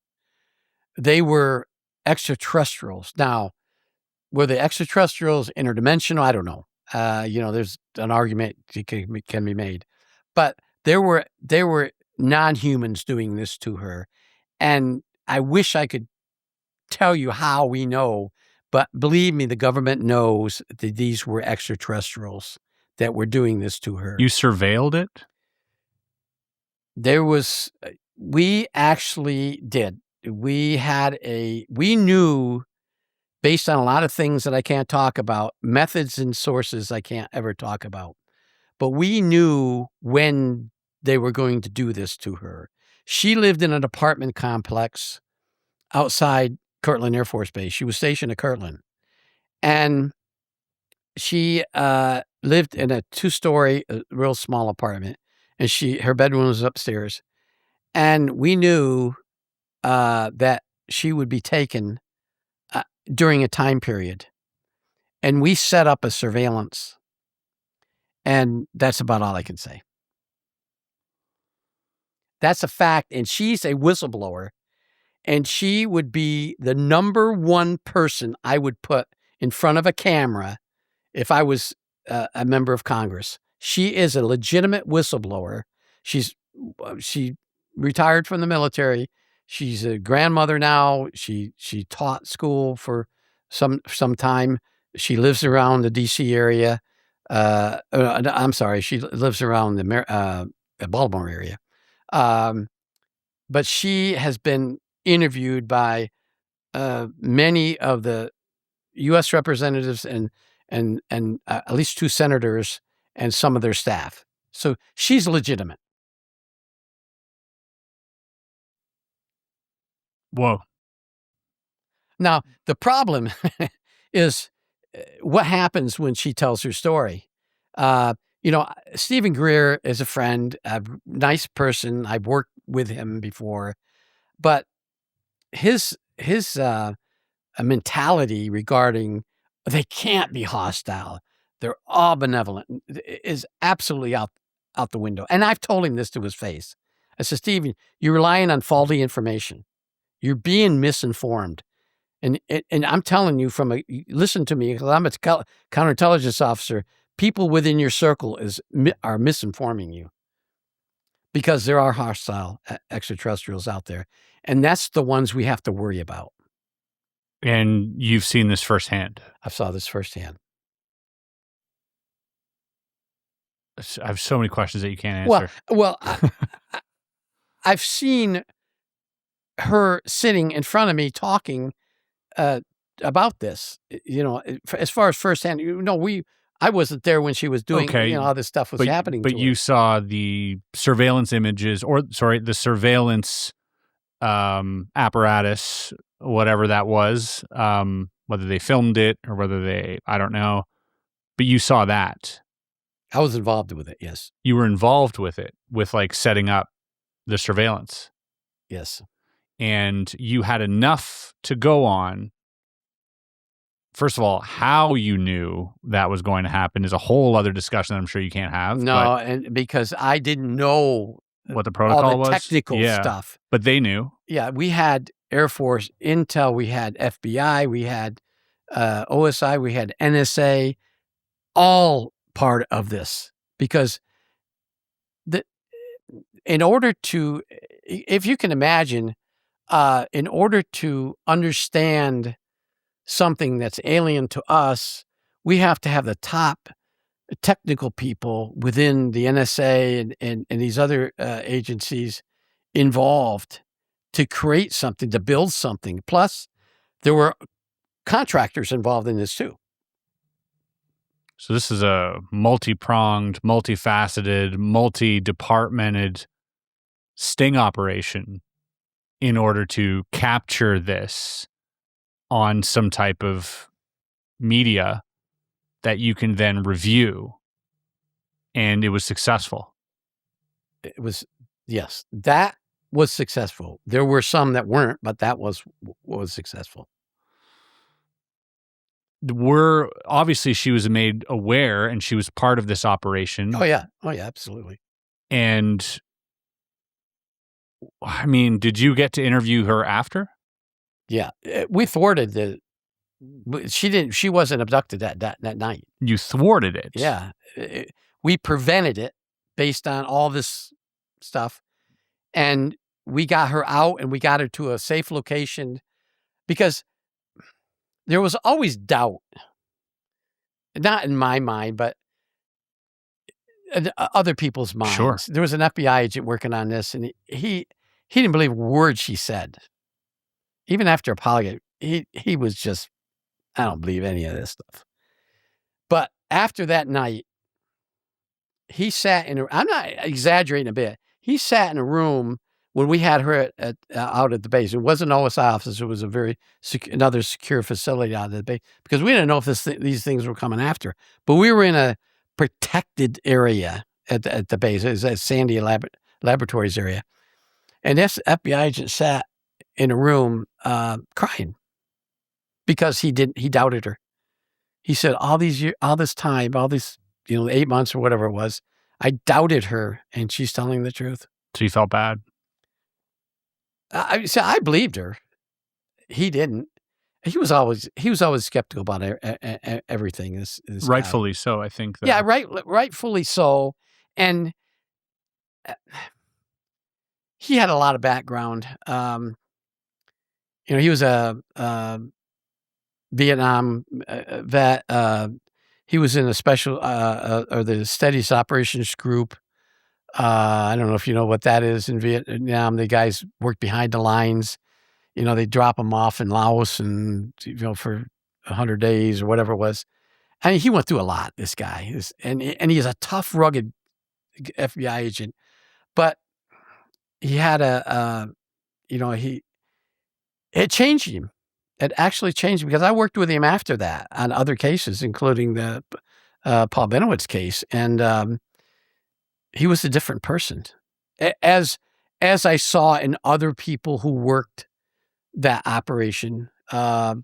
A: They were extraterrestrials. Now, were the extraterrestrials interdimensional? I don't know. There's an argument can be made, but there were non-humans doing this to her, and I wish I could tell you how we know, but believe me, the government knows that these were extraterrestrials that were doing this to her.
B: You surveilled it?
A: We actually did. We knew based on a lot of things that I can't talk about, methods and sources I can't ever talk about. But we knew when they were going to do this to her. She lived in an apartment complex outside Kirtland Air Force Base. She was stationed at Kirtland. And she lived in a 2-story, real small apartment. And her bedroom was upstairs. And we knew that she would be taken during a time period. And we set up a surveillance. And that's about all I can say. That's a fact. And she's a whistleblower. And she would be the number one person I would put in front of a camera if I was a member of Congress. She is a legitimate whistleblower. She retired from the military. She's a grandmother now. She taught school for some time. She lives around the D.C. area. I'm sorry, she lives around the Baltimore area. But she has been interviewed by many of the U.S. representatives and at least 2 senators and some of their staff. So she's legitimate.
B: Whoa.
A: Now, the problem is what happens when she tells her story. Stephen Greer is a friend, a nice person. I've worked with him before. But his mentality regarding they can't be hostile, they're all benevolent, is absolutely out the window. And I've told him this to his face. I said, Stephen, you're relying on faulty information. You're being misinformed. And I'm telling you listen to me, because I'm a counterintelligence officer. People within your circle are misinforming you because there are hostile extraterrestrials out there. And that's the ones we have to worry about.
B: And you've seen this firsthand.
A: I saw this firsthand.
B: I have so many questions that you can't answer.
A: Well, I've seen her sitting in front of me talking about this. As far as firsthand, I wasn't there when she was doing, all this stuff was happening to her.
B: But you saw the surveillance images, the surveillance apparatus, whatever that was, whether they filmed it or whether I don't know. But you saw that.
A: I was involved with it, yes.
B: You were involved with it, with setting up the surveillance.
A: Yes.
B: And you had enough to go on. First of all, how you knew that was going to happen is a whole other discussion that I'm sure you can't have.
A: No, and because I didn't know
B: what the protocol
A: all the
B: was.
A: Technical stuff.
B: But they knew.
A: Yeah, we had Air Force intel, we had FBI, we had OSI, we had NSA, all part of this. Because in order to, if you can imagine, in order to understand something that's alien to us, we have to have the top technical people within the NSA and these other agencies involved to create something, to build something. Plus, there were contractors involved in this too.
B: So this is a multi-pronged, multifaceted, multi-departmented sting operation in order to capture this on some type of media that you can then review. And it was successful.
A: It was, yes, that was successful. There were some that weren't, but that was successful.
B: Obviously she was made aware and she was part of this operation.
A: Oh yeah, absolutely.
B: And I mean, did you get to interview her after?
A: Yeah, we thwarted she wasn't abducted that night.
B: You thwarted it.
A: Yeah. We prevented it based on all this stuff. And we got her out and we got her to a safe location because there was always doubt. Not in my mind, but in other people's minds.
B: Sure.
A: There was an FBI agent working on this and he didn't believe a word she said. Even after a polygraph, he was just I don't believe any of this stuff. But after that night, he sat I'm not exaggerating a bit. He sat in a room when we had her out at the base. It wasn't an OSI office. It was another secure facility out at the base because we didn't know if these things were coming after. But we were in a protected area at the base. It was that Sandia laboratories area. And this FBI agent sat in a room crying because he doubted her. He said, all this time, 8 months or whatever it was, I doubted her, and she's telling the truth.
B: So you felt bad?
A: I believed her. He didn't. He was always skeptical about everything. This
B: rightfully
A: guy.
B: So, I think.
A: Yeah, rightfully so. And he had a lot of background. He was a Vietnam vet. He was in a special or the Steady Operations Group. I don't know if you know what that is in Vietnam. The guys work behind the lines. They drop them off in Laos and for 100 days or whatever it was. I mean, he went through a lot. This guy and he's a tough, rugged FBI agent. But he had it changed him. It actually changed him because I worked with him after that on other cases, including the Paul Bennewitz case, and he was a different person, as I saw in other people who worked that operation. I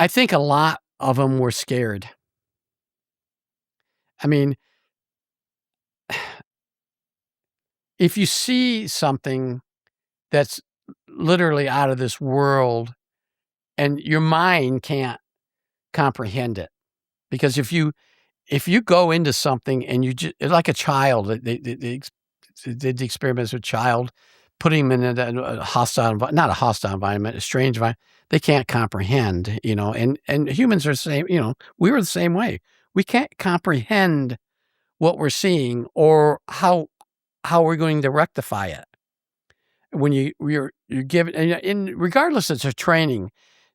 A: think a lot of them were scared. I mean, if you see something that's literally out of this world and your mind can't comprehend it, because if you go into something and you just, like a child, they did the experiments with child, putting them in a hostile, not a hostile environment, a strange environment, they can't comprehend, and humans are the same, we were the same way. We can't comprehend what we're seeing or how we're going to rectify it. When you're given, and regardless of the training,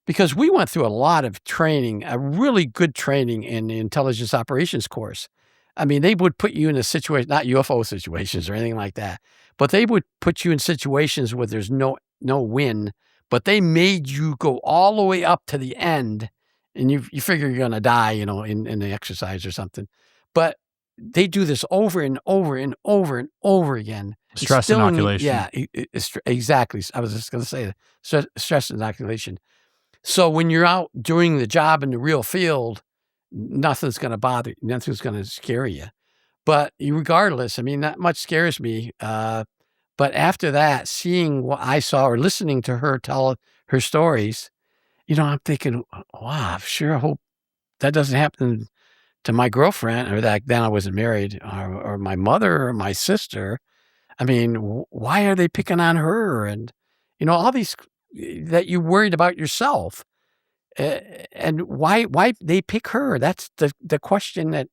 A: because we went through a lot of training, a really good training in the intelligence operations course. I mean, they would put you in a situation, not UFO situations or anything like that, but they would put you in situations where there's no win, but they made you go all the way up to the end, and you figure you're going to die, in the exercise or something. But they do this over and over and over and over again.
B: Stress inoculation.
A: Yeah, exactly. I was just going to say that. Stress inoculation. So when you're out doing the job in the real field, nothing's going to bother you. Nothing's going to scare you. But regardless, I mean, not much scares me. But after that, seeing what I saw or listening to her tell her stories, I'm thinking, wow, I sure hope that doesn't happen to my girlfriend, or that then I wasn't married, or my mother or my sister. I mean, why are they picking on her? And, all these that you worried about yourself. And why they pick her? That's the question that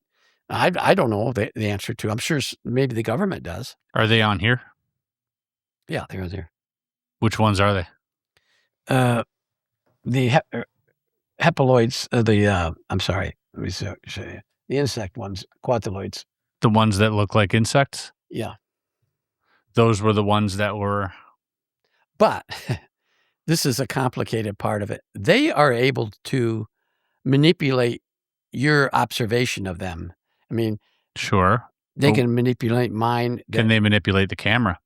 A: I don't know the answer to. I'm sure maybe the government does.
B: Are they on here?
A: Yeah, they're on there.
B: Which ones are they?
A: The hepaloids, I'm sorry. Let me show you. The insect ones, quadriloids.
B: The ones that look like insects?
A: Yeah.
B: Those were the ones that were...
A: But this is a complicated part of it. They are able to manipulate your observation of them. I mean...
B: Sure.
A: They can manipulate mine.
B: Can they manipulate the camera?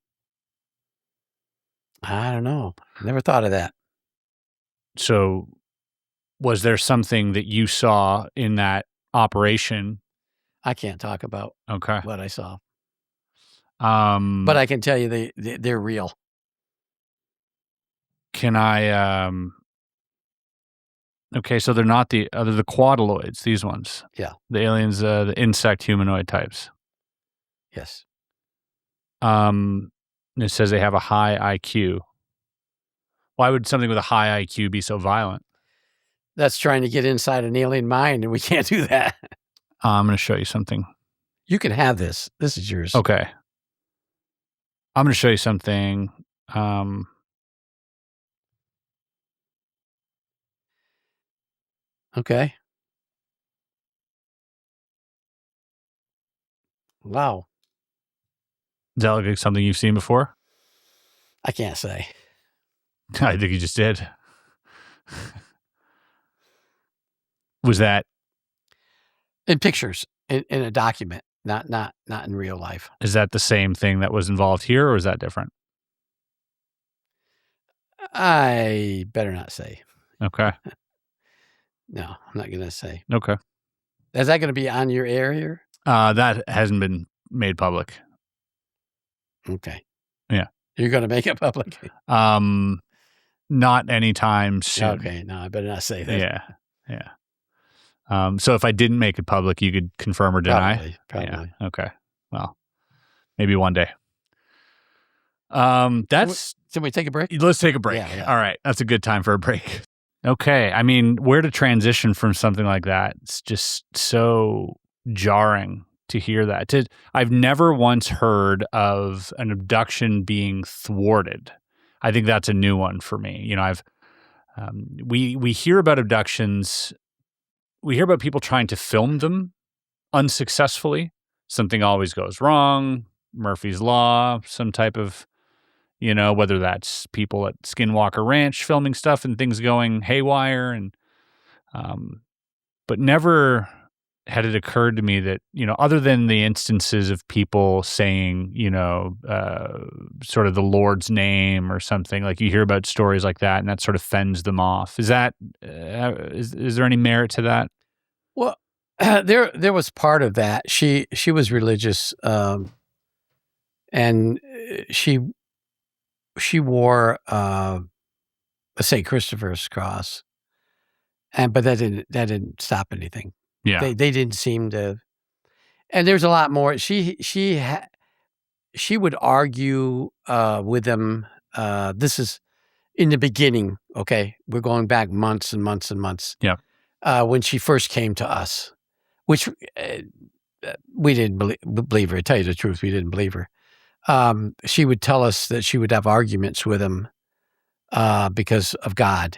A: I don't know. Never thought of that.
B: So was there something that you saw in that operation?
A: I can't talk about what I saw. But I can tell you they're real.
B: Can I... Okay, so they're not the quadriloids, these ones.
A: Yeah.
B: The aliens, the insect humanoid types.
A: Yes.
B: It says they have a high IQ. Why would something with a high IQ be so violent?
A: That's trying to get inside an alien mind, and we can't do that.
B: I'm going to show you something.
A: You can have this. This is yours.
B: Okay. I'm going to show you something.
A: Okay. Wow.
B: Is that like something you've seen before?
A: I can't say.
B: I think you just did. Was that?
A: In pictures, in a document, not in real life.
B: Is that the same thing that was involved here, or is that different?
A: I better not say.
B: Okay.
A: No, I'm not going to say.
B: Okay.
A: Is that going to be on your air here?
B: That hasn't been made public.
A: Okay.
B: Yeah.
A: You're going to make it public?
B: Not anytime soon.
A: Okay. No, I better not say that.
B: Yeah. Yeah. So if I didn't make it public, you could confirm or deny?
A: Probably.
B: Yeah. Okay. Well, maybe one day.
A: Can we take a break?
B: Let's take a break.
A: Yeah.
B: All right. That's a good time for a break. Okay. I mean, where to transition from something like that? It's just so jarring to hear that. I've never once heard of an abduction being thwarted. I think that's a new one for me. You know, we hear about abductions. We hear about people trying to film them unsuccessfully. Something always goes wrong. Murphy's Law, some type of, you know, whether that's people at Skinwalker Ranch filming stuff and things going haywire, and but never had it occurred to me that, you know, other than the instances of people saying, you know, sort of the Lord's name or something, like you hear about stories like that, and that sort of fends them off. Is that is there any merit to that?
A: Well, there was part of that. She was religious, and she wore a St. Christopher's cross, but that didn't stop anything.
B: Yeah,
A: they didn't seem to. And there's a lot more. She would argue with them. This is in the beginning. Okay, we're going back months and months and months.
B: Yeah,
A: when she first came to us, which we didn't believe her. To tell you the truth, we didn't believe her. She would tell us that she would have arguments with him because of God,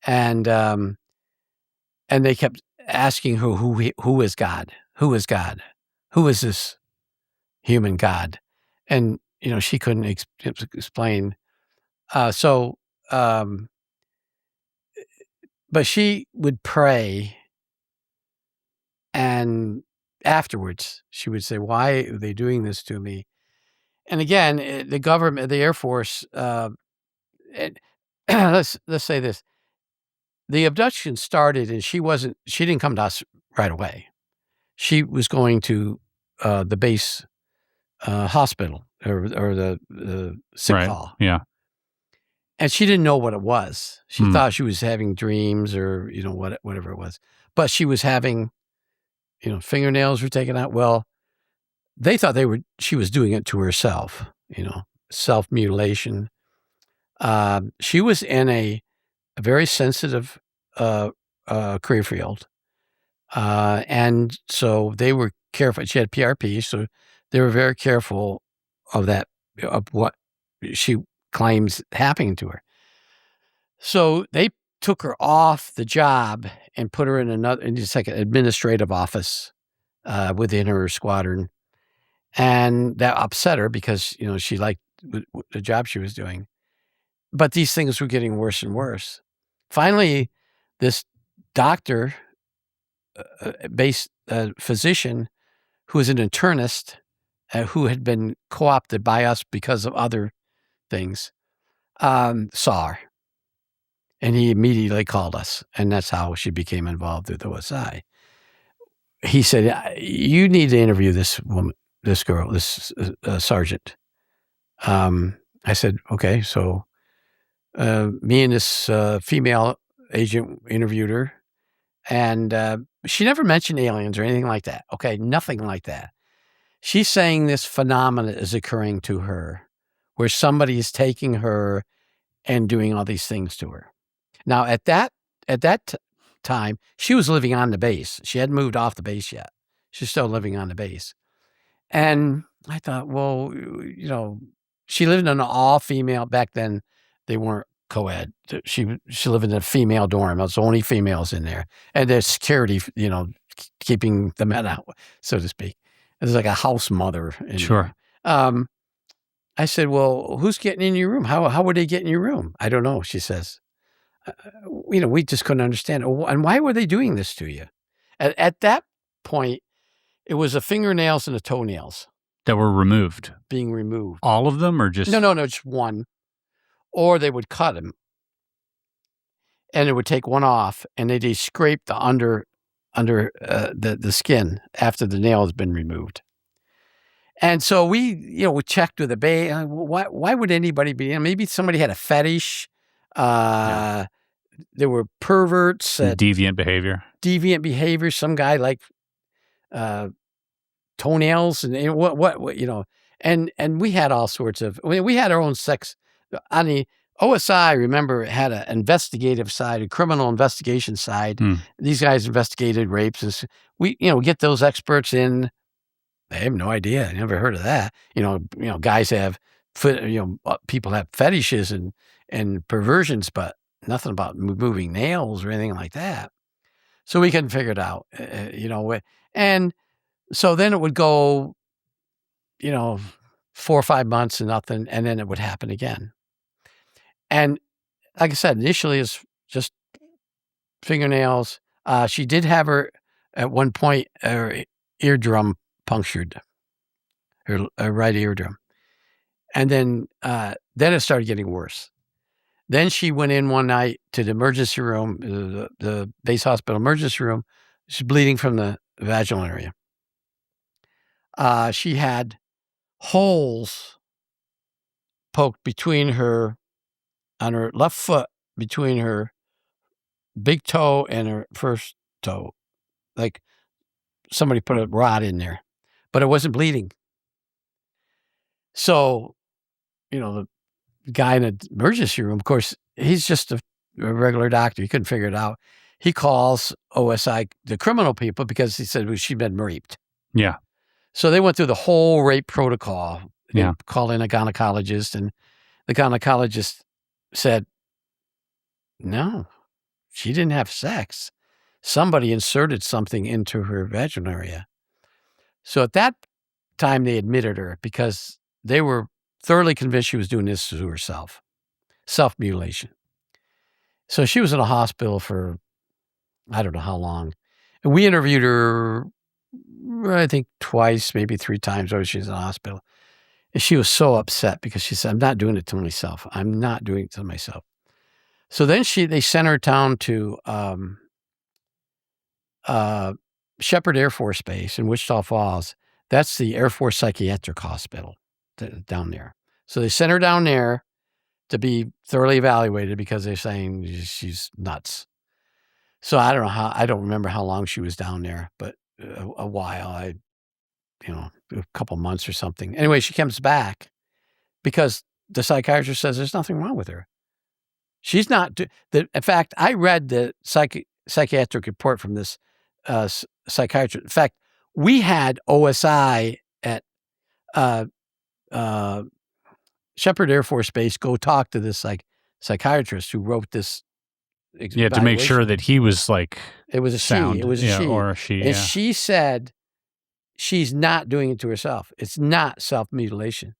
A: and they kept asking her who is God, who is God, who is this human God, and you know she couldn't explain. But she would pray, and afterwards she would say, "Why are they doing this to me?" And again, the government, the Air Force, let's say this: the abduction started, and she didn't come to us right away. She was going to the base hospital or the sick hall.
B: Yeah.
A: And she didn't know what it was. She thought she was having dreams or, you know, whatever it was. But she was having, you know, fingernails were taken out. Well, they thought she was doing it to herself, you know, self-mutilation. She was in a very sensitive career field. And so they were careful. She had PRP, so they were very careful of that, of what she claims happening to her. So they took her off the job and put her in just like an administrative office within her squadron. And that upset her because, you know, she liked the job she was doing. But these things were getting worse and worse. Finally, this doctor, physician, who was an internist, who had been co-opted by us because of other things, saw her. And he immediately called us. And that's how she became involved with OSI. He said, "You need to interview this woman, this girl, this sergeant." I said, "Okay." So me and this female agent interviewed her. And she never mentioned aliens or anything like that. Okay, nothing like that. She's saying this phenomenon is occurring to her, where somebody is taking her and doing all these things to her. Now, at that time, she was living on the base. She hadn't moved off the base yet. She's still living on the base. And I thought, well, you know, she lived in an all-female, back then they weren't co-ed. She lived in a female dorm. There was only females in there, and there's security, keeping the men out, so to speak. It was like a house mother.
B: Sure.
A: I said, well, who's getting in your room? How would they get in your room? I don't know, she says. We just couldn't understand. And why were they doing this to you? At that point, it was the fingernails and the toenails.
B: That were removed?
A: Being removed.
B: All of them or just?
A: No, just one. Or they would cut them. And it would take one off, and they'd scrape the under the skin after the nail has been removed. And so we checked with the bay. Why would anybody be? Maybe somebody had a fetish. There were perverts.
B: Deviant behavior. Some guy like toenails and and we had all sorts of. We had our own sex. On the OSI, remember, had an investigative side, a criminal investigation side. These guys investigated rapes. And we, get those experts in. I have no idea. I never heard of that. Guys have, people have fetishes and perversions, but nothing about moving nails or anything like that. So we couldn't figure it out, And so then it would go, 4 or 5 months and nothing, and then it would happen again. And like I said, initially it's just fingernails. She did have her, at one point, her eardrum punctured, her right eardrum. And then it started getting worse. Then she went in one night to the emergency room, the base hospital emergency room. She's bleeding from the vaginal area. She had holes poked on her left foot, between her big toe and her first toe. Like somebody put a rod in there, but it wasn't bleeding. So, the guy in the emergency room, of course, he's just a regular doctor. He couldn't figure it out. He calls OSI, the criminal people, because he said she'd been raped. Yeah.
A: So they went through the whole rape protocol.
B: Yeah.
A: Called in a gynecologist, and the gynecologist said, no, she didn't have sex. Somebody inserted something into her vaginal area. So at that time, they admitted her because they were thoroughly convinced she was doing this to herself, self-mutilation. So she was in a hospital for, I don't know how long. And we interviewed her, I think twice, maybe 3 times while she was in the hospital. And she was so upset because she said, I'm not doing it to myself. I'm not doing it to myself. So then they sent her down to Shepherd Air Force Base in Wichita Falls. That's the Air Force Psychiatric Hospital down there. So they sent her down there to be thoroughly evaluated because they're saying she's nuts. So I don't remember how long she was down there, but a while. A couple months or something. Anyway, she comes back because the psychiatrist says there's nothing wrong with her. She's not. In fact, I read the psychiatric report from this psychiatrist. In fact, we had OSI at Shepherd Air Force Base go talk to this psychiatrist who wrote this.
B: Yeah, to make sure that he was
A: it was a
B: sound.
A: She. It was a she,
B: or a she.
A: And she said she's not doing it to herself. It's not self-mutilation.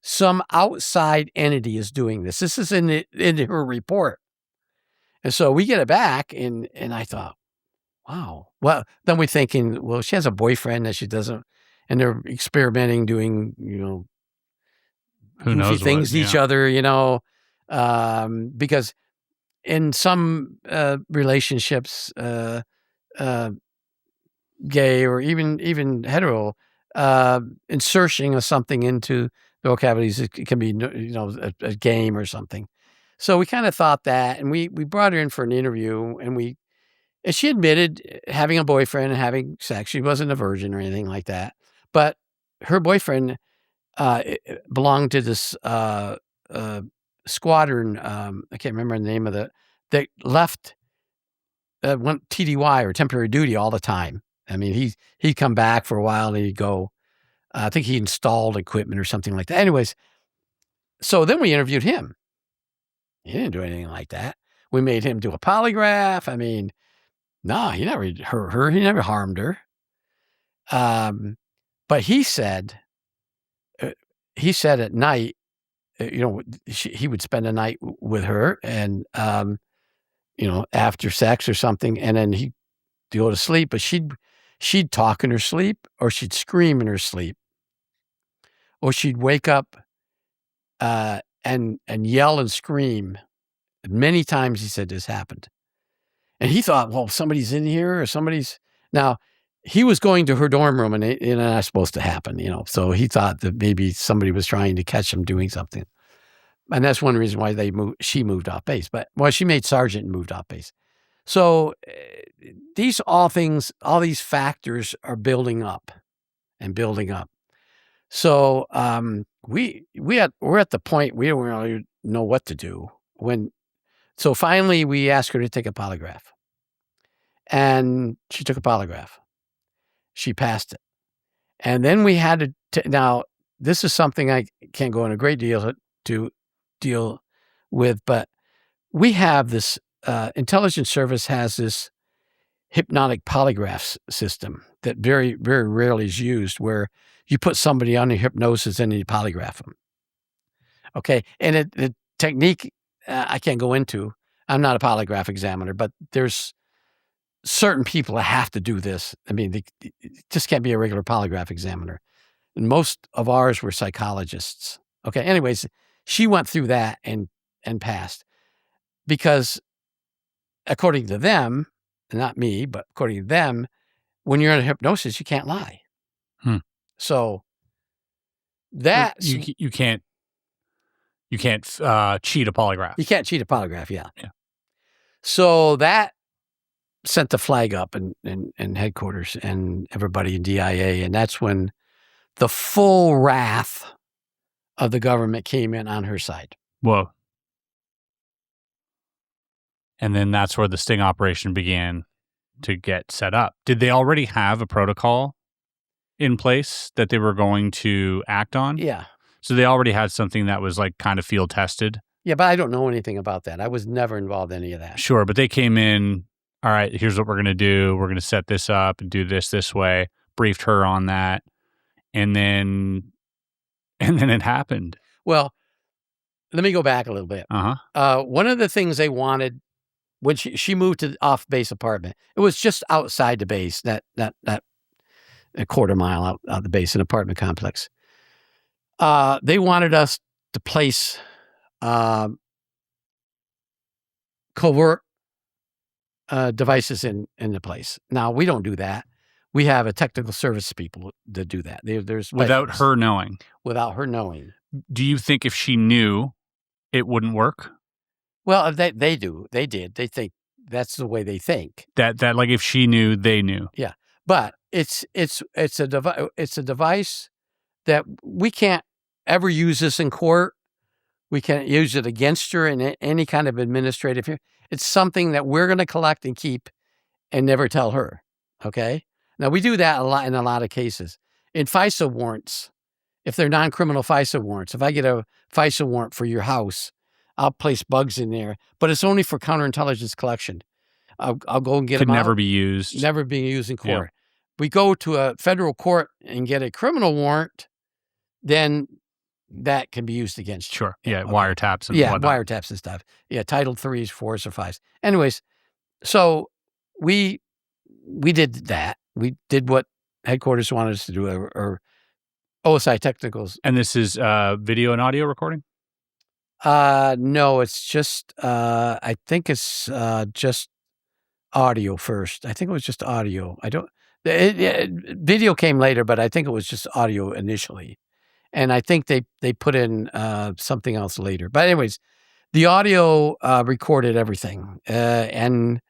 A: Some outside entity is doing this. This is in her report. And so we get it back, and I thought, wow. Well, then we're thinking, well, she has a boyfriend that she doesn't, and they're experimenting, doing,
B: who
A: goofy
B: knows
A: things to each other, because in some relationships, gay or even hetero, insertion of something into the vocabular, it can be, a game or something. So we kind of thought that, and we brought her in for an interview, and she admitted having a boyfriend and having sex. She wasn't a virgin or anything like that, but her boyfriend belonged to this squadron. I can't remember the name of that left, went TDY or temporary duty all the time. I mean, he'd come back for a while and he'd go. I think he installed equipment or something like that. Anyways, so then we interviewed him. He didn't do anything like that. We made him do a polygraph. I mean, no, he never hurt her. He never harmed her. But he said at night, he would spend a night with her and, after sex or something, and then he'd go to sleep, but she'd talk in her sleep, or she'd scream in her sleep, or she'd wake up, and yell and scream. Many times he said this happened. And he thought, well, somebody's in here or now he was going to her dorm room and that's supposed to happen, so he thought that maybe somebody was trying to catch him doing something. And that's one reason why she moved off base, she made sergeant and moved off base. So all these factors are building up and building up. So we're at the point we don't really know what to do so finally we asked her to take a polygraph, and she took a polygraph. She passed it. And then we had to, now this is something I can't go in a great deal to deal with, but we have this, intelligence service has this hypnotic polygraph system that very, very rarely is used, where you put somebody under hypnosis and you polygraph them. Okay. And the technique, I can't go into. I'm not a polygraph examiner, but there's certain people that have to do this. I mean, they just can't be a regular polygraph examiner. And most of ours were psychologists. Okay. Anyways, she went through that and passed, because according to them, not me, but according to them, when you're in hypnosis, you can't lie. So that
B: you can't cheat a polygraph.
A: You can't cheat a polygraph. Yeah. So that sent the flag up in headquarters and everybody in DIA. And that's when the full wrath of the government came in on her side.
B: Whoa. And then that's where the sting operation began to get set up. Did they already have a protocol in place that they were going to act on?
A: Yeah.
B: So they already had something that was like kind of field tested?
A: Yeah, but I don't know anything about that. I was never involved in any of that.
B: Sure, but they came in, all right, here's what we're going to do. We're going to set this up and do this way. Briefed her on that. And then it happened.
A: Well, let me go back a little bit. One of the things they wanted when she moved to the off-base apartment, it was just outside the base, that a quarter mile out of the base, an apartment complex. They wanted us to place covert devices in the place. Now, we don't do that. We have a technical service people that do that. There's
B: without her knowing.
A: Without her knowing.
B: Do you think if she knew, it wouldn't work?
A: Well, they do. They did. They think that's the way they think.
B: That like if she knew, they knew.
A: Yeah, but it's a device that we can't ever use this in court. We can't use it against her in any kind of administrative. It's something that we're going to collect and keep and never tell her. Okay. Now we do that a lot in a lot of cases. In FISA warrants, if they're non-criminal FISA warrants, if I get a FISA warrant for your house, I'll place bugs in there, but it's only for counterintelligence collection. I'll go and get them out.
B: Could never be used.
A: Never being used in court. Yeah. We go to a federal court and get a criminal warrant, then that can be used against you.
B: Sure. Yeah. Okay. Wiretaps and whatnot.
A: Wiretaps and stuff. Yeah. Title 3s, 4s, or 5s. Anyways, so we did that. We did what headquarters wanted us to do, or OSI Technicals.
B: And this is video and audio recording?
A: No, it's just, I think it's just audio first. I think it was just audio. Video came later, but I think it was just audio initially. And I think they put in something else later. But anyways, the audio recorded everything. And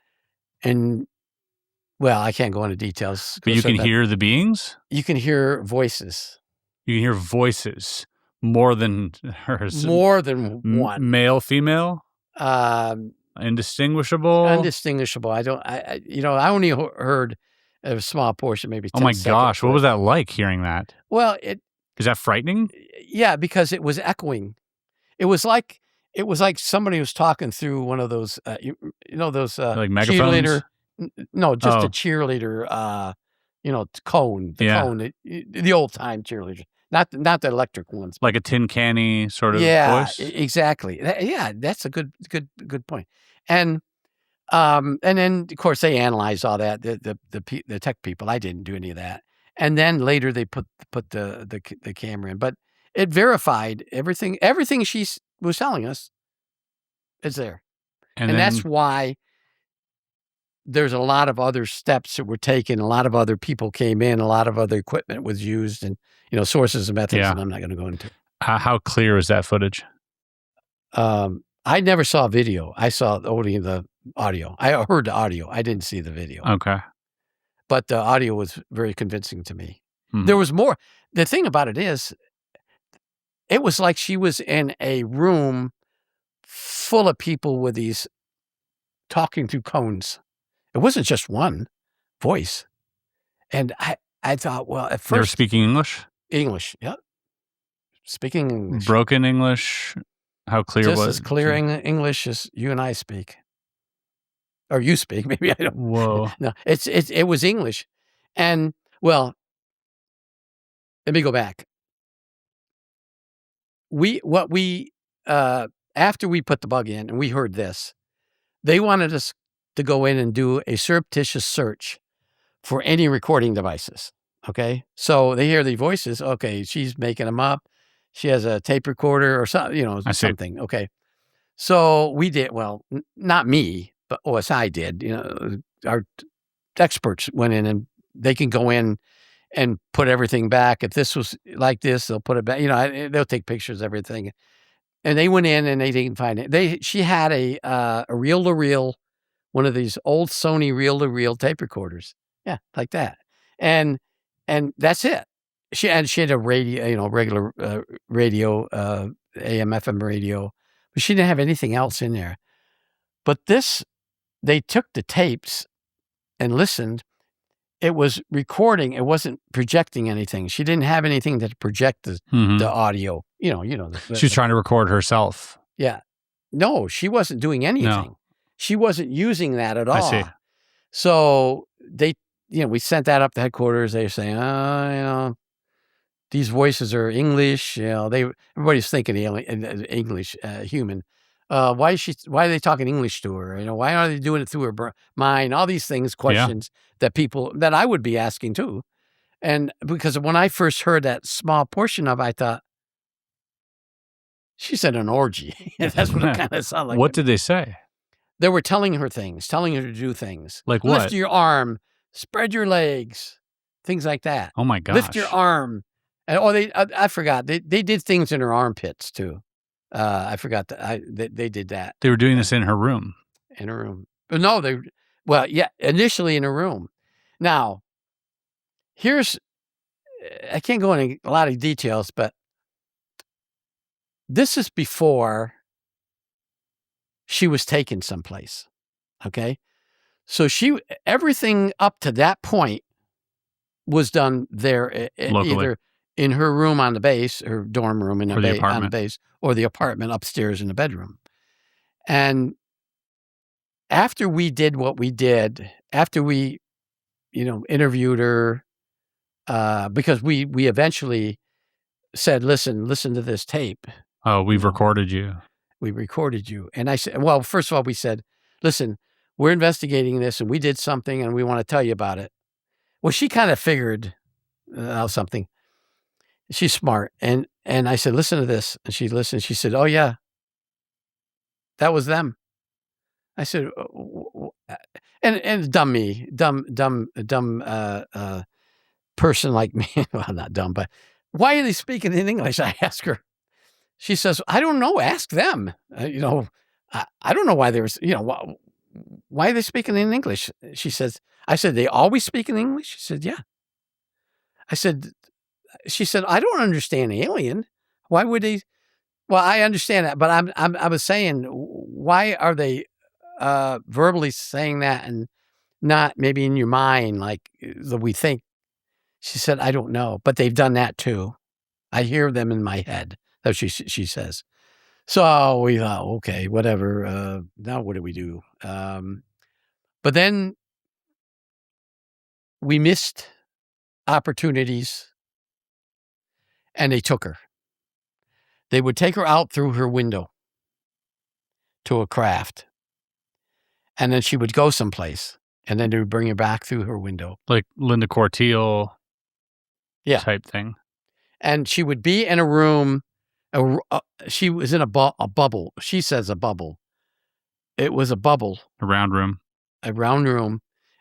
A: well, I can't go into details.
B: But you can hear the beings?
A: You can hear voices.
B: You can hear voices more than hers.
A: More than one.
B: Male, female? Indistinguishable?
A: Undistinguishable. I only heard a small portion, maybe 10 seconds.
B: Oh my gosh, what was that like hearing that?
A: Well,
B: is that frightening?
A: Yeah, because it was echoing. It was like it was like somebody was talking through one of those, those
B: like megaphones?
A: cheerleader. No, just a
B: Oh.
A: cheerleader, cone, the
B: Yeah.
A: cone, the old time cheerleader, not the electric ones.
B: Like a tin canny sort of
A: Yeah,
B: voice?
A: exactly. Yeah, that's a good point. And then of course they analyzed all that. The tech people. I didn't do any of that. And then later they put the camera in, but it verified everything. Everything she was telling us is there, and
B: then,
A: that's why there's a lot of other steps that were taken. A lot of other people came in. A lot of other equipment was used, and sources and methods.
B: Yeah.
A: And I'm not going to go into.
B: How clear is that footage?
A: I never saw video. I saw only the audio. I heard the audio. I didn't see the video.
B: Okay.
A: But the audio was very convincing to me.
B: Mhm.
A: There was more. The thing about it is, it was like she was in a room full of people with these talking through cones. It wasn't just one voice. And I thought, well, at
B: They were
A: first,
B: speaking English?
A: English, yep. Speaking English.
B: Broken English? How clear
A: Just
B: was
A: as clear English as you and I speak. Or you speak, maybe I don't.
B: Whoa.
A: No, it was English. And, well, let me go back. After we put the bug in and we heard this, they wanted us to go in and do a surreptitious search for any recording devices. Okay. So they hear the voices. Okay. She's making them up. She has a tape recorder or something, something. Okay. So we did, well, not me, but OSI did, our experts went in and they can go in and put everything back. If this was like this, they'll put it back, they'll take pictures of everything. And they went in and they didn't find it. She had a reel-to-reel, one of these old Sony reel-to-reel tape recorders. Yeah, like that. And that's it. She had a radio, regular radio, AM, FM radio, but she didn't have anything else in there. But they took the tapes and listened. It was recording. It wasn't projecting anything. She didn't have anything to project the audio.
B: She's trying to record herself.
A: Yeah. No, she wasn't doing anything.
B: No.
A: She wasn't using that at all.
B: I see.
A: So we sent that up to headquarters. They were saying, these voices are English. Everybody's thinking English, human. Why are they talking English to her? Why are they doing it through her mind? All these things, questions that I would be asking too. And because when I first heard that small portion of it, I thought, she said an orgy. That's what it kind of sounded like.
B: What did they say?
A: They were telling her things, telling her to do things.
B: Like what?
A: Lift your arm, spread your legs, things like that.
B: Oh my gosh.
A: Lift your arm. And, I forgot. They did things in her armpits too. I forgot that they did that.
B: They were doing this in her room.
A: In her room. But no, initially in her room. Now, I can't go into a lot of details, but this is before she was taken someplace. Okay. So everything up to that point was done there, either in her room on the base, her dorm room on the base, or the apartment upstairs in the bedroom. And after we did what we did, after we, interviewed her, because we eventually said, listen to this tape.
B: Oh, we've recorded you.
A: We recorded you. And I said, well, first of all, we said, listen, we're investigating this and we did something and we want to tell you about it. Well, she kind of figured out something. She's smart. And I said, listen to this. And she listened. She said, oh, yeah, that was them. I said, and dumb person like me. Well, not dumb, but why are they speaking in English? I asked her. She says, I don't know. Ask them. I don't know why why are they speaking in English? She says, I said, they always speak in English? She said, yeah. She said, I don't understand alien. Why would they? Well, I understand that, but I was saying, why are they verbally saying that and not maybe in your mind like we think? She said, I don't know, but they've done that too. I hear them in my head. That she says. So we thought, okay, whatever. Now what do we do? But then we missed opportunities, and they took her. They would take her out through her window to a craft, and then she would go someplace, and then they would bring her back through her window.
B: Like Linda Corteil
A: Yeah.
B: type thing.
A: And she would be in a room. She was in a bubble. She says a bubble. It was a bubble.
B: A round room.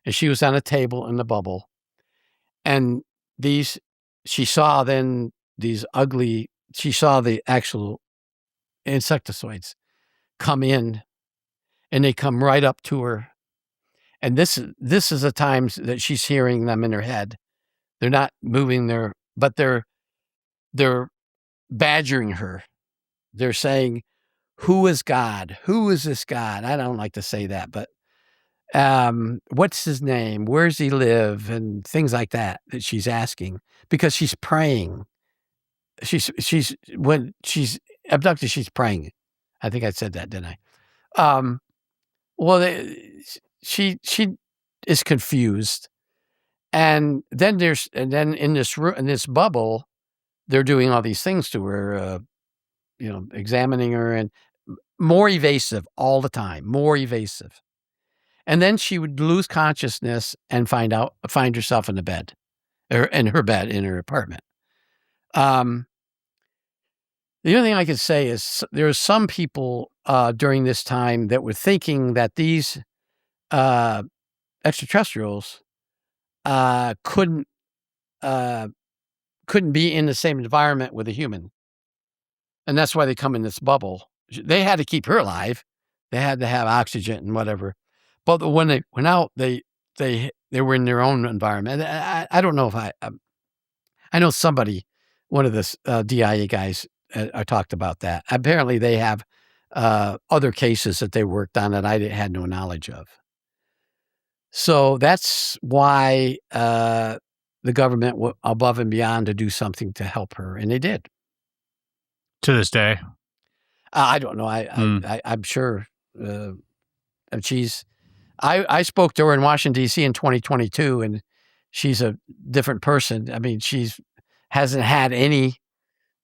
A: And she was on a table in the bubble. And she saw then these she saw the actual insectoids come in, and they come right up to her. And this is the times that she's hearing them in her head. They're not moving but they're badgering her. They're saying, "Who is God? Who is this God?" I don't like to say that, but what's his name? Where's he live? And things like that she's asking because she's praying. When she's abducted, she's praying. I think I said that, didn't I? She is confused, and then in this room, in this bubble, they're doing all these things to her, examining her, and more evasive all the time, more evasive. And then she would lose consciousness and find herself in the bed, or in her bed in her apartment. The only thing I could say is there are some people during this time that were thinking that these extraterrestrials couldn't be in the same environment with a human, and that's why they come in this bubble. They had to keep her alive. They had to have oxygen and whatever. But when they went out, they were in their own environment. I don't know if I know somebody, one of the DIA guys, I talked about that. Apparently, they have other cases that they worked on that I had no knowledge of. So that's why the government went above and beyond to do something to help her, and they did.
B: To this day,
A: I don't know. I'm sure I spoke to her in Washington, D.C. in 2022, and she's a different person. I mean, hasn't had any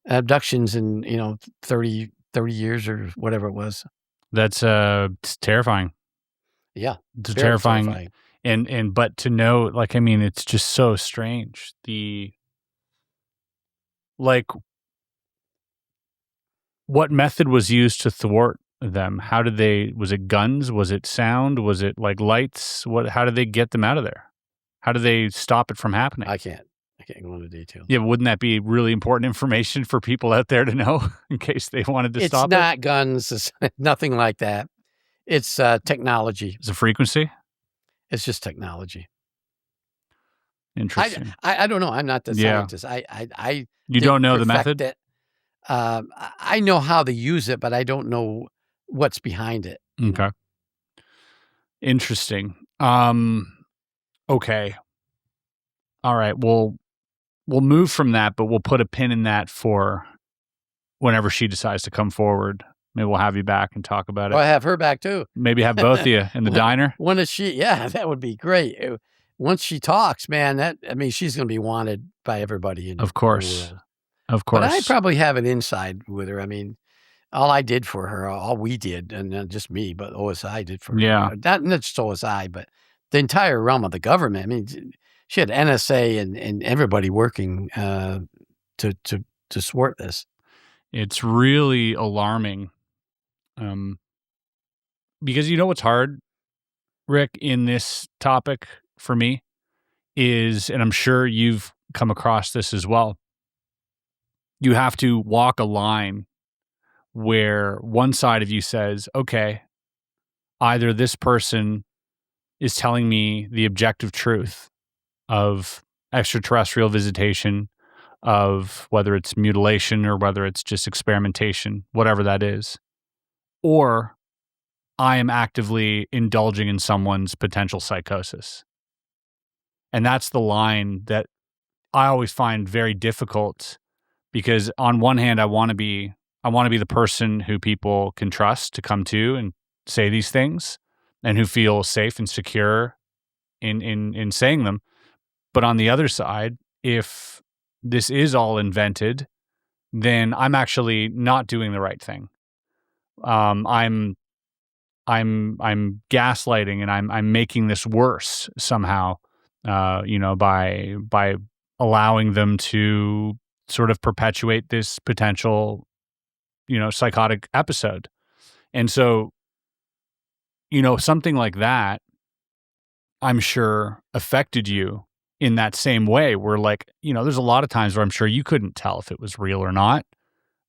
A: abductions in 30 years or whatever it was.
B: That's it's terrifying.
A: Yeah,
B: it's terrifying. And but to know, it's just so strange. What method was used to thwart them? How did was it guns? Was it sound? Was it lights? How did they get them out of there? How did they stop it from happening?
A: I can't go into detail.
B: Yeah, but wouldn't that be really important information for people out there to know in case they wanted to stop it?
A: It's not guns. It's nothing like that. It's technology.
B: It's a frequency?
A: It's just technology.
B: Interesting.
A: I don't know. I'm not the scientist.
B: You don't know the method?
A: It. I know how to use it, but I don't know what's behind it.
B: Okay. Interesting. Okay. All right. We'll move from that, but we'll put a pin in that for whenever she decides to come forward. Maybe we'll have you back and talk about it.
A: I'll have her back too.
B: Maybe have both of you in the diner.
A: When is she? Yeah, that would be great. Once she talks, man, she's going to be wanted by everybody.
B: Of course. Of course.
A: But I probably have an inside with her. I mean, all I did for her, all we did, and not just me, but OSI did for her.
B: Yeah.
A: Not just OSI, but the entire realm of the government. I mean, she had NSA and everybody working to thwart this.
B: It's really alarming. Because you know what's hard, Rick, in this topic for me is, and I'm sure you've come across this as well, you have to walk a line where one side of you says, okay, either this person is telling me the objective truth of extraterrestrial visitation, of whether it's mutilation or whether it's just experimentation, whatever that is, or I am actively indulging in someone's potential psychosis. And that's the line that I always find very difficult, because on one hand, I want to be I want to be the person who people can trust to come to and say these things, and who feel safe and secure in saying them. But on the other side, if this is all invented, then I'm actually not doing the right thing. I'm gaslighting, and I'm making this worse somehow. By allowing them to sort of perpetuate this potential, psychotic episode. And so, something like that, I'm sure affected you in that same way, where there's a lot of times where I'm sure you couldn't tell if it was real or not.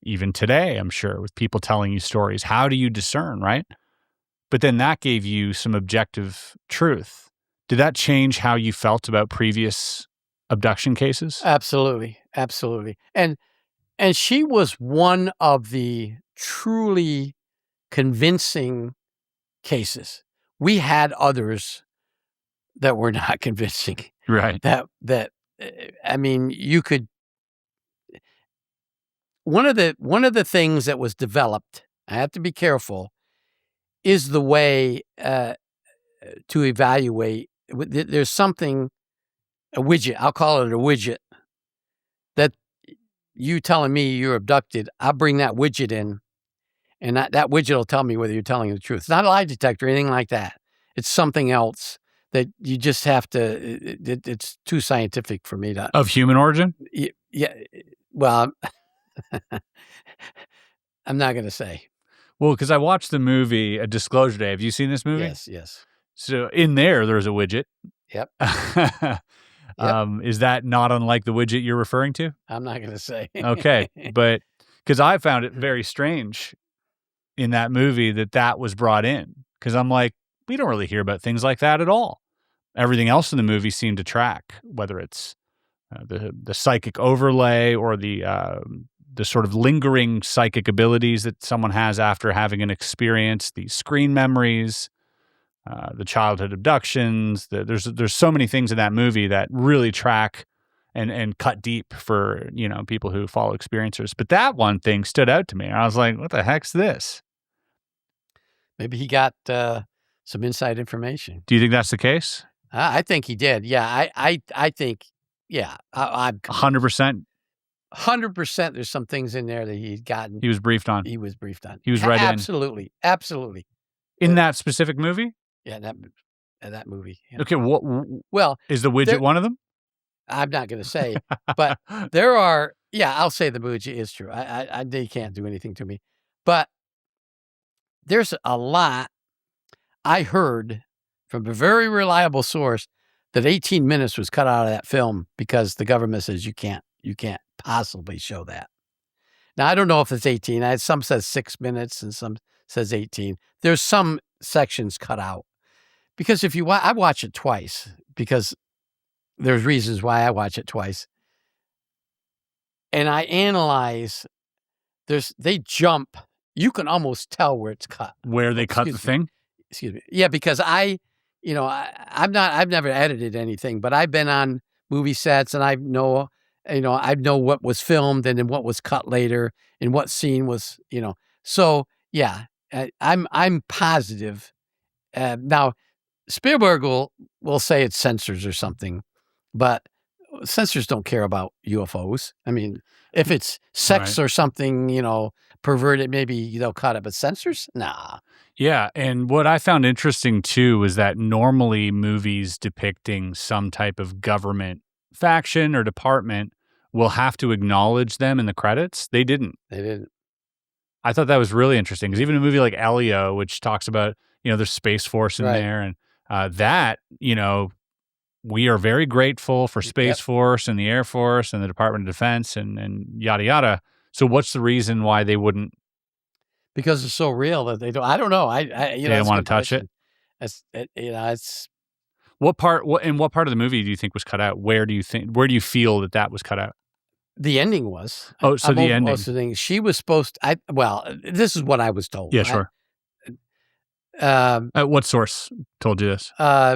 B: Even today, I'm sure, with people telling you stories, how do you discern, right? But then that gave you some objective truth. Did that change how you felt about previous abduction cases?
A: Absolutely. Absolutely. And she was one of the truly convincing cases. We had others that were not convincing.
B: Right.
A: You could. One of the things that was developed, I have to be careful, is the way to evaluate. There's something, a widget, I'll call it a widget, that you telling me you're abducted, I'll bring that widget in, and that widget will tell me whether you're telling the truth. It's not a lie detector or anything like that. It's something else that you just have to, it's too scientific for me to.
B: Of human origin?
A: Yeah. Well, I'm not going to say.
B: Well, because I watched the movie A Disclosure Day. Have you seen this movie?
A: Yes.
B: So in there's a widget.
A: Yep.
B: Is that not unlike the widget you're referring to?
A: I'm not going to say.
B: Okay. But because I found it very strange in that movie that was brought in. Because I'm like, we don't really hear about things like that at all. Everything else in the movie seemed to track, whether it's the psychic overlay or the sort of lingering psychic abilities that someone has after having an experience, the screen memories, the childhood abductions. There's so many things in that movie that really track and cut deep for people who follow experiencers. But that one thing stood out to me. I was like, what the heck's this?
A: Maybe he got some inside information.
B: Do you think that's the case?
A: I think he did. Yeah, I think. Yeah, I'm
B: 100%.
A: 100%. There's some things in there that he'd gotten.
B: He was briefed on.
A: He was briefed on.
B: He was read
A: Absolutely.
B: In that specific movie?
A: Yeah, that movie. Yeah.
B: Okay,
A: well,
B: is the widget one of them?
A: I'm not going to say, but there are. Yeah, I'll say the widget is true. They can't do anything to me, but there's a lot I heard from a very reliable source that 18 minutes was cut out of that film because the government says you can't possibly show that. Now, I don't know if it's 18. Some says 6 minutes and some says 18. There's some sections cut out because I watch it twice because there's reasons why I watch it twice. And I analyze, they jump. You can almost tell where it's cut.
B: Where they cut the thing?
A: Excuse me. Yeah, because I've never edited anything, but I've been on movie sets and I know what was filmed and then what was cut later and what scene was, So yeah, I'm positive. Now, Spielberg will say it's censors or something, but censors don't care about UFOs. I mean, if it's sex or something, perverted, maybe they'll cut it, but censors, nah.
B: Yeah, and what I found interesting too was that normally movies depicting some type of government faction or department will have to acknowledge them in the credits. They didn't. I thought that was really interesting because even a movie like Elio, which talks about, there's Space Force in there, and we are very grateful for Space Force and the Air Force and the Department of Defense and yada yada. So what's the reason why they wouldn't?
A: Because it's so real that they don't. I don't know.
B: They don't want to touch it.
A: It's
B: what part of the movie do you think was cut out? Where do you feel that was cut out?
A: The ending was.
B: Oh, so the ending.
A: Most of the things. She was supposed to, this is what I was told.
B: Yeah, sure. What source told you this?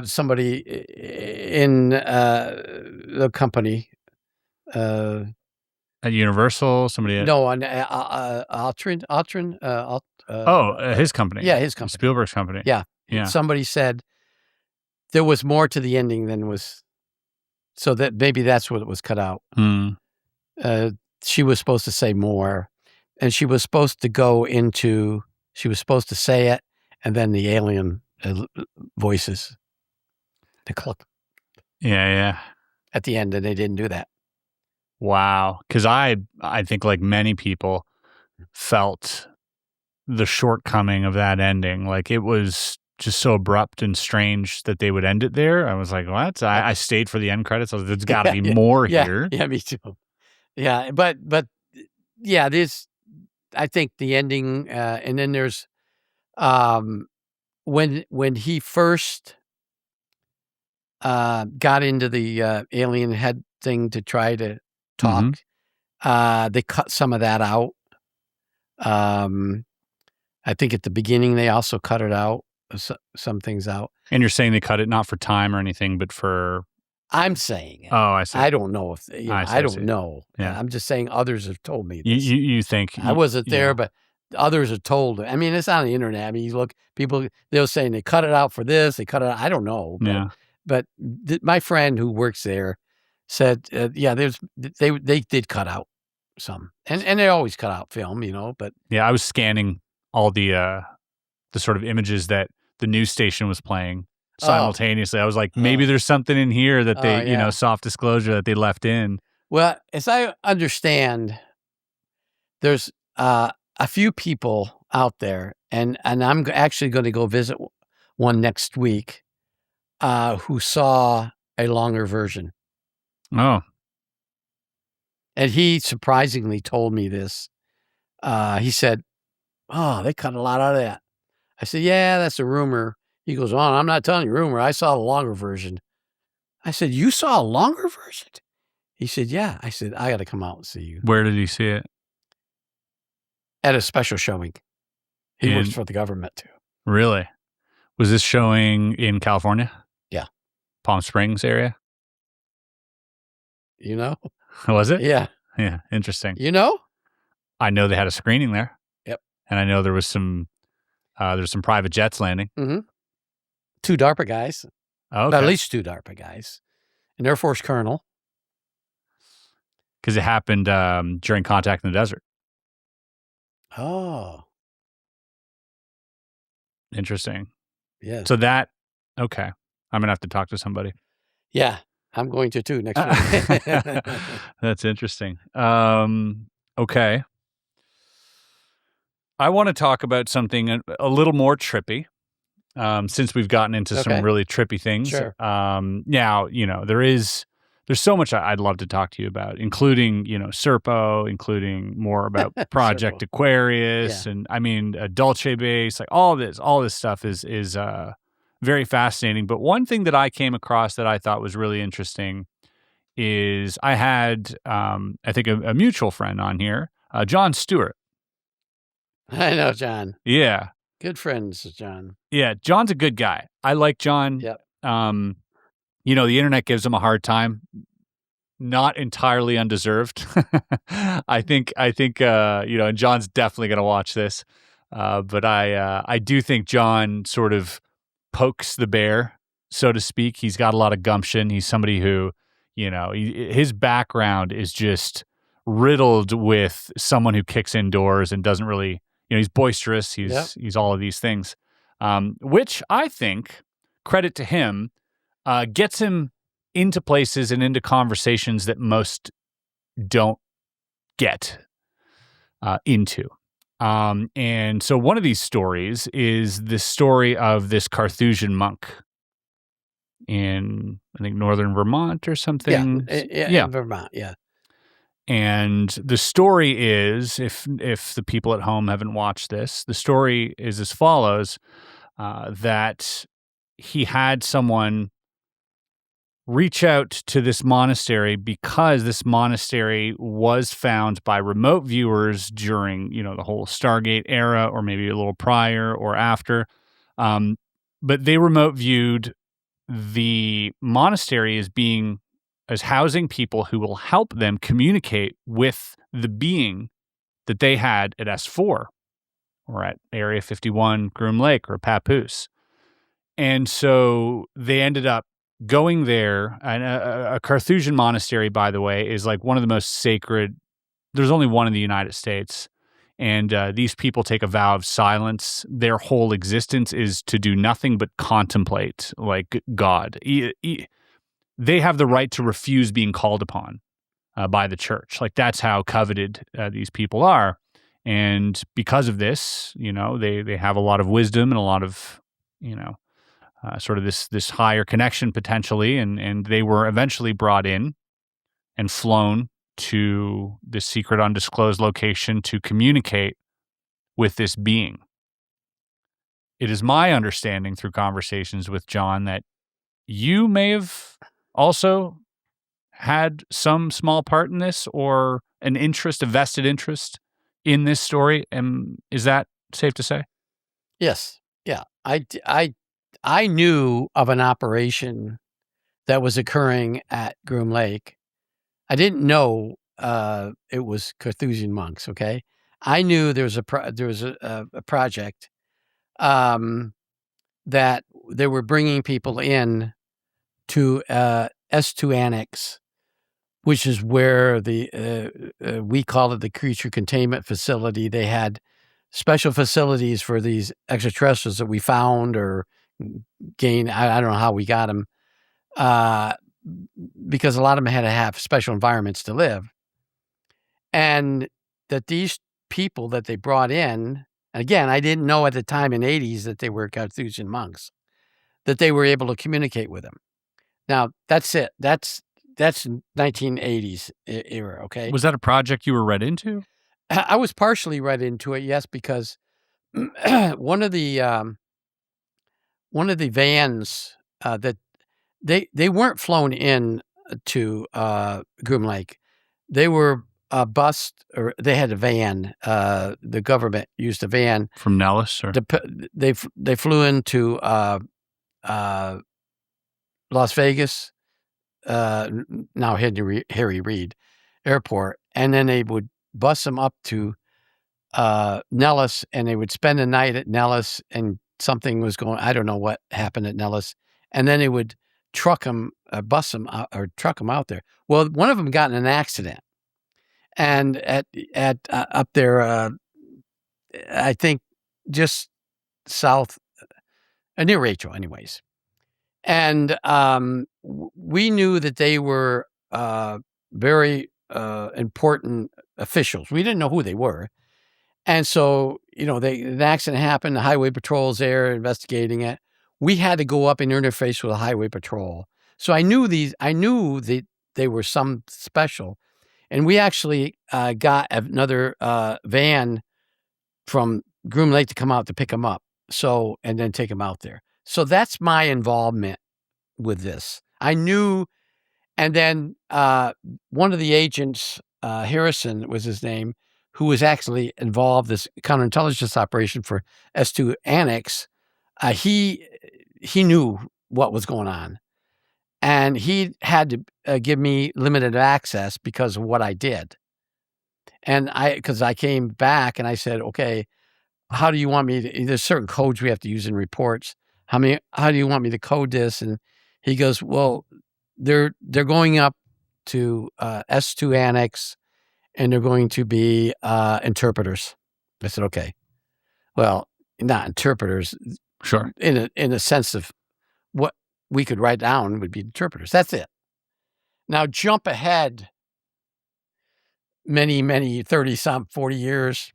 A: Somebody in the company.
B: At Universal, somebody at...
A: No, on Altrin.
B: his company.
A: Yeah, his company.
B: Spielberg's company.
A: Yeah.
B: Yeah.
A: Somebody said there was more to the ending than was, so that maybe that's what was cut out. She was supposed to say more, and she was supposed to say it, and then the alien voices, the cluck.
B: Yeah.
A: At the end, and they didn't do that.
B: Wow. Because I think like many people felt the shortcoming of that ending. Like it was just so abrupt and strange that they would end it there. I was like, what? I stayed for the end credits. I was like, there's got to be more here.
A: Yeah, me too. Yeah, but yeah, I think the ending, and then there's when he first got into the alien head thing to try to talk, they cut some of that out. I think at the beginning they also cut it out, some things out.
B: And you're saying they cut it not for time or anything, but for...
A: I'm saying it.
B: Oh, I see.
A: I don't know if I don't know.
B: Yeah.
A: I'm just saying others have told me this.
B: You think...
A: I wasn't there, but others have told. I mean, it's on the internet. I mean, you look, people, they're saying they cut it out for this, they cut it out. I don't know. But my friend who works there said, they did cut out some. And they always cut out film, but...
B: Yeah, I was scanning all the sort of images that the news station was playing simultaneously. I was like, maybe there's something in here that they, soft disclosure that they left in.
A: Well, as I understand, there's a few people out there, and I'm actually going to go visit one next week, who saw a longer version.
B: Oh.
A: And he surprisingly told me this. He said, "Oh, they cut a lot out of that." I said, "Yeah, that's a rumor." He goes, "Oh, I'm not telling you rumor. I saw a longer version." I said, "You saw a longer version?" He said, "Yeah." I said, "I got to come out and see you."
B: Where did he see it?
A: At a special showing. He works for the government too.
B: Really? Was this showing in California?
A: Yeah.
B: Palm Springs area? Was it?
A: Yeah.
B: Yeah. Interesting.
A: I
B: know they had a screening there.
A: Yep.
B: And I know there was some private jets landing.
A: Mm-hmm. 2 DARPA guys.
B: Okay.
A: At least 2 DARPA guys. An Air Force colonel.
B: Because it happened during contact in the desert.
A: Oh.
B: Interesting.
A: Yeah.
B: So okay. I'm going to have to talk to somebody.
A: Yeah. I'm going to too next week.
B: That's interesting. Okay. I want to talk about something a little more trippy, since we've gotten into some really trippy things.
A: Sure.
B: Now, there's so much I'd love to talk to you about, including, Serpo, including more about Project Aquarius, and I mean, Dulce Base, like all this stuff is very fascinating. But one thing that I came across that I thought was really interesting is I had, I think, a mutual friend on here, John Stewart.
A: I know John.
B: Yeah.
A: Good friends, John.
B: Yeah, John's a good guy. I like John.
A: Yep.
B: The internet gives him a hard time. Not entirely undeserved. I think, and John's definitely going to watch this. But I do think John sort of pokes the bear, so to speak. He's got a lot of gumption. He's somebody who, his background is just riddled with someone who kicks in doors and doesn't really, he's boisterous. He's all of these things, which I think, credit to him, gets him into places and into conversations that most don't get into. And so one of these stories is the story of this Carthusian monk in, I think, northern Vermont or something.
A: Yeah. In Vermont, yeah.
B: And the story is, if the people at home haven't watched this, the story is as follows, that he had someone reach out to this monastery because this monastery was found by remote viewers during, the whole Stargate era, or maybe a little prior or after. But they remote viewed the monastery as being as housing people who will help them communicate with the being that they had at S4 or at Area 51, Groom Lake, or Papoose. And so they ended up going there. And a Carthusian monastery, by the way, is like one of the most sacred. There's only one in the United States. And these people take a vow of silence. Their whole existence is to do nothing but contemplate, like God. They have the right to refuse being called upon by the church. Like, that's how coveted these people are. And because of this, they have a lot of wisdom and a lot of, sort of this higher connection potentially. And they were eventually brought in and flown to this secret undisclosed location to communicate with this being. It is my understanding through conversations with John that you may have also had some small part in this, or an interest, a vested interest in this story. Is that safe to say?
A: Yes. Yeah. I knew of an operation that was occurring at Groom Lake. I didn't know it was Carthusian monks. Okay, I knew there was a project that they were bringing people in to S2 Annex, which is where we call it the creature containment facility. They had special facilities for these extraterrestrials that we found or gained. I don't know how we got them. Because a lot of them had to have special environments to live. And that these people that they brought in, and again, I didn't know at the time in the 80s that they were Carthusian monks, that they were able to communicate with them. Now, that's it. That's 1980s era, okay?
B: Was that a project you were read into?
A: I was partially read into it, yes, because one of the vans that they weren't flown in to Groom Lake. They were bused, or they had a van. The government used a van
B: from Nellis, or
A: they flew into Las Vegas, now Harry Reid Airport, and then they would bus them up to Nellis, and they would spend the night at Nellis, and something was going. I don't know what happened at Nellis, and then they would bus them out, or truck them out there. Well, one of them got in an accident, and at up there, I think just south, near Rachel, anyways. And we knew that they were very important officials. We didn't know who they were, and so an accident happened. The highway patrol's there investigating it. We had to go up and interface with the highway patrol. So I knew that they were some special. And we actually got another van from Groom Lake to come out to pick them up. So, and then take them out there. So that's my involvement with this. I knew, and then one of the agents, Harrison was his name, who was actually involved in this counterintelligence operation for S2 Annex, he knew what was going on. And he had to give me limited access because of what I did. And because I came back and I said, okay, how do you want me to, there's certain codes we have to use in reports. How do you want me to code this? And he goes, well, they're going up to S2 Annex, and they're going to be interpreters. I said, okay. Well, not interpreters.
B: Sure.
A: In a sense of what we could write down would be interpreters. That's it. Now jump ahead many, 30-some, 40 years.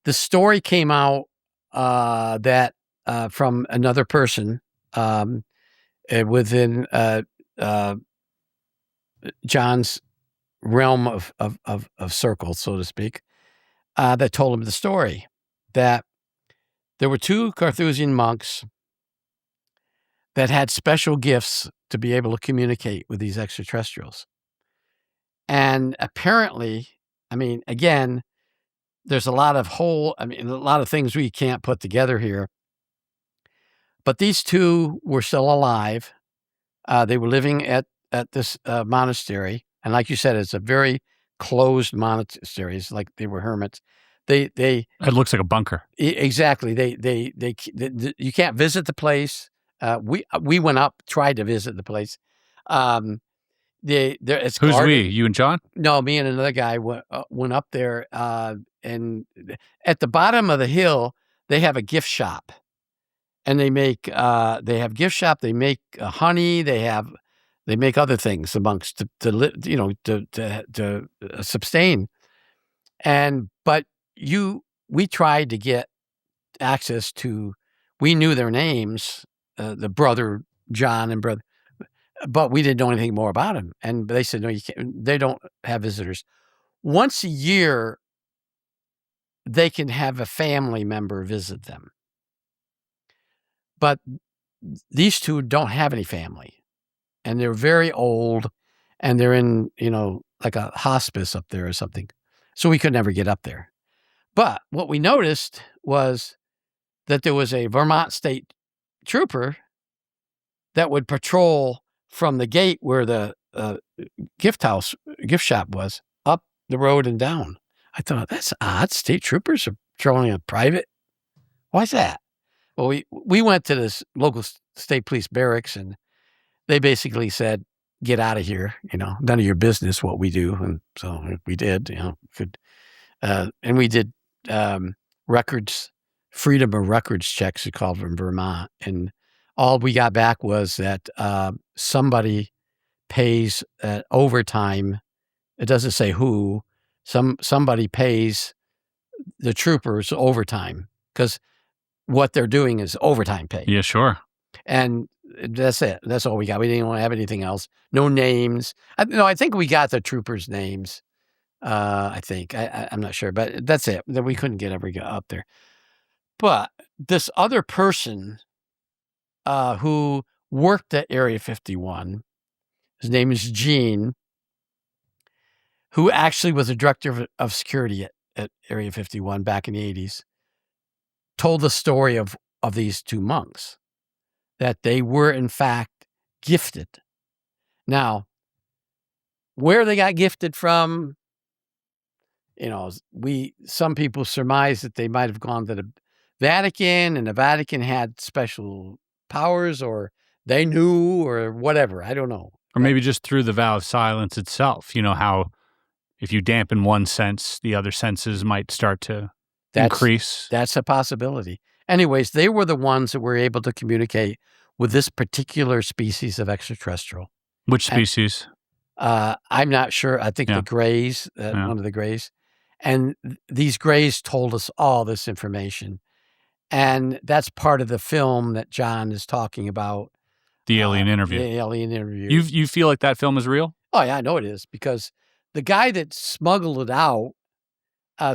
A: The story came out that from another person within John's realm of circles, so to speak, that told him the story that there were two Carthusian monks that had special gifts to be able to communicate with these extraterrestrials. And apparently, I mean, again, there's a lot of things we can't put together here. But these two were still alive. They were living at at this monastery, and like you said, it's a very closed monastery. It's like they were hermits. It
B: looks like a bunker.
A: Exactly. You can't visit the place. We went up, tried to visit the place. It's
B: Who's
A: guarded.
B: we? You and John?
A: No, me and another guy went up there, and at the bottom of the hill they have a gift shop, and they have gift shop. They make honey. They make other things amongst to sustain. But we tried to get access to. We knew their names, the brother John and brother. But we didn't know anything more about him. And they said, no, you can't. They don't have visitors. Once a year, they can have a family member visit them. But these two don't have any family. And they're very old. And they're in, like a hospice up there or something. So we could never get up there. But what we noticed was that there was a Vermont state trooper that would patrol from the gate where the gift shop was, up the road and down. I thought, that's odd. State troopers are patrolling a private. Why's that? Well, we went to this local state police barracks, and they basically said, get out of here. None of your business what we do. And so we did, and we did records, freedom of records checks, it's called, from Vermont. And all we got back was that somebody pays overtime. It doesn't say who. Somebody pays the troopers overtime, because what they're doing is overtime pay.
B: Yeah, sure.
A: And that's it. That's all we got. We didn't want to have anything else. No names. I think we got the troopers' names. I think. I'm not sure, but that's it. That we couldn't ever get up there. But this other person who worked at Area 51. His name is Gene, who actually was a director of security at Area 51 back in the 80s, told the story of these two monks, that they were, in fact, gifted. Now, where they got gifted from, some people surmise that they might have gone to the Vatican, and the Vatican had special powers, or they knew, or whatever. I don't know.
B: Or maybe just through the vow of silence itself. How if you dampen one sense, the other senses might start to increase. That's
A: a possibility. Anyways, they were the ones that were able to communicate with this particular species of extraterrestrial.
B: Which species?
A: I'm not sure. I think the Greys, one of the Greys. And these Greys told us all this information. And that's part of the film that John is talking about.
B: The alien interview.
A: The alien interview.
B: You feel like that film is real?
A: Oh, yeah, I know it is, because the guy that smuggled it out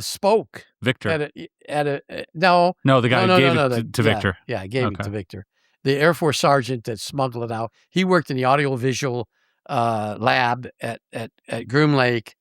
A: spoke.
B: Victor.
A: No,
B: the guy who gave it to Victor.
A: Yeah, gave it to Victor. The Air Force sergeant that smuggled it out. He worked in the audiovisual lab at Groom Lake.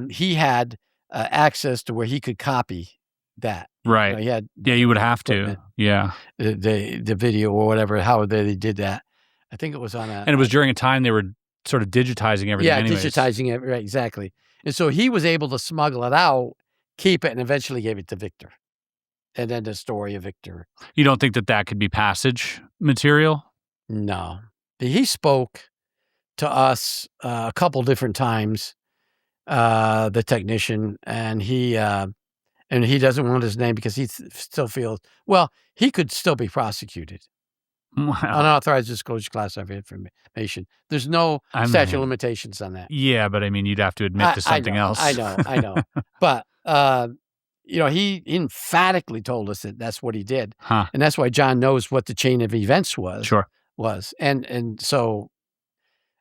A: He had access to where he could copy that.
B: Right.
A: He had
B: you would have to. Yeah.
A: The video or whatever, how they did that. I think it was on
B: and it was during a time they were sort of digitizing everything.
A: Yeah, digitizing it. Right, exactly. And so he was able to smuggle it out, keep it, and eventually gave it to Victor. And then the story of Victor.
B: You don't think that could be passage material?
A: No. He spoke to us a couple different times, the technician, and he doesn't want his name because he still feels, he could still be prosecuted.
B: Wow.
A: Unauthorized disclosure classified information. There's no statute of limitations on that.
B: Yeah, but you'd have to admit to something else.
A: I know. But, he emphatically told us that that's what he did.
B: Huh.
A: And that's why John knows what the chain of events was.
B: Sure.
A: And so.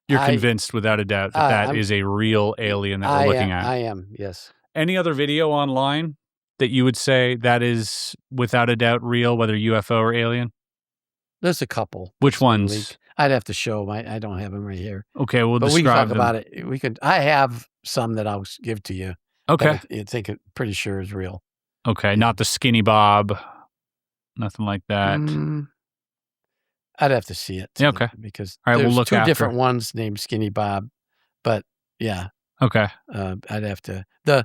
B: You're convinced without a doubt that is a real alien that we're looking at.
A: I am, yes.
B: Any other video online that you would say that is without a doubt real, whether UFO or alien?
A: There's a couple.
B: Which ones?
A: I'd have to show. I don't have them right here.
B: Okay, well,
A: but we can talk
B: them.
A: about it. I have some that I'll give to you.
B: Okay.
A: You think it pretty sure is real.
B: Okay, not the skinny Bob, nothing like that.
A: I'd have to see it.
B: Yeah, okay.
A: Because
B: all right,
A: there's
B: we'll look
A: two
B: after.
A: different ones named Skinny Bob. But yeah.
B: Okay.
A: I'd have to. The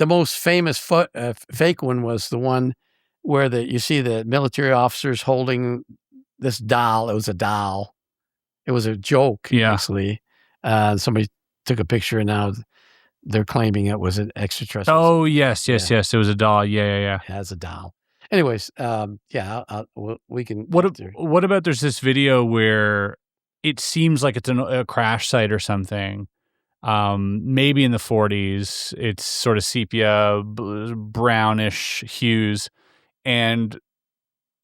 A: most famous fake one was the one where you see the military officers holding this doll. It was a doll. It was a joke, actually. Somebody took a picture, and now they're claiming it was an extraterrestrial.
B: Oh, yes. It was a doll. Yeah.
A: It has a doll. Anyways, we can.
B: What about there's this video where it seems like it's a crash site or something, maybe in the 40s. It's sort of sepia, brownish hues, and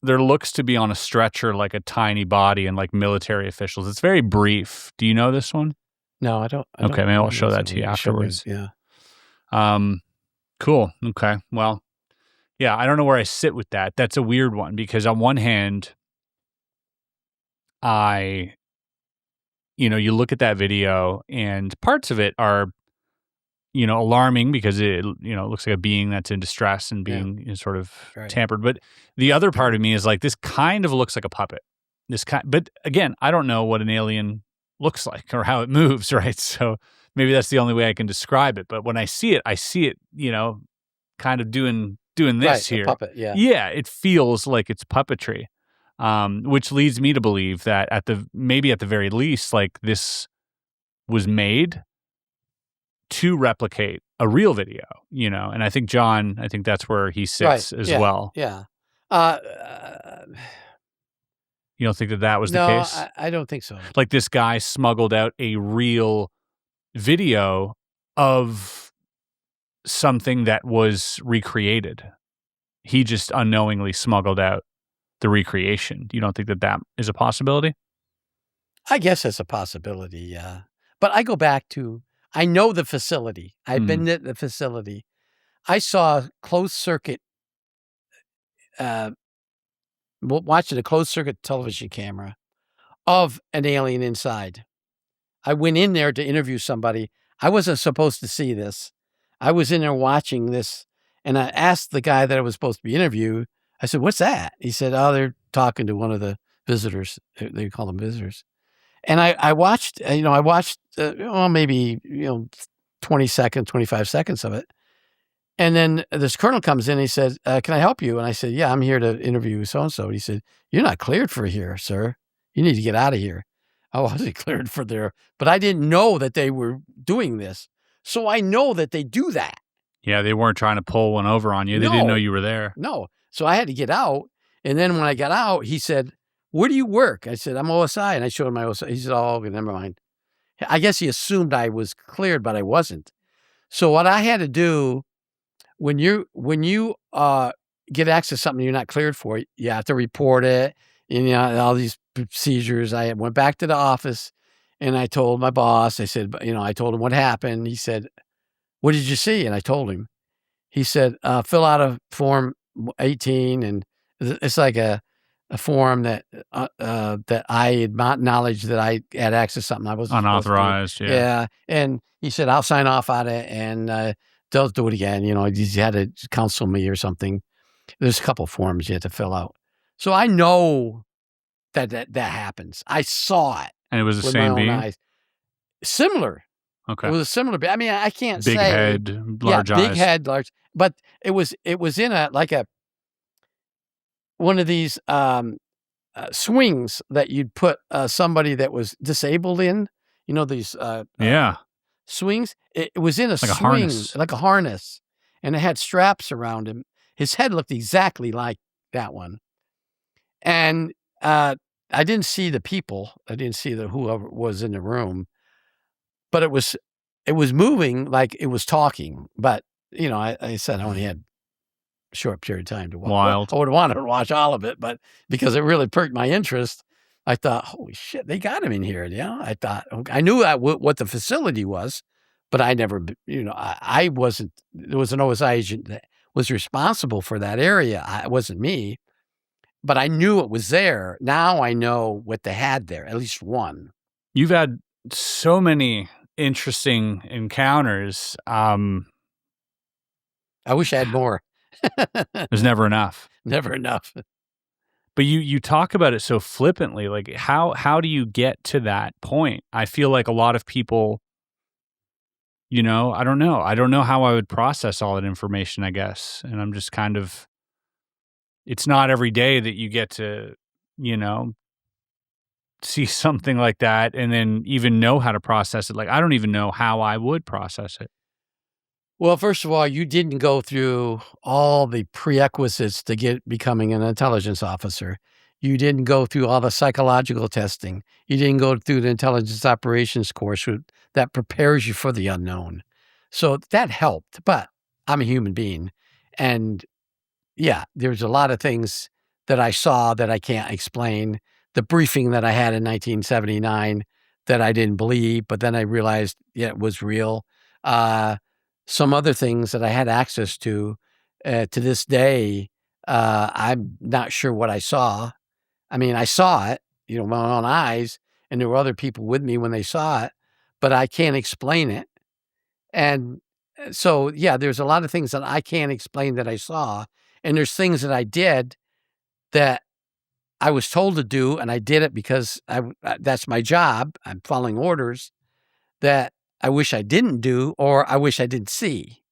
B: there looks to be on a stretcher like a tiny body and like military officials. It's very brief. Do you know this one?
A: No, I don't.
B: Okay, maybe I'll show that to you afterwards.
A: Yeah.
B: Cool. Okay. Well, yeah, I don't know where I sit with that. That's a weird one because on one hand, you look at that video and parts of it are, alarming because it looks like a being that's in distress and being sort of tampered. But the other part of me is like, this kind of looks like a puppet. But again, I don't know what an alien looks like or how it moves, right? So maybe that's the only way I can describe it. But when I see it, kind of doing this here.
A: Puppet, yeah.
B: Yeah, it feels like it's puppetry, which leads me to believe that at the very least, like this was made to replicate a real video, and I think John, that's where he sits as well.
A: Yeah.
B: You don't think that was the case?
A: No, I don't think so.
B: Like this guy smuggled out a real video of something that was recreated. He just unknowingly smuggled out the recreation. You don't think that is a possibility?
A: I guess it's a possibility, yeah. But I go back to, I know the facility. I've been at the facility. I saw closed circuit, watching a closed circuit television camera of an alien inside. I went in there to interview somebody. I wasn't supposed to see this. I was in there watching this, and I asked the guy that I was supposed to be interviewed. I said, "What's that?" He said, "Oh, they're talking to one of the visitors. They call them visitors." And I watched, maybe 20 seconds, 25 seconds of it. And then this colonel comes in and he said, "Can I help you?" And I said, "Yeah, I'm here to interview so-and-so." And he said, "You're not cleared for here, sir. You need to get out of here." I wasn't cleared for there, but I didn't know that they were doing this. So I know that they do that.
B: Yeah, they weren't trying to pull one over on you. They didn't know you were there.
A: No. So I had to get out. And then when I got out, he said, "Where do you work?" I said, "I'm OSI." And I showed him my OSI. He said, "Oh, never mind." I guess he assumed I was cleared, but I wasn't. So what I had to do, when you get access to something you're not cleared for, you have to report it. And all these procedures. I went back to the office and I told my boss, I said, I told him what happened. He said, "What did you see?" And I told him. He said, "Fill out a form 18." And it's like a form that I acknowledged that I had access to something I wasn't
B: unauthorized.
A: Yeah. And he said, "I'll sign off on it and don't do it again." You had to counsel me or something. There's a couple forms you have to fill out. So I know that happens. I saw it.
B: And it was the same being?
A: Eyes. Similar.
B: Okay.
A: It was a similar being. I mean, I can't say.
B: Big head, large eyes.
A: Big head, large. But it was in one of these swings that you'd put somebody that was disabled in. These swings. It was in a swing, like a harness, and it had straps around him. His head looked exactly like that one. And I didn't see the people. I didn't see whoever was in the room, but it was moving like it was talking. But I said I only had a short period of time to watch.
B: Wild.
A: I would have wanted to watch all of it, but because it really perked my interest, I thought, "Holy shit, they got him in here!" I thought, I knew what the facility was, but I never, I wasn't. There was an OSI agent that was responsible for that area. It wasn't me. But I knew it was there. Now I know what they had there, at least one.
B: You've had so many interesting encounters.
A: I wish I had more.
B: There's never enough.
A: Never enough.
B: But you talk about it so flippantly. Like, how do you get to that point? I feel like a lot of people, I don't know. I don't know how I would process all that information, I guess. And I'm just kind of, it's not every day that you get to, see something like that and then even know how to process it. Like, I don't even know how I would process it.
A: Well, first of all, you didn't go through all the prerequisites to becoming an intelligence officer. You didn't go through all the psychological testing. You didn't go through the intelligence operations course that prepares you for the unknown. So that helped, but I'm a human being. And yeah, there's a lot of things that I saw that I can't explain. The briefing that I had in 1979 that I didn't believe, but then I realized, it was real. Some other things that I had access to this day, I'm not sure what I saw. I mean, I saw it, with my own eyes, and there were other people with me when they saw it, but I can't explain it. And so, yeah, there's a lot of things that I can't explain that I saw, and there's things that I did that I was told to do, and I did it because that's my job. I'm following orders that I wish I didn't do, or I wish I didn't see.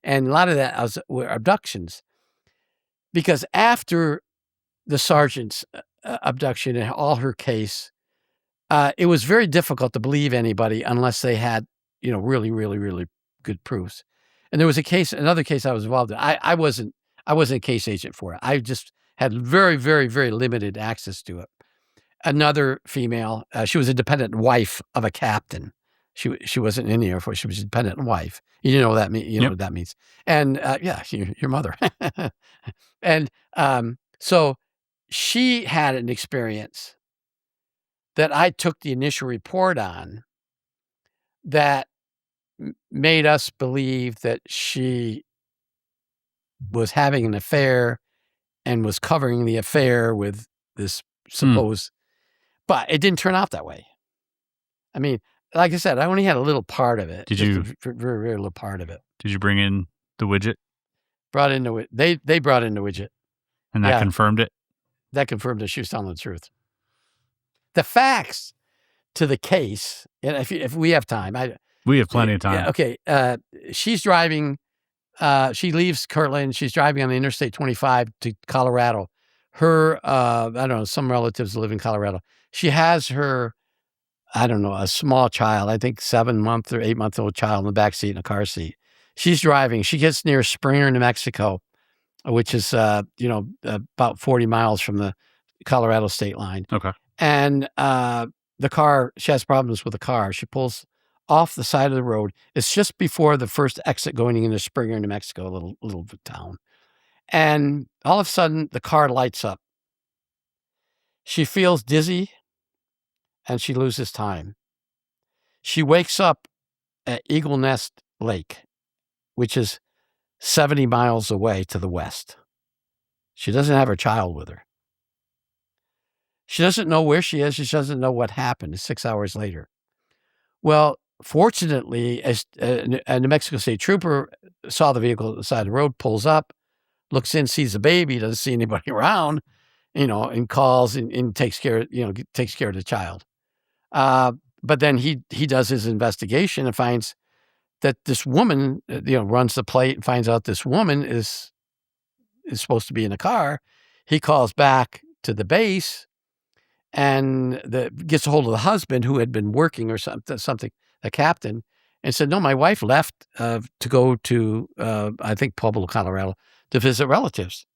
A: And a lot of that were abductions. Because after the sergeant's abduction and all her case, it was very difficult to believe anybody unless they had, really, really, really good proofs. And there was another case I was involved in. I wasn't a case agent for it. I just had very, very, very limited access to it. Another female, she was a dependent wife of a captain. She wasn't in the Air Force. She was a dependent wife. You know what that means. You know what that means. And your mother. And so she had an experience that I took the initial report on that made us believe that she was having an affair and was covering the affair with this supposed, but it didn't turn out that way. I mean, like I said, I only had a little part of it. Very, very little part of it.
B: Did you bring in the widget?
A: Brought in the they brought in the widget.
B: And that confirmed it?
A: That confirmed that she was telling the truth. The facts to the case, and if we have time.
B: We have plenty of time.
A: Yeah, okay. She's driving, she leaves Kirtland. She's driving on the Interstate 25 to Colorado. Her, I don't know, some relatives live in Colorado. She has her, I don't know, a small child, I think 7-month or 8-month-old child in the backseat in a car seat. She's driving. She gets near Springer, New Mexico, which is, about 40 miles from the Colorado state line.
B: Okay.
A: And she has problems with the car. She pulls off the side of the road. It's just before the first exit going into Springer, New Mexico, a little town. And all of a sudden, the car lights up. She feels dizzy, and she loses time. She wakes up at Eagle Nest Lake, which is 70 miles away to the west. She doesn't have her child with her. She doesn't know where she is. She doesn't know what happened. It's 6 hours later. Well, fortunately, as a New Mexico State trooper saw the vehicle at the side of the road, pulls up, looks in, sees the baby, doesn't see anybody around, and calls and takes care of the child. But then he does his investigation and finds that this woman, runs the plate and finds out this woman is supposed to be in the car. He calls back to the base and gets a hold of the husband who had been working or something, the captain, and said, no, my wife left to go to, I think, Pueblo, Colorado, to visit relatives.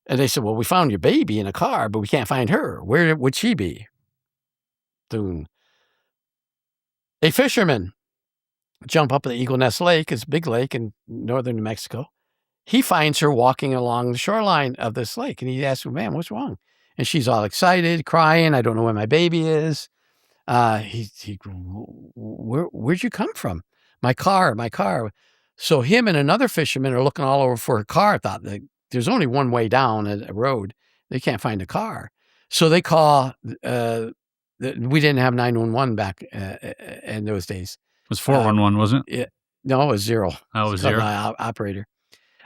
A: And they said, well, we found your baby in a car, but we can't find her. Where would she be? Soon. A fisherman jump up at the Eagle Nest Lake, it's a big lake in northern New Mexico. He finds her walking along the shoreline of this lake, and he asks her, ma'am, what's wrong? And she's all excited, crying, I don't know where my baby is. Where'd you come from? My car. So him and another fisherman are looking all over for a car, thought that there's only one way down a road. They can't find a car. So they call, we didn't have 911 back in those days.
B: It was 411, wasn't
A: it? No, it was 0.
B: Oh, it was 0.
A: Operator.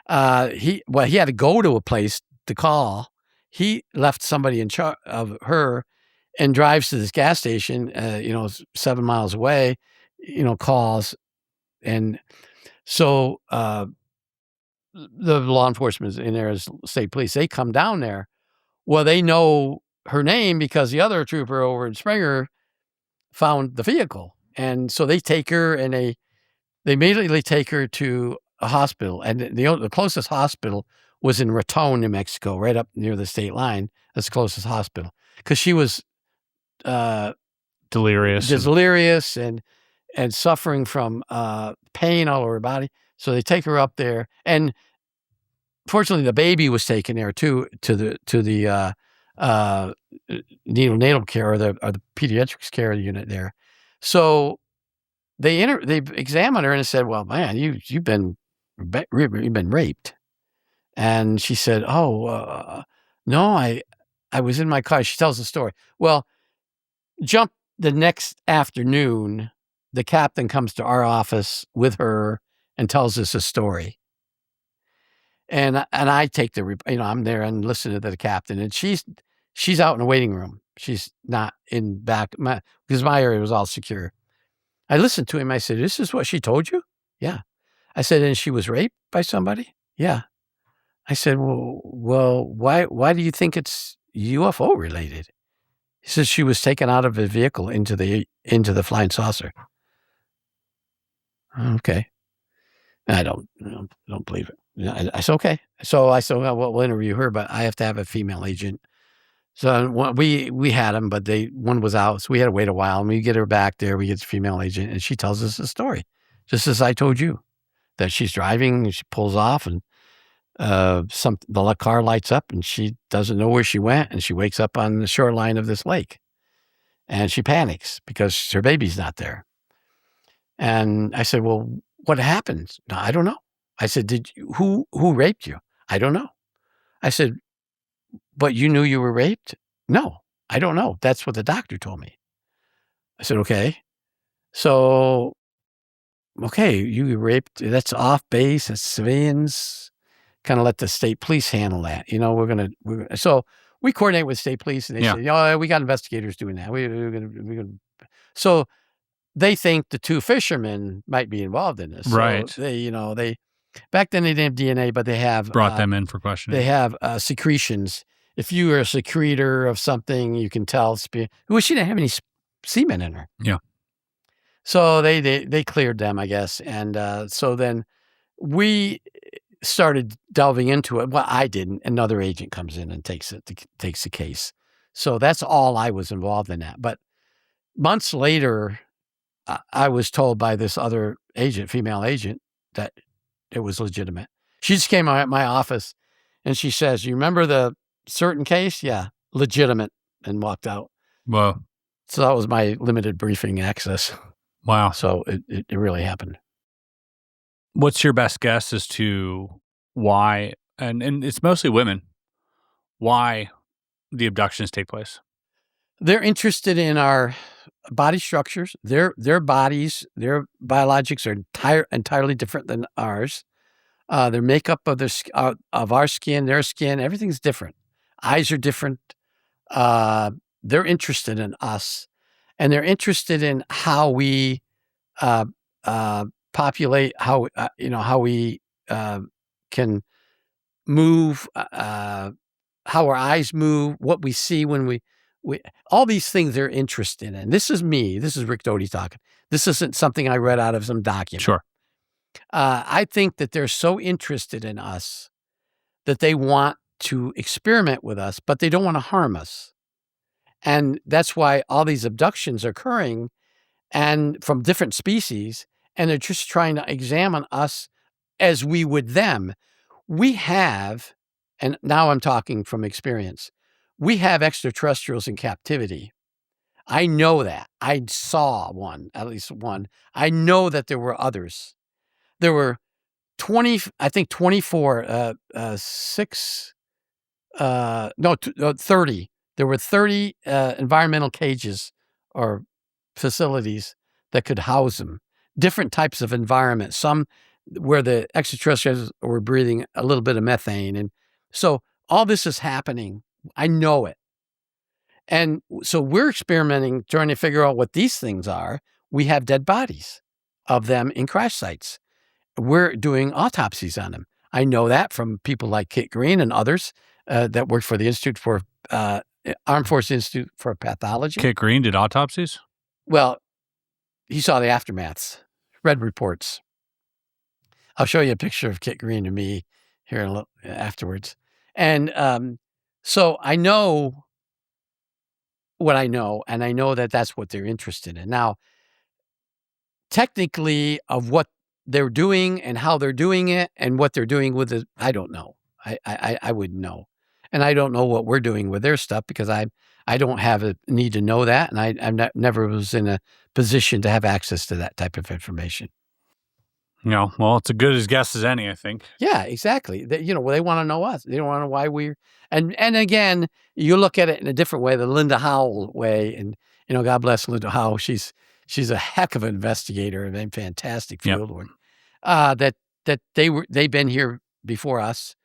A: He had to go to a place to call. he left somebody in charge of her and drives to this gas station, 7 miles away, calls. And so the law enforcement in there is state police. They come down there. Well, they know her name because the other trooper over in Springer found the vehicle. And so they take her and they immediately take her to a hospital. And the closest hospital was in Raton, New Mexico, right up near the state line. That's the closest hospital. Because she was delirious and suffering from pain all over her body. So they take her up there. And fortunately, the baby was taken there too, to the neonatal care or the pediatrics care unit there. So they examined her and said, "Well, man, you've been raped." And she said, "Oh, no, I was in my car." She tells the story. Well, jump the next afternoon, the captain comes to our office with her and tells us a story. And I take I'm there and listen to the captain, and she's out in the waiting room. She's not in back because my area was all secure. I listened to him. I said, "This is what she told you?" "Yeah." I said, "And she was raped by somebody?" "Yeah." I said, well, why do you think it's UFO related?" He says, "She was taken out of a vehicle into the flying saucer." Okay. I don't believe it. I said, okay. So I said, well, we'll interview her, but I have to have a female agent. So we had them, but one was out. So we had to wait a while, and we get her back there. We get the female agent, and she tells us the story, just as I told you, that she's driving and she pulls off, and the car lights up, and she doesn't know where she went, and she wakes up on the shoreline of this lake, and she panics because her baby's not there. And I said, "Well, what happened?" "No, I don't know." I said, who raped you?" "I don't know." I said, "But you knew you were raped?" "No, I don't know. That's what the doctor told me." I said, "Okay. So, okay, you were raped. That's off base. That's civilians. Kind of let the state police handle that. So we coordinate with state police, and they say, "Oh, we got investigators doing that. We're gonna." So they think the two fishermen might be involved in this.
B: Right.
A: So they back then they didn't have DNA, but they have
B: brought them in for questioning.
A: They have secretions. If you are a secretor of something, you can tell. Well, she didn't have any semen in her.
B: Yeah.
A: So they cleared them, I guess, and so then we started delving into it. Well, I didn't. Another agent comes in and takes the case. So that's all I was involved in that. But months later, I was told by this other agent, female agent, that it was legitimate. She just came out at my office and she says, "You remember the certain case?" "Yeah, legitimate," and walked out.
B: Wow.
A: So that was my limited briefing access.
B: Wow.
A: So it really happened.
B: What's your best guess as to why, and it's mostly women, why the abductions take place?
A: They're interested in our body structures. Their bodies, their biologics are entirely different than ours. Their makeup of our skin, their skin, everything's different. Eyes are different. They're interested in us, and they're interested in how we populate, how we can move, how our eyes move, what we see when we all these things they're interested in. This is me. This is Rick Doty talking. This isn't something I read out of some document.
B: Sure.
A: I think that they're so interested in us that they want to experiment with us, but they don't want to harm us. And that's why all these abductions are occurring, and from different species, and they're just trying to examine us as we would them. We have, and now I'm talking from experience, we have extraterrestrials in captivity. I know that. I saw one, at least one. I know that there were others. There were 24, 30. There were 30 environmental cages or facilities that could house them. Different types of environment. Some where the extraterrestrials were breathing a little bit of methane. And so all this is happening I know it. And so we're experimenting, trying to figure out what these things are. We have dead bodies of them in crash sites. We're doing autopsies on them. I know that from people like Kit Green and others that work for the Institute for Armed Forces Institute for Pathology.
B: Kit Green did autopsies?
A: Well, he saw the aftermaths, read reports. I'll show you a picture of Kit Green and me here in a little, afterwards. And so I know what I know, and I know that that's what they're interested in. Now, technically, of what they're doing and how they're doing it and what they're doing with it, I don't know. I wouldn't know. And I don't know what we're doing with their stuff because I don't have a need to know that, and I never was in a position to have access to that type of information.
B: No, well, it's as good as guess as any, I think.
A: Yeah, exactly. They want to know us. They don't want to know why we're, and again, you look at it in a different way, the Linda Howell way, and God bless Linda Howell. She's a heck of an investigator and fantastic field work. That they've been here before us,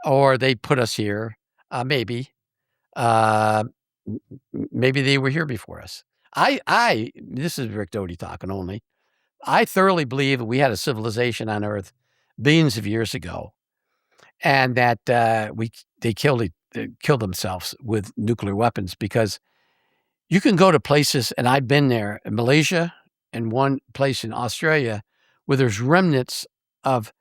A: or they put us here. Maybe they were here before us. This is Rick Doty talking only. I thoroughly believe we had a civilization on Earth billions of years ago, and that they killed themselves with nuclear weapons, because you can go to places, and I've been there in Malaysia and one place in Australia where there's remnants of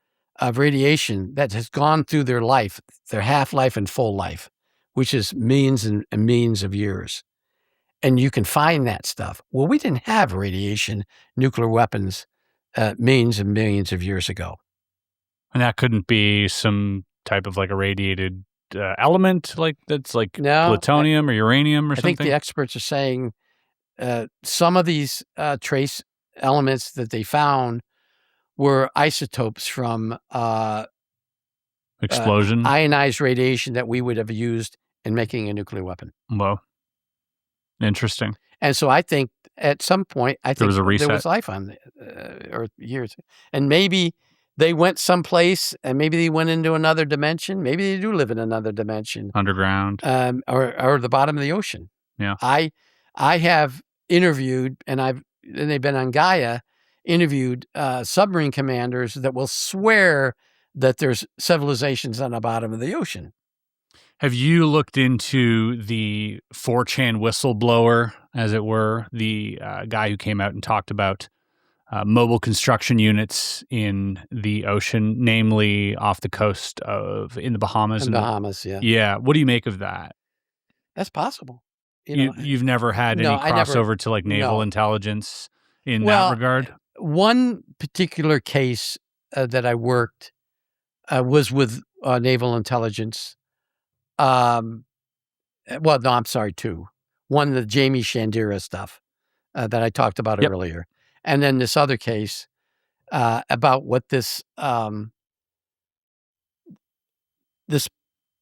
A: radiation that has gone through their life, their half-life and full life, which is millions and millions of years. And you can find that stuff. Well, we didn't have radiation, nuclear weapons, millions and millions of years ago.
B: And that couldn't be some type of like irradiated element, like that's like plutonium or uranium or something?
A: I think the experts are saying some of these trace elements that they found were isotopes from
B: explosion,
A: ionized radiation that we would have used in making a nuclear weapon.
B: Whoa. Interesting.
A: And so I think at some point, there was life on Earth years. And maybe they went someplace, and maybe they went into another dimension. Maybe they do live in another dimension.
B: Underground.
A: Or the bottom of the ocean.
B: Yeah.
A: I have interviewed, and they've been on Gaia, interviewed submarine commanders that will swear that there's civilizations on the bottom of the ocean.
B: Have you looked into the 4chan whistleblower, as it were, the guy who came out and talked about mobile construction units in the ocean, namely off the coast in the Bahamas?
A: In the Bahamas, yeah.
B: Yeah. What do you make of that?
A: That's possible.
B: You've never had any crossover to like naval intelligence in that regard? One
A: particular case that I worked was with naval intelligence. I'm sorry, two. One, the Jamie Chandira stuff that I talked about earlier. And then this other case about what this, I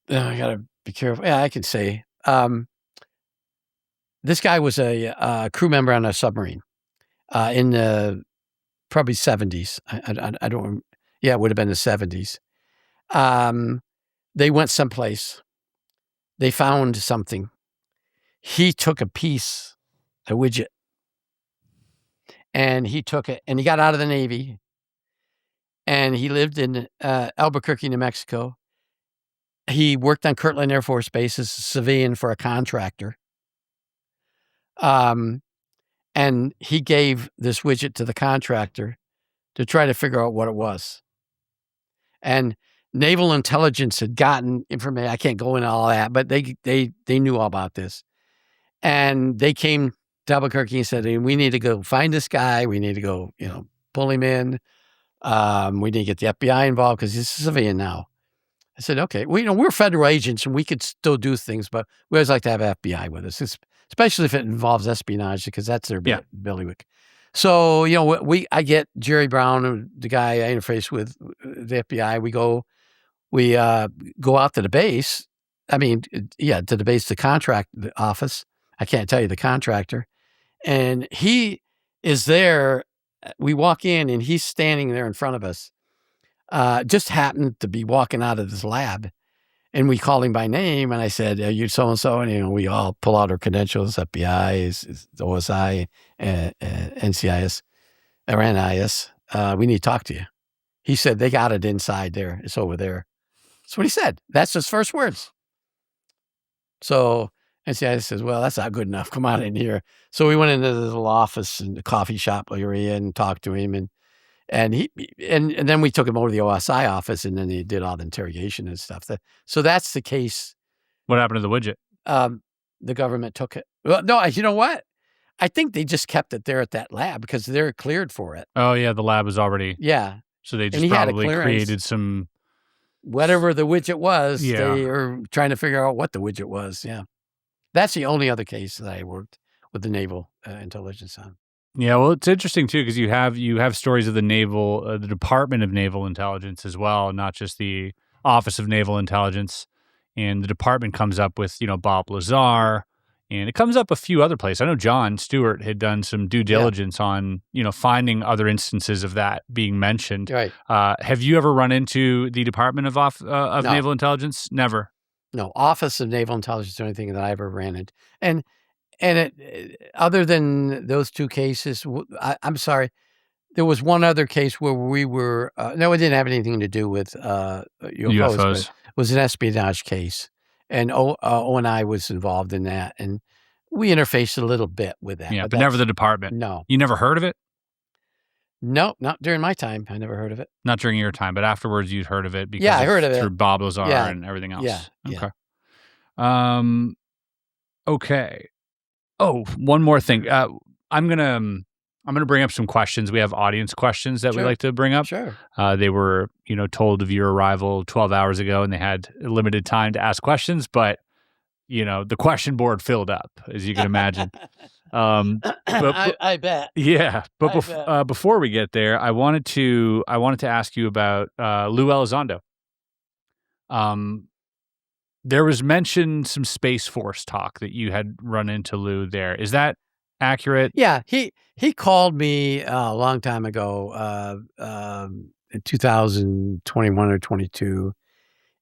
A: gotta be careful. Yeah, I can say, this guy was a crew member on a submarine in the probably 70s. I don't, it would have been the 70s. They went someplace. They found something. He took a widget, and he took it, and he got out of the Navy, and he lived in Albuquerque, New Mexico. He worked on Kirtland Air Force Base as a civilian for a contractor. And he gave this widget to the contractor to try to figure out what it was. And naval intelligence had gotten information. I can't go into all that, but they knew all about this. And they came to Albuquerque and said, "We need to go find this guy. We need to go, pull him in. We need to get the FBI involved because he's a civilian now." I said, "Okay, we're federal agents and we could still do things, but we always like to have FBI with us, especially if it involves espionage, because that's their bailiwick." So, I get Jerry Brown, the guy I interface with the FBI. We go out to the base. To the base, the contract office. I can't tell you the contractor. And he is there. We walk in and he's standing there in front of us. Just happened to be walking out of his lab. And we called him by name, and I said, "You so-and-so," and we all pull out our credentials, FBI, OSI, NCIS, or NIS. We need to talk to you. He said, "They got it inside there. It's over there." That's what he said. That's his first words. So NCIS says, "Well, that's not good enough. Come on in here." So we went into the little office in the coffee shop area and talked to him, and then we took him over to the OSI office, and then he did all the interrogation and stuff. So that's the case.
B: What happened to the widget?
A: The government took it. Well, no, you know what? I think they just kept it there at that lab because they're cleared for it.
B: Oh yeah, the lab was already.
A: Yeah.
B: So they just probably created some.
A: Whatever the widget was,
B: Yeah.
A: They were trying to figure out what the widget was. Yeah. That's the only other case that I worked with the naval intelligence on.
B: Yeah, well, it's interesting too because you have stories of the naval, the Department of Naval Intelligence as well, not just the Office of Naval Intelligence. And the department comes up with Bob Lazar, and it comes up a few other places. I know John Stewart had done some due diligence on finding other instances of that being mentioned.
A: Right.
B: Have you ever run into the Department of
A: No.
B: Naval Intelligence? Never.
A: No, Office of Naval Intelligence is the only thing that I ever ran into. And other than those two cases, I'm sorry, there was one other case where we were, no, it didn't have anything to do with UFOs. But it was an espionage case. And O&I was involved in that. And we interfaced a little bit with that.
B: Yeah, but never the department.
A: No.
B: You never heard of it?
A: No, not during my time. I never heard of it.
B: Not during your time, but afterwards you'd heard of it because
A: I heard of it
B: through Bob Lazar and everything else.
A: Yeah.
B: Okay. Okay. Oh, one more thing. I'm gonna bring up some questions. We have audience questions that we like to bring up.
A: Sure.
B: They were, told of your arrival 12 hours ago, and they had limited time to ask questions, but the question board filled up, as you can imagine.
A: I bet.
B: Yeah, but before we get there, I wanted to ask you about Lou Elizondo. There was mentioned some Space Force talk that you had run into Lou there. Is that accurate?
A: Yeah, he called me a long time ago, in 2021 or 22,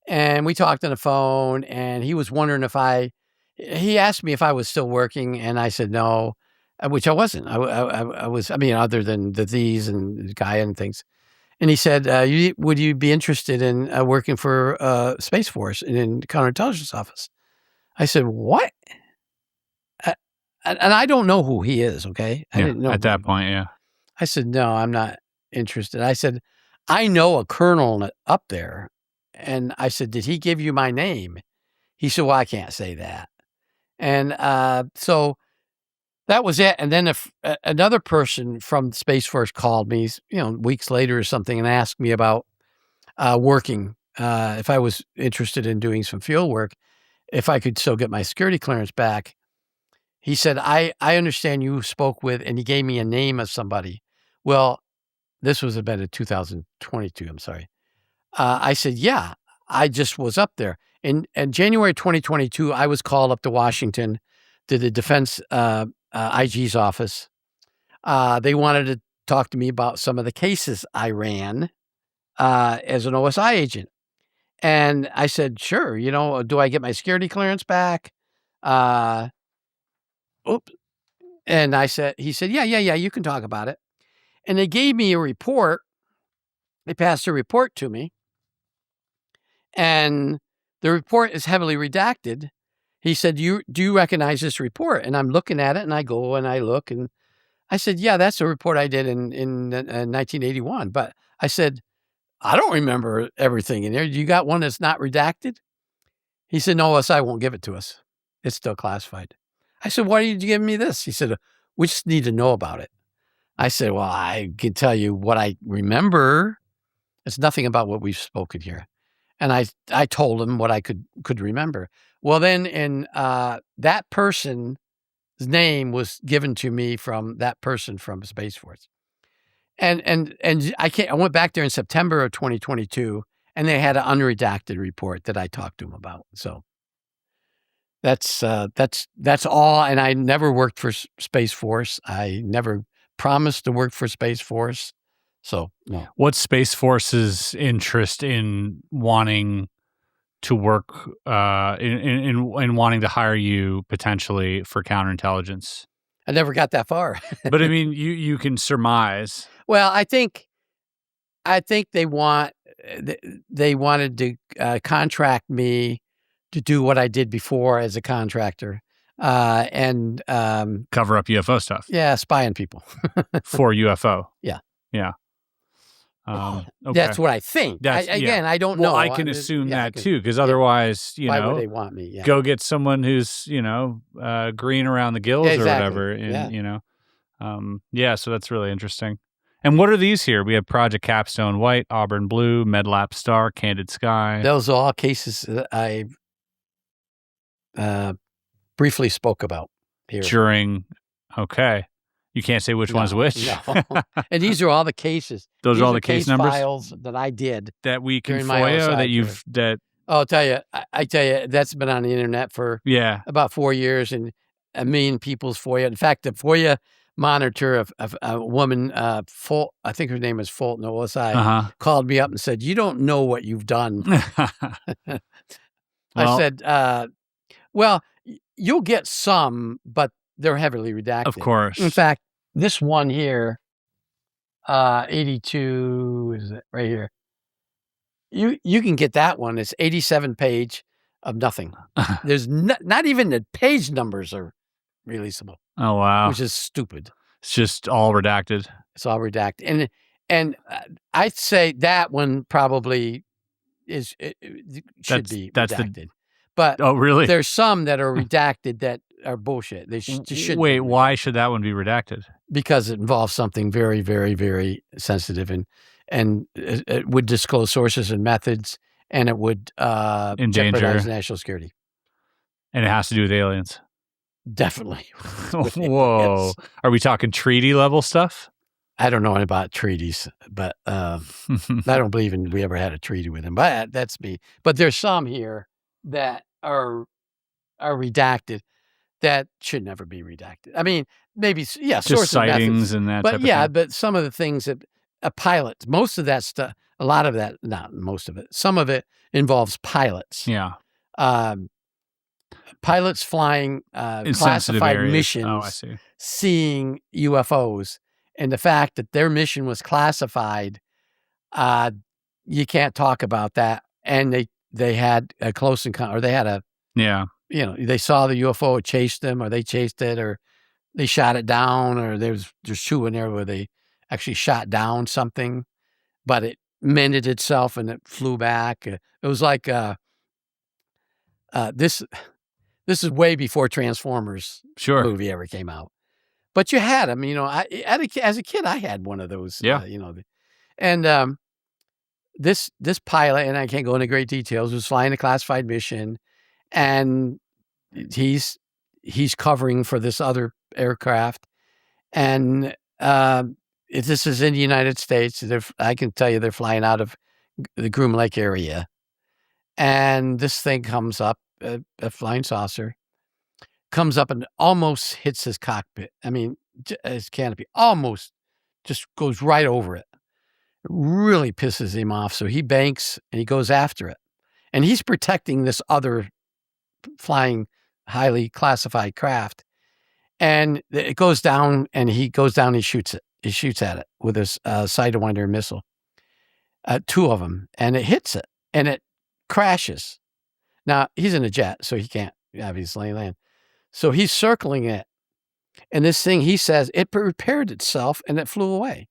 A: and we talked on the phone. And he was wondering he asked me if I was still working, and I said no, which I wasn't. I was. I mean, other than these and Gaia and things. And he said, would you be interested in working for Space Force in counterintelligence office? I said, what? And I don't know who he is, okay? I didn't know
B: at that point, yeah.
A: I said, no, I'm not interested. I said, I know a colonel up there. And I said, did he give you my name? He said, well, I can't say that. And so that was it. And then another person from Space Force called me, weeks later or something, and asked me about working, if I was interested in doing some field work, if I could still get my security clearance back. He said, I understand you spoke with, and he gave me a name of somebody. Well, this was about in 2022, I'm sorry. I said, yeah, I just was up there. In January 2022, I was called up to Washington to the Defense IG's office. They wanted to talk to me about some of the cases I ran as an OSI agent. And I said, sure, do I get my security clearance back? And he said, yeah, you can talk about it. And they gave me a report. They passed a report to me. And the report is heavily redacted. He said, do you recognize this report? And I'm looking at it, and I go and I look, and I said, yeah, that's a report I did in 1981. But I said, I don't remember everything in there. You got one that's not redacted? He said, no, OSI won't give it to us. It's still classified. I said, why did you give me this? He said, we just need to know about it. I said, well, I can tell you what I remember. It's nothing about what we've spoken here. And I told him what I could remember. Well, then that person's name was given to me from that person from Space Force. And I went back there in September of 2022, and they had an unredacted report that I talked to him about. So that's all. And I never worked for Space Force. I never promised to work for Space Force. So no.
B: What's Space Force's interest in wanting to work in wanting to hire you potentially for counterintelligence?
A: I never got that far.
B: But I mean, you can surmise.
A: Well, I think they wanted to contract me to do what I did before as a contractor, and
B: Cover up UFO stuff.
A: Yeah, spy on people
B: For UFO.
A: Yeah.
B: Yeah. Okay.
A: That's what I think. I don't know.
B: Well, I can assume that too, because otherwise,
A: why would they want me? Yeah.
B: Go get someone who's green around the gills or whatever, and so that's really interesting. And what are these here? We have Project Capstone White, Auburn Blue, Medlap Star, Candid Sky.
A: Those are all cases that I briefly spoke about here.
B: Okay. You can't say which one's which.
A: No. And these are all the cases.
B: These are all the case numbers
A: files that I did
B: that we can FOIA, or that you've that.
A: I'll tell you. I tell you, that's been on the internet for about 4 years, and a million people's FOIA. In fact, the FOIA monitor of a woman, I think her name is Fulton OSI, called me up and said, "You don't know what you've done." I said, "Well, you'll get some, but they're heavily redacted."
B: Of course.
A: In fact, this one here, 82, is it right here? You can get that one. It's 87 page of nothing. There's not even the page numbers are releasable.
B: Oh, wow.
A: Which is stupid.
B: It's just all redacted.
A: It's all redacted. And I'd say that one probably should be redacted. But
B: really?
A: There's some that are redacted that are bullshit. They should.
B: Wait, why should that one be redacted?
A: Because it involves something very, very, very sensitive, and it would disclose sources and methods, and it would jeopardize national security.
B: And it has to do with aliens.
A: Definitely.
B: Whoa. Are we talking treaty level stuff?
A: I don't know about treaties, but I don't believe we ever had a treaty with them. But that's me. But there's some here that are redacted that should never be redacted. I mean, maybe
B: just sightings and that.
A: But but some of the things that pilots, most of that stuff, a lot of that, not most of it, some of it involves pilots.
B: Yeah.
A: Pilots flying classified missions,
B: I see.
A: Seeing UFOs, and the fact that their mission was classified, you can't talk about that. And they had a close encounter, or they had they saw the UFO, it chased them, or they chased it, or they shot it down, or there's two in there where they actually shot down something, but it mended itself and it flew back. It was like this is way before Transformers movie ever came out. But you had them, as a kid, I had one of those, and this pilot, and I can't go into great details, was flying a classified mission, and he's covering for this other aircraft, and this is in the United States. I can tell you they're flying out of the Groom Lake area, and this thing comes up, a flying saucer, comes up and almost hits his cockpit. I mean, his canopy almost just goes right over it. It really pisses him off. So he banks and he goes after it. And he's protecting this other flying, highly classified craft. And it goes down, and he goes down and he shoots it. He shoots at it with his Sidewinder missile. Two of them. And it hits it. And it crashes. Now, he's in a jet, so he can't obviously land. So he's circling it. And this thing, he says, it repaired itself and it flew away.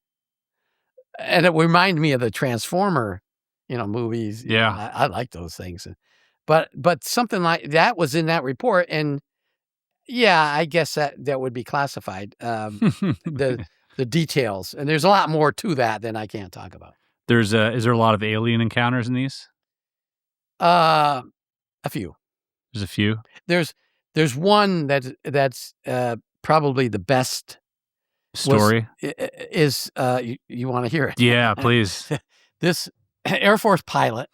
A: And it reminded me of the Transformer, movies.
B: Yeah.
A: I like those things. But something like that was in that report. And I guess that would be classified, the details. And there's a lot more to that than I can't talk about.
B: Is there a lot of alien encounters in these?
A: A few.
B: There's a few.
A: There's one that's probably the best
B: story.
A: Is you want to hear it?
B: Yeah, please.
A: This Air Force pilot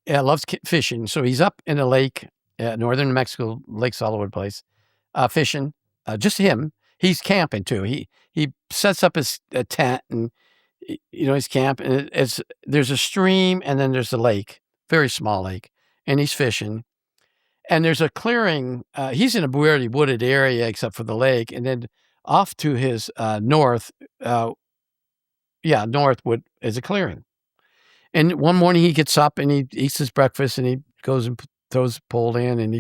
A: loves fishing, so he's up in a lake, northern New Mexico, lakes all over the place, fishing. Just him. He's camping too. He sets up his tent, and he's camping. There's a stream, and then there's a lake, very small lake, and he's fishing. And there's a clearing. He's in a very wooded area except for the lake. And then off to his north, northwood is a clearing. And one morning he gets up and he eats his breakfast and he goes and throws the pole in, and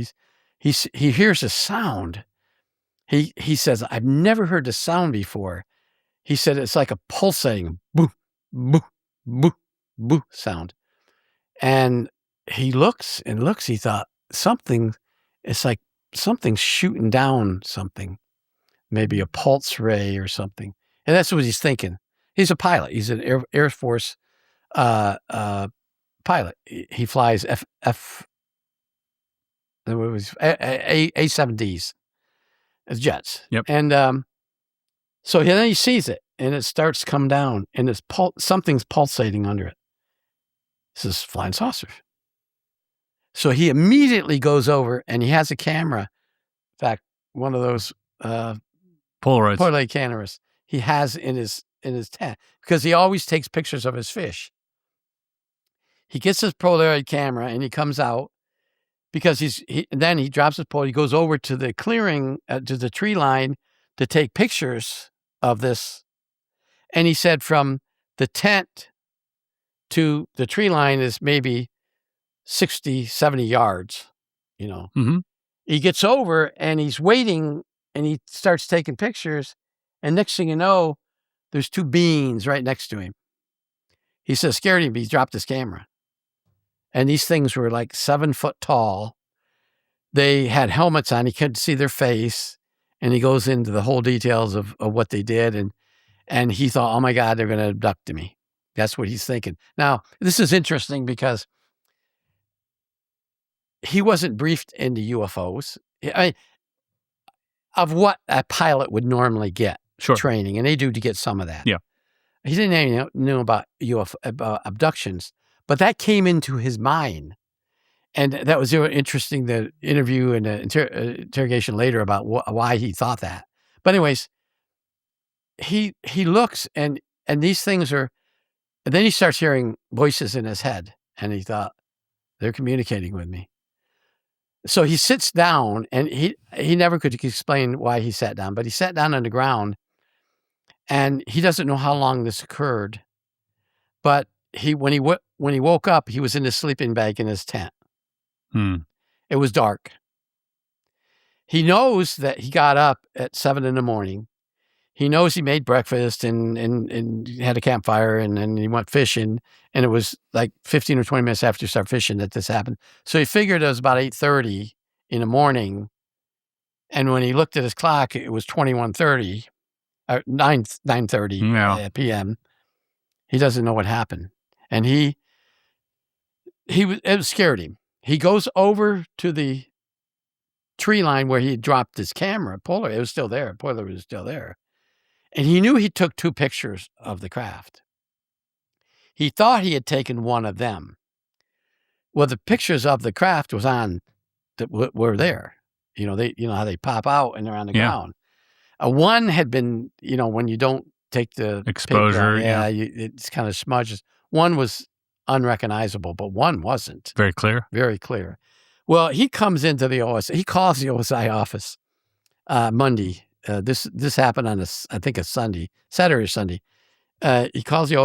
A: he hears a sound. He says, I've never heard the sound before. He said it's like a pulsating boo, boo, boo, boo sound. And he looks and looks. He thought it's like something's shooting down something, maybe a pulse ray or something. And that's what he's thinking. He's a pilot. He's an Air Force pilot. He flies A-7Ds, jets.
B: Yep.
A: And so then he sees it, and it starts to come down, and something's pulsating under it. This is flying saucers. So he immediately goes over, and he has a camera. In fact, one of those Polaroid cameras he has in his tent, because he always takes pictures of his fish. He gets his Polaroid camera and he comes out, because then he drops his pole. He goes over to the clearing, to the tree line, to take pictures of this. And he said from the tent to the tree line is maybe 60, 70 yards,
B: Mm-hmm.
A: He gets over and he's waiting and he starts taking pictures. And next thing you know, there's two beings right next to him. He says, scared him, but he dropped his camera. And these things were like 7 foot tall. They had helmets on. He couldn't see their face. And he goes into the whole details of what they did. And he thought, oh my God, they're going to abduct me. That's what he's thinking. Now, this is interesting because he wasn't briefed into UFOs. Of what a pilot would normally get training. And they do to get some of that.
B: Yeah.
A: He didn't even know about about abductions, but that came into his mind. And that was interesting, the interview and the interrogation later about why he thought that. But anyways, he looks and these things are, and then he starts hearing voices in his head, and he thought, they're communicating with me. So he sits down, and he never could explain why he sat down, but he sat down on the ground, and he doesn't know how long this occurred. But when he woke up, he was in his sleeping bag in his tent. It was dark. He knows that he got up at 7 a.m. He knows he made breakfast and had a campfire, and then he went fishing, and it was like 15 or 20 minutes after he started fishing that this happened. So he figured it was about 8:30 in the morning, and when he looked at his clock, it was 21:30, or 9:30 p.m. He doesn't know what happened, and it scared him. He goes over to the tree line where he dropped his camera. Polaroid, it was still there. Polaroid was still there. And he knew he took 2 pictures of the craft. He thought he had taken one of them. Well, the pictures of the craft were there. They how they pop out and they're on the ground. One had been, when you don't take the
B: exposure,
A: it's kind of smudges. One was unrecognizable, but one wasn't.
B: Very clear.
A: Very clear. Well, he comes into the OSI. He calls the OSI office Monday. This happened on a Sunday, Saturday or Sunday. He calls the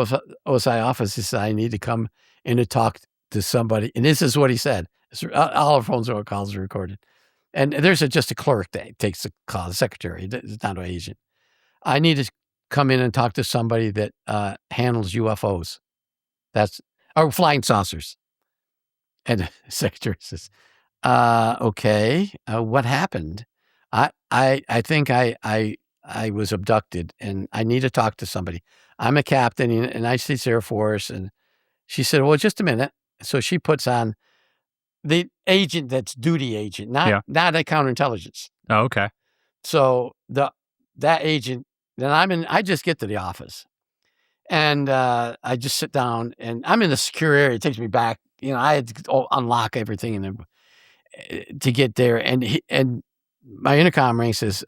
A: OSI office. He says, I need to come in to talk to somebody. And this is what he said. All our phones or calls are recorded. And there's just a clerk that takes the call, the secretary. It's not an agent. I need to come in and talk to somebody that handles UFOs. Or flying saucers. And the secretary says, okay, what happened? I think I was abducted and I need to talk to somebody. I'm a captain in the United States Air Force. And she said, well, just a minute. So she puts on the agent that's duty agent, not a counterintelligence.
B: Oh, okay.
A: So that agent, then I just get to the office and I just sit down and I'm in the secure area. It takes me back. I had to unlock everything to get there. And my intercom ring says,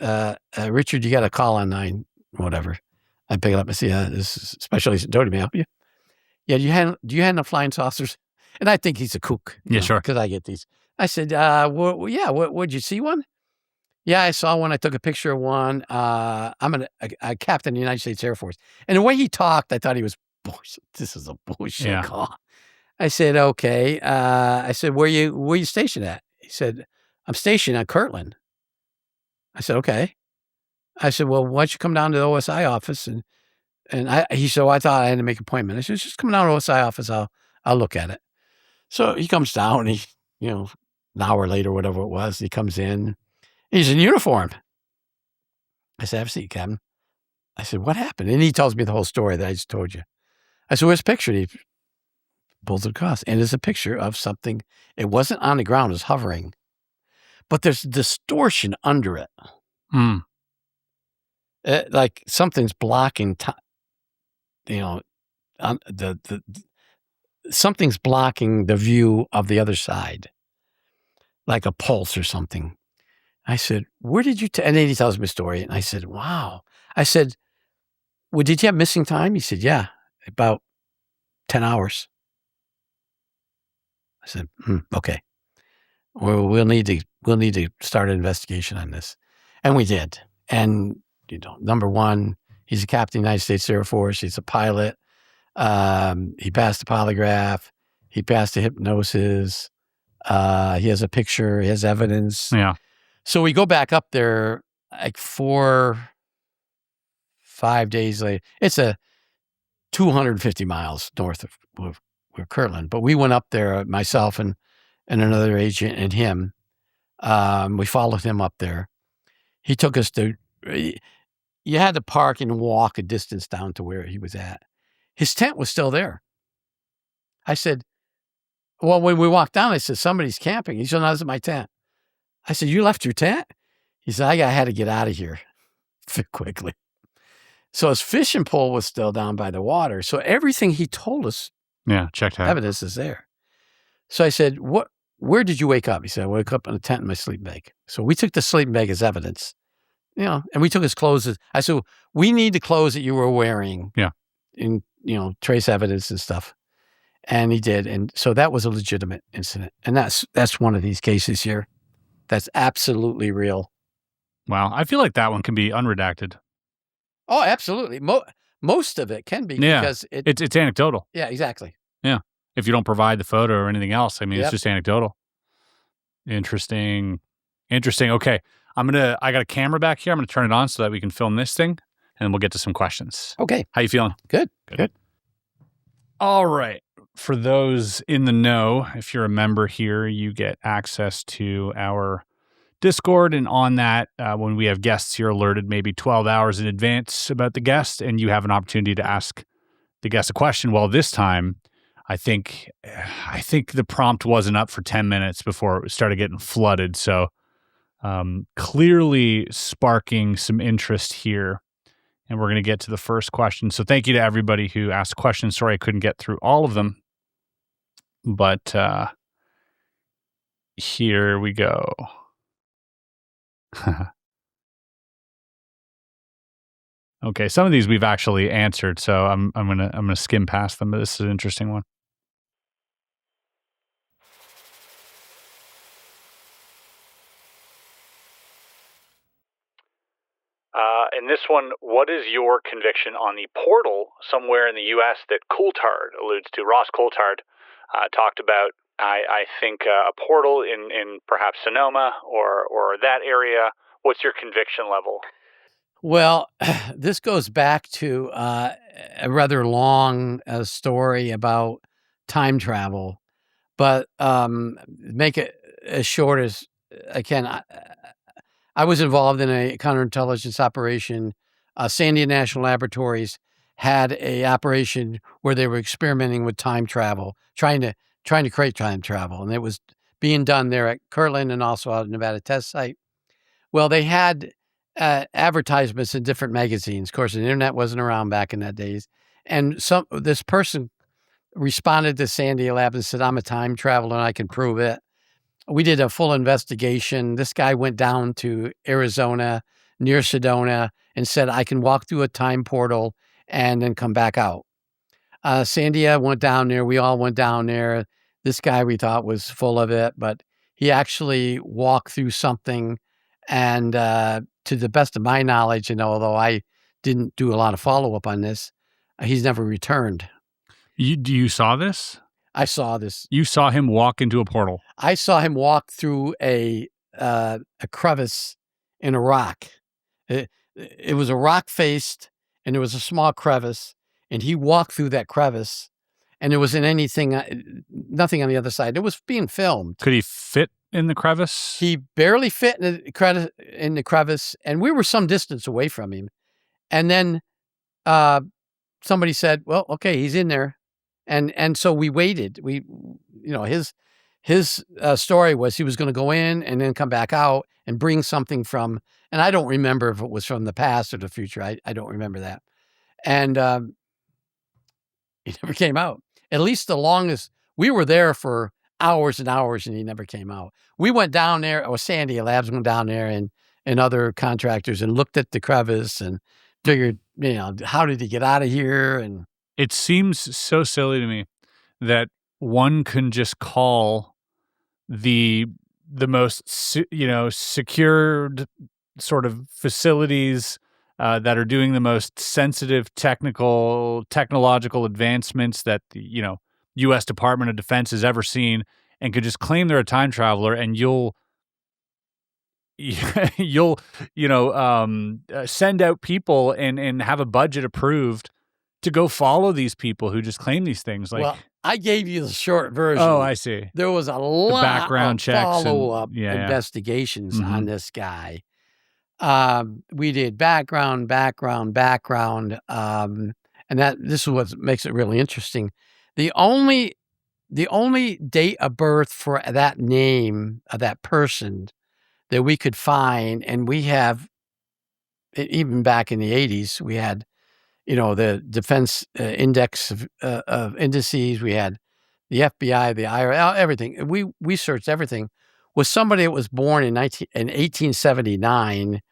A: Richard, you got a call on 9, whatever. I pick it up and see, this is Special Agent Doty, may I help you? Yeah, do you handle flying saucers? And I think he's a kook.
B: Yeah, sure.
A: Because I get these. I said, did you see one? Yeah, I saw one. I took a picture of one. I'm a captain of the United States Air Force. And the way he talked, I thought he was bullshit. This is a bullshit call. I said, okay. I said, where you stationed at? He said, I'm stationed at Kirtland. I said, okay. I said, well, why don't you come down to the OSI office? He said, well, I thought I had to make an appointment. I said, just come down to the OSI office. I'll look at it. So he comes down, an hour later, whatever it was, he comes in. He's in uniform. I said, have a seat, Captain. I said, what happened? And he tells me the whole story that I just told you. I said, where's the picture? And he pulls it across. And there's a picture of something. It wasn't on the ground. It was hovering. But there's distortion under it. Like something's blocking, something's blocking the view of the other side, like a pulse or something. I said, where did you, and then he tells me a story. And I said, wow. I said, well, did you have missing time? He said, yeah, about 10 hours. I said, okay. Well, we'll need to start an investigation on this. And we did. And, number one, he's a captain of the United States Air Force. He's a pilot. He passed the polygraph. He passed the hypnosis. He has a picture. He has evidence.
B: Yeah.
A: So we go back up there like 4-5 days later. It's a 250 miles north of Kirtland. But we went up there, myself and another agent and him. We followed him up there. He took us to, you had to park and walk a distance down to where he was at. His tent was still there. I said, well, when we walked down, I said, somebody's camping. He said, no, this is my tent. I said, you left your tent? He said, I had to get out of here quickly. So his fishing pole was still down by the water. So everything he told us,
B: checked out.
A: Evidence is there. So I said, where did you wake up? He said, I woke up in a tent in my sleeping bag. So we took the sleeping bag as evidence, and we took his clothes. I said, we need the clothes that you were wearing. Yeah. And, trace evidence and stuff. And he did. And so that was a legitimate incident. And that's one of these cases here. That's absolutely real.
B: Wow. I feel like that one can be unredacted.
A: Oh, absolutely. Most of it can be because
B: it's anecdotal.
A: Yeah, exactly.
B: Yeah. If you don't provide the photo or anything else, it's just anecdotal. Interesting. Okay. I got a camera back here. I'm going to turn it on so that we can film this thing and then we'll get to some questions.
A: Okay.
B: How you feeling?
A: Good.
B: All right. For those in the know, if you're a member here, you get access to our Discord. And on that, when we have guests, you're alerted maybe 12 hours in advance about the guest, and you have an opportunity to ask the guest a question. Well, this time, I think the prompt wasn't up for 10 minutes before it started getting flooded. So clearly sparking some interest here. And we're going to get to the first question. So thank you to everybody who asked questions. Sorry I couldn't get through all of them. But here we go. Okay, some of these we've actually answered, so I'm gonna skim past them. But this is an interesting one. In this one, what is your conviction on the portal somewhere in the U.S. that Coulthard alludes to? Ross Coulthard talked about, I think, a portal in perhaps Sonoma or that area. What's your conviction level?
A: Well, this goes back to a rather long story about time travel, but make it as short as I can. I was involved in a counterintelligence operation. Sandia National Laboratories had a operation where they were experimenting with time travel, trying to create time travel, and it was being done there at Kirtland and also out at Nevada Test Site. Well, they had advertisements in different magazines. Of course, the internet wasn't around back in that days, and this person responded to Sandia Lab and said, "I'm a time traveler and I can prove it." We did a full investigation. This guy went down to Arizona near Sedona and said, I can walk through a time portal and then come back out. Sandia went down there. We all went down there. this guy we thought was full of it, but he actually walked through something. And to the best of my knowledge, although I didn't do a lot of follow-up on this, he's never returned.
B: You saw this?
A: I saw this.
B: You saw him walk into a portal?
A: I saw him walk through a crevice in a rock. It was a rock-faced, and there was a small crevice, and he walked through that crevice, and there wasn't nothing on the other side. It was being filmed.
B: Could he fit in the crevice?
A: He barely fit in the crevice, and we were some distance away from him. And then somebody said, "Well, okay, he's in there," and so we waited. His story was he was going to go in and then come back out and bring something from, and I don't remember if it was from the past or the future. I don't remember that. And he never came out. At least the longest, we were there for hours and hours, and he never came out. We went down there, Sandia Labs went down there, and other contractors, and looked at the crevice and figured, how did he get out of here? And
B: it seems so silly to me that one can just call the most secured sort of facilities that are doing the most sensitive technological advancements that the U.S. Department of Defense has ever seen, and could just claim they're a time traveler, and you'll send out people and have a budget approved to go follow these people who just claim these things.
A: Well, I gave you the short version.
B: Oh, I see.
A: There was a lot
B: background
A: of
B: checks
A: follow-up investigations on this guy. We did background, and this is what makes it really interesting. The only date of birth for that name of that person that we could find, and we have, even back in the 80s, we had, the Defense Index of indices, we had the FBI, the IRS, everything. We searched everything. Was somebody that was born in 1879,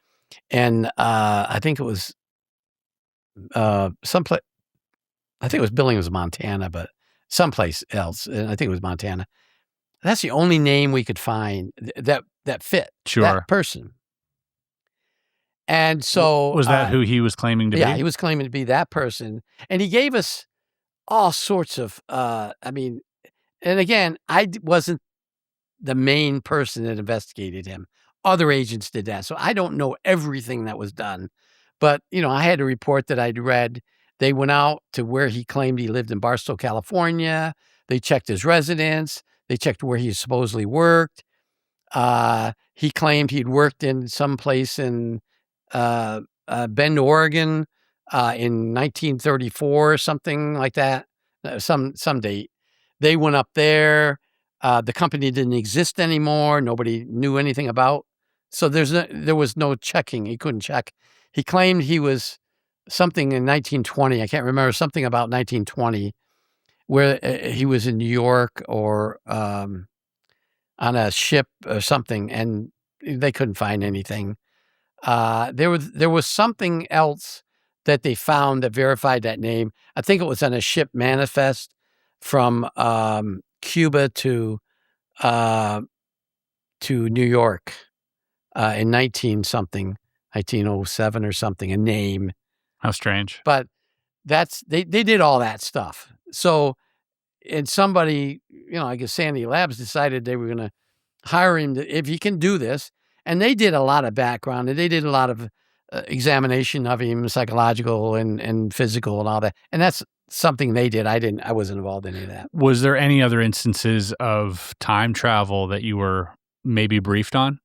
A: and I think it was someplace. I think it was Billings, Montana, but someplace else, and I think it was Montana. That's the only name we could find that fit that person. And so
B: was that who he was claiming to be?
A: Yeah, he was claiming to be that person, and he gave us all sorts of. And again, I wasn't the main person that investigated him. Other agents did that, so I don't know everything that was done. But I had a report that I'd read. They went out to where he claimed he lived in Barstow, California. They checked his residence. They checked where he supposedly worked. He claimed he'd worked in some place in Bend, Oregon, in 1934, something like that. Some date. They went up there. The company didn't exist anymore. Nobody knew anything about. So there was no checking. He couldn't check. He claimed he was something in 1920. I can't remember, something about 1920, where he was in New York or on a ship or something, and they couldn't find anything. There was something else that they found that verified that name. I think it was on a ship manifest from Cuba to New York in 1907 or something, a name.
B: How strange.
A: But they did all that stuff. So, and somebody, I guess Sandia Labs decided they were going to hire him if he can do this. And they did a lot of background, and they did a lot of examination of him, psychological and physical and all that. And that's something they did. I wasn't involved in any of that.
B: Was there any other instances of time travel that you were maybe briefed on?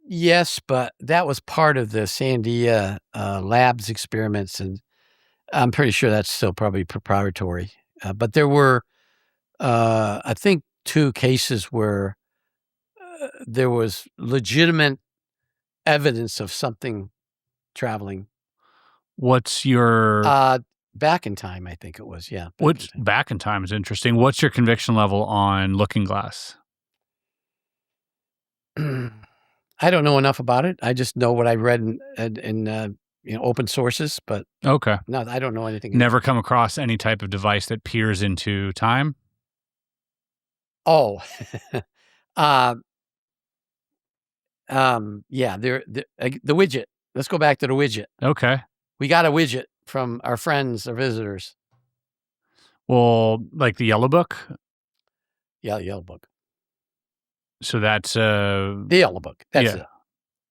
A: Yes, but that was part of the Sandia Labs experiments, and I'm pretty sure that's still probably proprietary. But there were, I think, 2 cases where there was legitimate evidence of something traveling.
B: What's your
A: back in time? I think it was, yeah.
B: Back in time is interesting. What's your conviction level on Looking Glass?
A: I don't know enough about it. I just know what I read in open sources, but
B: Okay.
A: no, I don't know anything.
B: Never come across any type of device that peers into time?
A: Oh, yeah, the widget. Let's go back to the widget.
B: Okay.
A: We got a widget from our friends or visitors.
B: Well, like the Yellow Book?
A: Yeah, the Yellow Book.
B: So that's
A: The Yellow Book. That's it.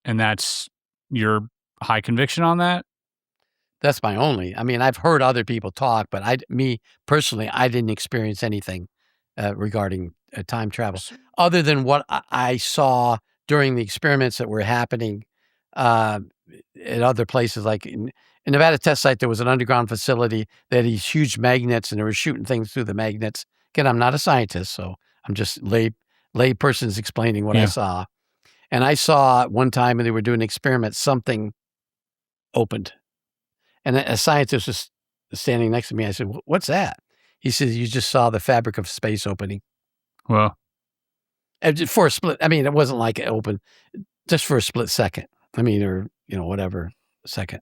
B: And that's your high conviction on that?
A: That's my only. I mean, I've heard other people talk, but me personally, I didn't experience anything regarding time travel other than what I saw during the experiments that were happening at other places. Like in Nevada Test Site, there was an underground facility. They had these huge magnets, and they were shooting things through the magnets. Again, I'm not a scientist, so I'm just lay persons explaining what I saw. And I saw one time when they were doing an experiment, something opened. And a scientist was standing next to me. I said, "What's that?" He says, "You just saw the fabric of space opening."
B: Well,
A: and for a split, I mean, it wasn't like it opened just for a split second. I mean, or, whatever second.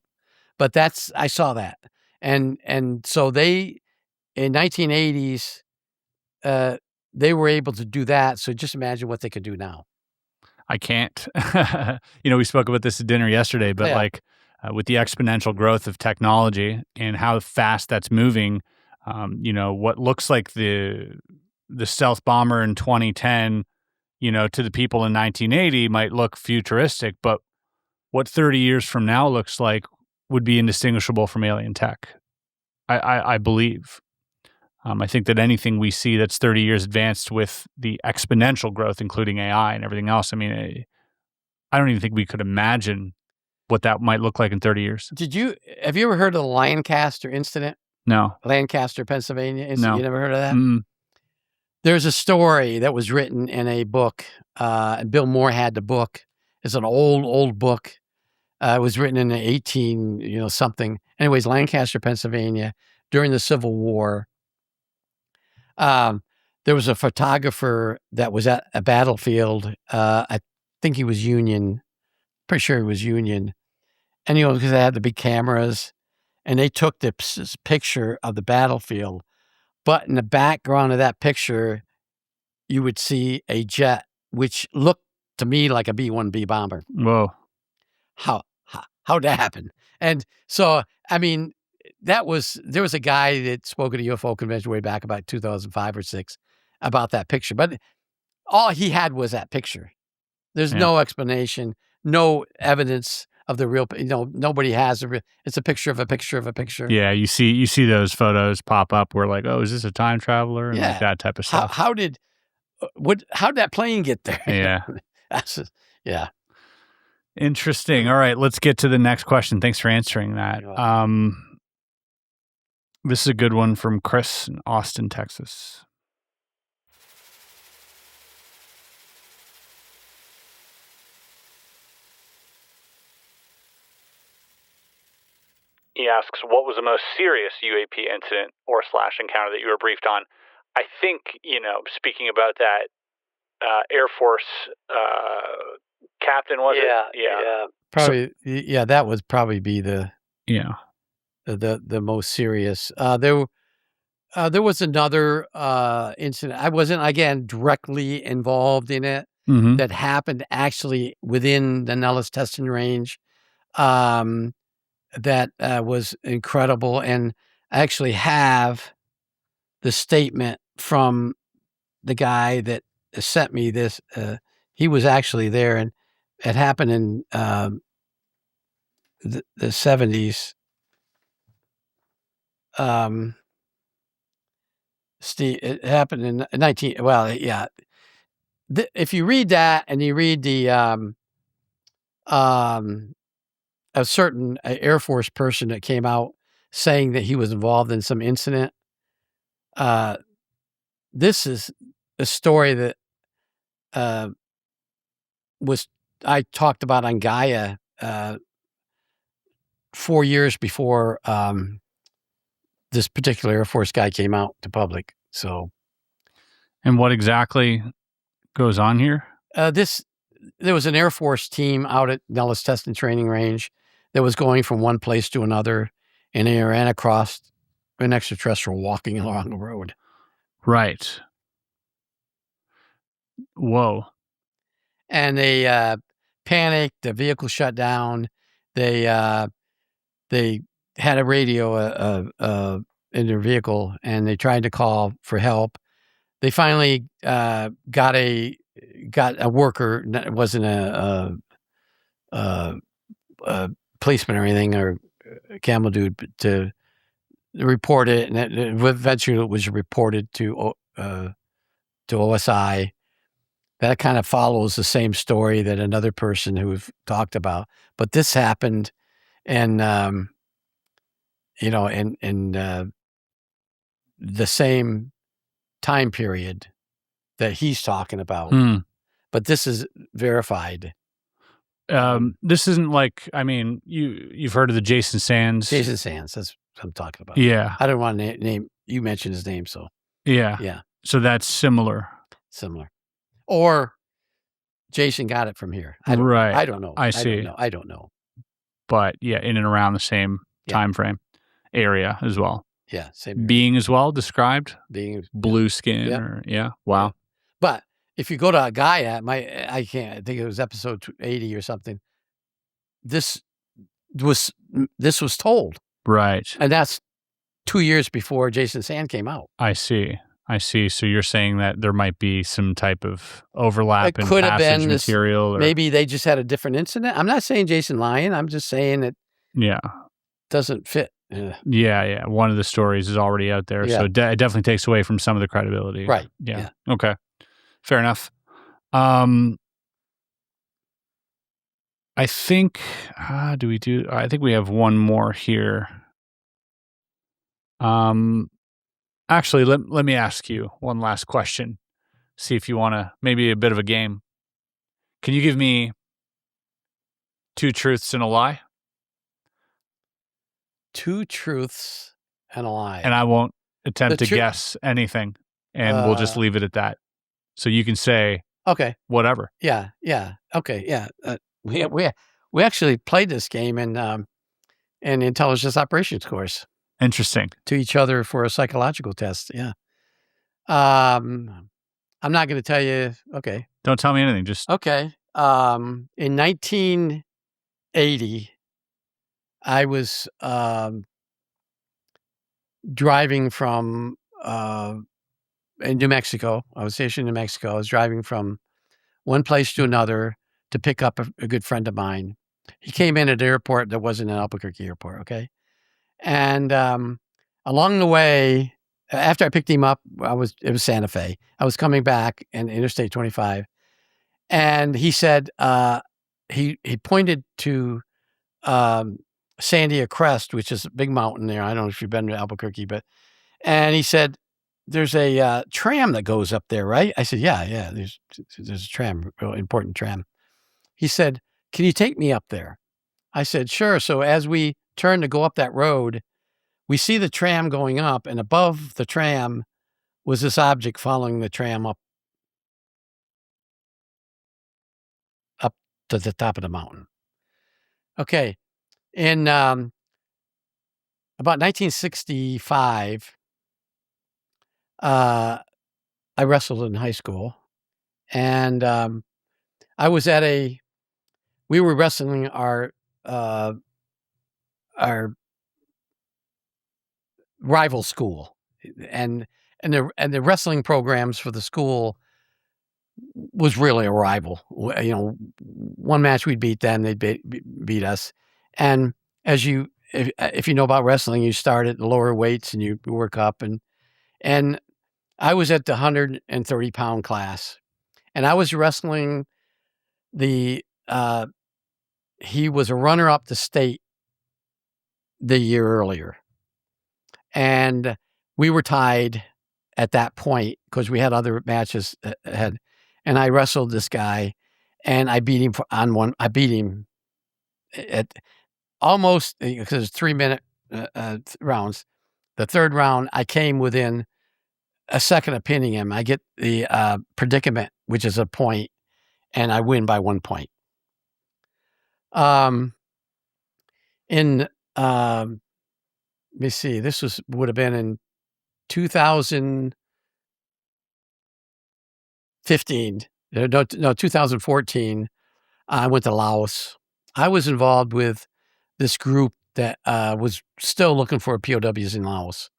A: But I saw that. And so in 1980s, they were able to do that. So just imagine what they could do now.
B: I can't. We spoke about this at dinner yesterday, but with the exponential growth of technology and how fast that's moving, what looks like the stealth bomber in 2010, to the people in 1980 might look futuristic, but what 30 years from now looks like would be indistinguishable from alien tech. I believe. I think that anything we see that's 30 years advanced with the exponential growth, including AI and everything else, I mean, I don't even think we could imagine what that might look like in 30 years.
A: Have you ever heard of the Lancaster incident?
B: No.
A: Lancaster, Pennsylvania incident?
B: No.
A: You never heard of that?
B: Mm-mm.
A: There's a story that was written in a book. Bill Moore had the book. It's an old book. It was written in the 18, something. Anyways, Lancaster, Pennsylvania, during the Civil War. There was a photographer that was at a battlefield. I think he was Union. Pretty sure he was Union. And, because they had the big cameras, and they took this picture of the battlefield. But in the background of that picture, you would see a jet, which looked to me like a B-1B bomber.
B: Whoa.
A: How'd that happen? And so, I mean, there was a guy that spoke at a UFO convention way back about 2005 or 6 about that picture. But all he had was that picture. There's no explanation, no evidence of the real, nobody has it's a picture of a picture of a picture.
B: Yeah, you see those photos pop up where like, oh, is this a time traveler? And like that type of stuff.
A: How'd that plane get there?
B: Yeah. Interesting. All right, let's get to the next question. Thanks for answering that. This is a good one from Chris in Austin, Texas. He asks, what was the most serious UAP incident or / encounter that you were briefed on? I think, speaking about that Air Force captain, was it?
A: Yeah. Probably, that would probably be the most serious. There was another incident. I wasn't, again, directly involved in it.
B: Mm-hmm.
A: That happened actually within the Nellis testing range. That was incredible. And I actually have the statement from the guy that sent me this. He was actually there, and it happened in the 70s. Steve, it happened in 19. Well, yeah. If you read that and you read the a certain Air Force person that came out saying that he was involved in some incident, this is a story that I talked about on Gaia 4 years before this particular Air Force guy came out to public. So,
B: and what exactly goes on here?
A: There was an Air Force team out at Nellis Test and Training Range that was going from one place to another, and they ran across an extraterrestrial walking along the road.
B: Right. Whoa.
A: And they panicked. The vehicle shut down. They had a radio in their vehicle, and they tried to call for help. They finally got a worker. It wasn't a policeman or anything, or a camel dude, but to report it, and eventually it was reported to OSI. That kind of follows the same story that another person who we've talked about, but this happened, and in the same time period that he's talking about. But this is verified.
B: This isn't like, I mean, you've heard of the Jason Sands.
A: Jason Sands, that's what I'm talking about.
B: Yeah.
A: I don't want to name, you mentioned his name, so.
B: Yeah.
A: Yeah.
B: So that's similar.
A: Or Jason got it from here. I don't know.
B: I see.
A: I don't know.
B: But yeah, in and around the same time frame area as well.
A: Yeah, same area.
B: Being as well described?
A: Being
B: blue skin wow.
A: Yeah. But if you go to Gaia, I think it was episode 80 or something. This was told.
B: Right.
A: And that's 2 years before Jason Sand came out.
B: I see. So you're saying that there might be some type of overlap in
A: could have
B: passage
A: been
B: material.
A: Maybe they just had a different incident. I'm not saying Jason lying. I'm just saying it doesn't fit.
B: Yeah. One of the stories is already out there. So it definitely takes away from some of the credibility.
A: Right.
B: Yeah. Okay. Fair enough. I think, I think we have one more here. Actually, let me ask you one last question. See if you want to, maybe a bit of a game. Can you give me 2 truths and a lie?
A: 2 truths and a lie.
B: And I won't attempt to guess anything, and we'll just leave it at that. So you can say,
A: okay,
B: whatever.
A: Yeah. Okay, yeah. We actually played this game in intelligence operations course.
B: Interesting.
A: To each other for a psychological test. Yeah. I'm not going to tell you. Okay.
B: Don't tell me anything. Just
A: okay. In 1980, I was driving from in New Mexico. I was stationed in New Mexico. I was driving from one place to another to pick up a good friend of mine. He came in at an airport that wasn't an Albuquerque airport. Okay. And along the way, after I picked him up, it was Santa Fe. I was coming back in Interstate 25, and he said he pointed to Sandia Crest, which is a big mountain there. I don't know if you've been to Albuquerque, and he said, "There's a tram that goes up there, right?" I said, "Yeah. There's a tram, real important tram." He said, "Can you take me up there?" I said, "Sure." So as we turned to go up that road, we see the tram going up, and above the tram was this object following the tram up to the top of the mountain. Okay. In about 1965, I wrestled in high school, and we were wrestling our rival school, and the wrestling programs for the school was really a rival. One match we'd beat them, they'd beat us. And if you know about wrestling, you start at the lower weights and you work up, and I was at the 130-pound class, and I was wrestling he was a runner-up to state the year earlier. And we were tied at that point because we had other matches ahead. And I wrestled this guy, and I beat him I beat him at almost, because it's 3-minute rounds. The third round, I came within a second of pinning him. I get the predicament, which is a point, and I win by 1 point. in, let me see, would have been in 2015. No, 2014. I went to Laos. I was involved with this group that was still looking for POWs in Laos.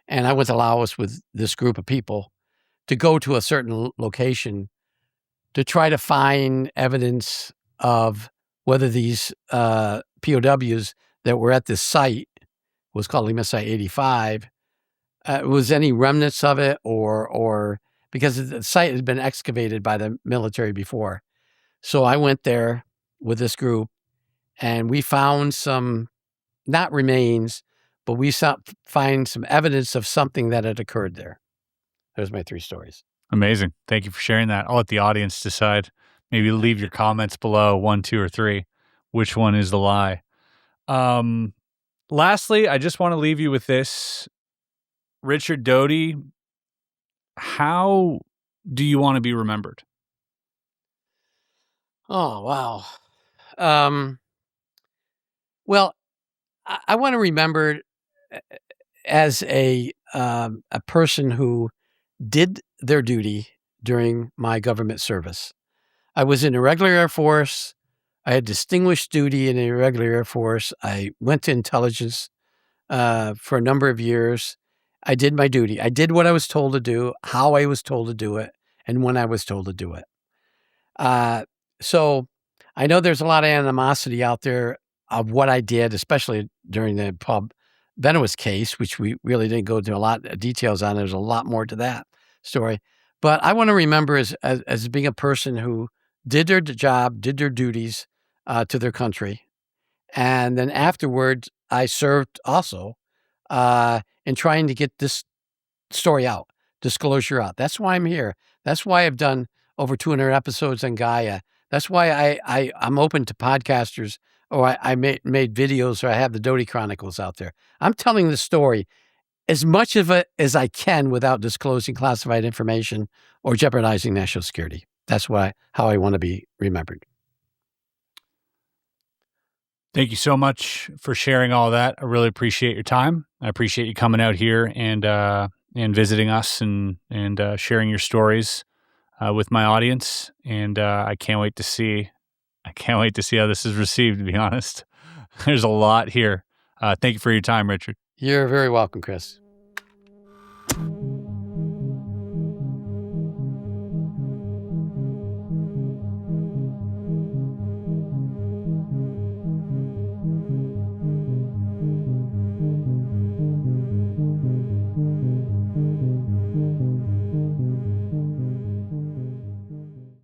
A: And I went to Laos with this group of people to go to a certain location to try to find evidence of whether these POWs that were at this site, was called Lima Site 85, was any remnants of it or because the site had been excavated by the military before. So I went there with this group and we found some, not remains, but we find some evidence of something that had occurred there. There's my 3 stories.
B: Amazing. Thank you for sharing that. I'll let the audience decide. Maybe leave your comments below, 1, 2, or 3. Which one is the lie? Lastly, I just want to leave you with this. Richard Doty, how do you want to be remembered?
A: Oh, wow. Well, I want to remember as a person who did their duty during my government service. I was in the regular Air Force. I had distinguished duty in the irregular Air Force. I went to intelligence for a number of years. I did my duty. I did what I was told to do, how I was told to do it, and when I was told to do it. So I know there's a lot of animosity out there of what I did, especially during the Paul Bennewitz case, which we really didn't go into a lot of details on. There's a lot more to that story. But I want to remember as being a person who did their job, did their duties to their country. And then afterwards, I served also in trying to get this story out, disclosure out. That's why I'm here. That's why I've done over 200 episodes on Gaia. That's why I'm open to podcasters, or I made videos, or I have the Doty Chronicles out there. I'm telling the story, as much of it as I can without disclosing classified information or jeopardizing national security. That's how I want to be remembered.
B: Thank you so much for sharing all that. I really appreciate your time. I appreciate you coming out here and visiting us and sharing your stories with my audience. And I can't wait to see how this is received, to be honest. There's a lot here. Thank you for your time, Richard.
A: You're very welcome, Chris.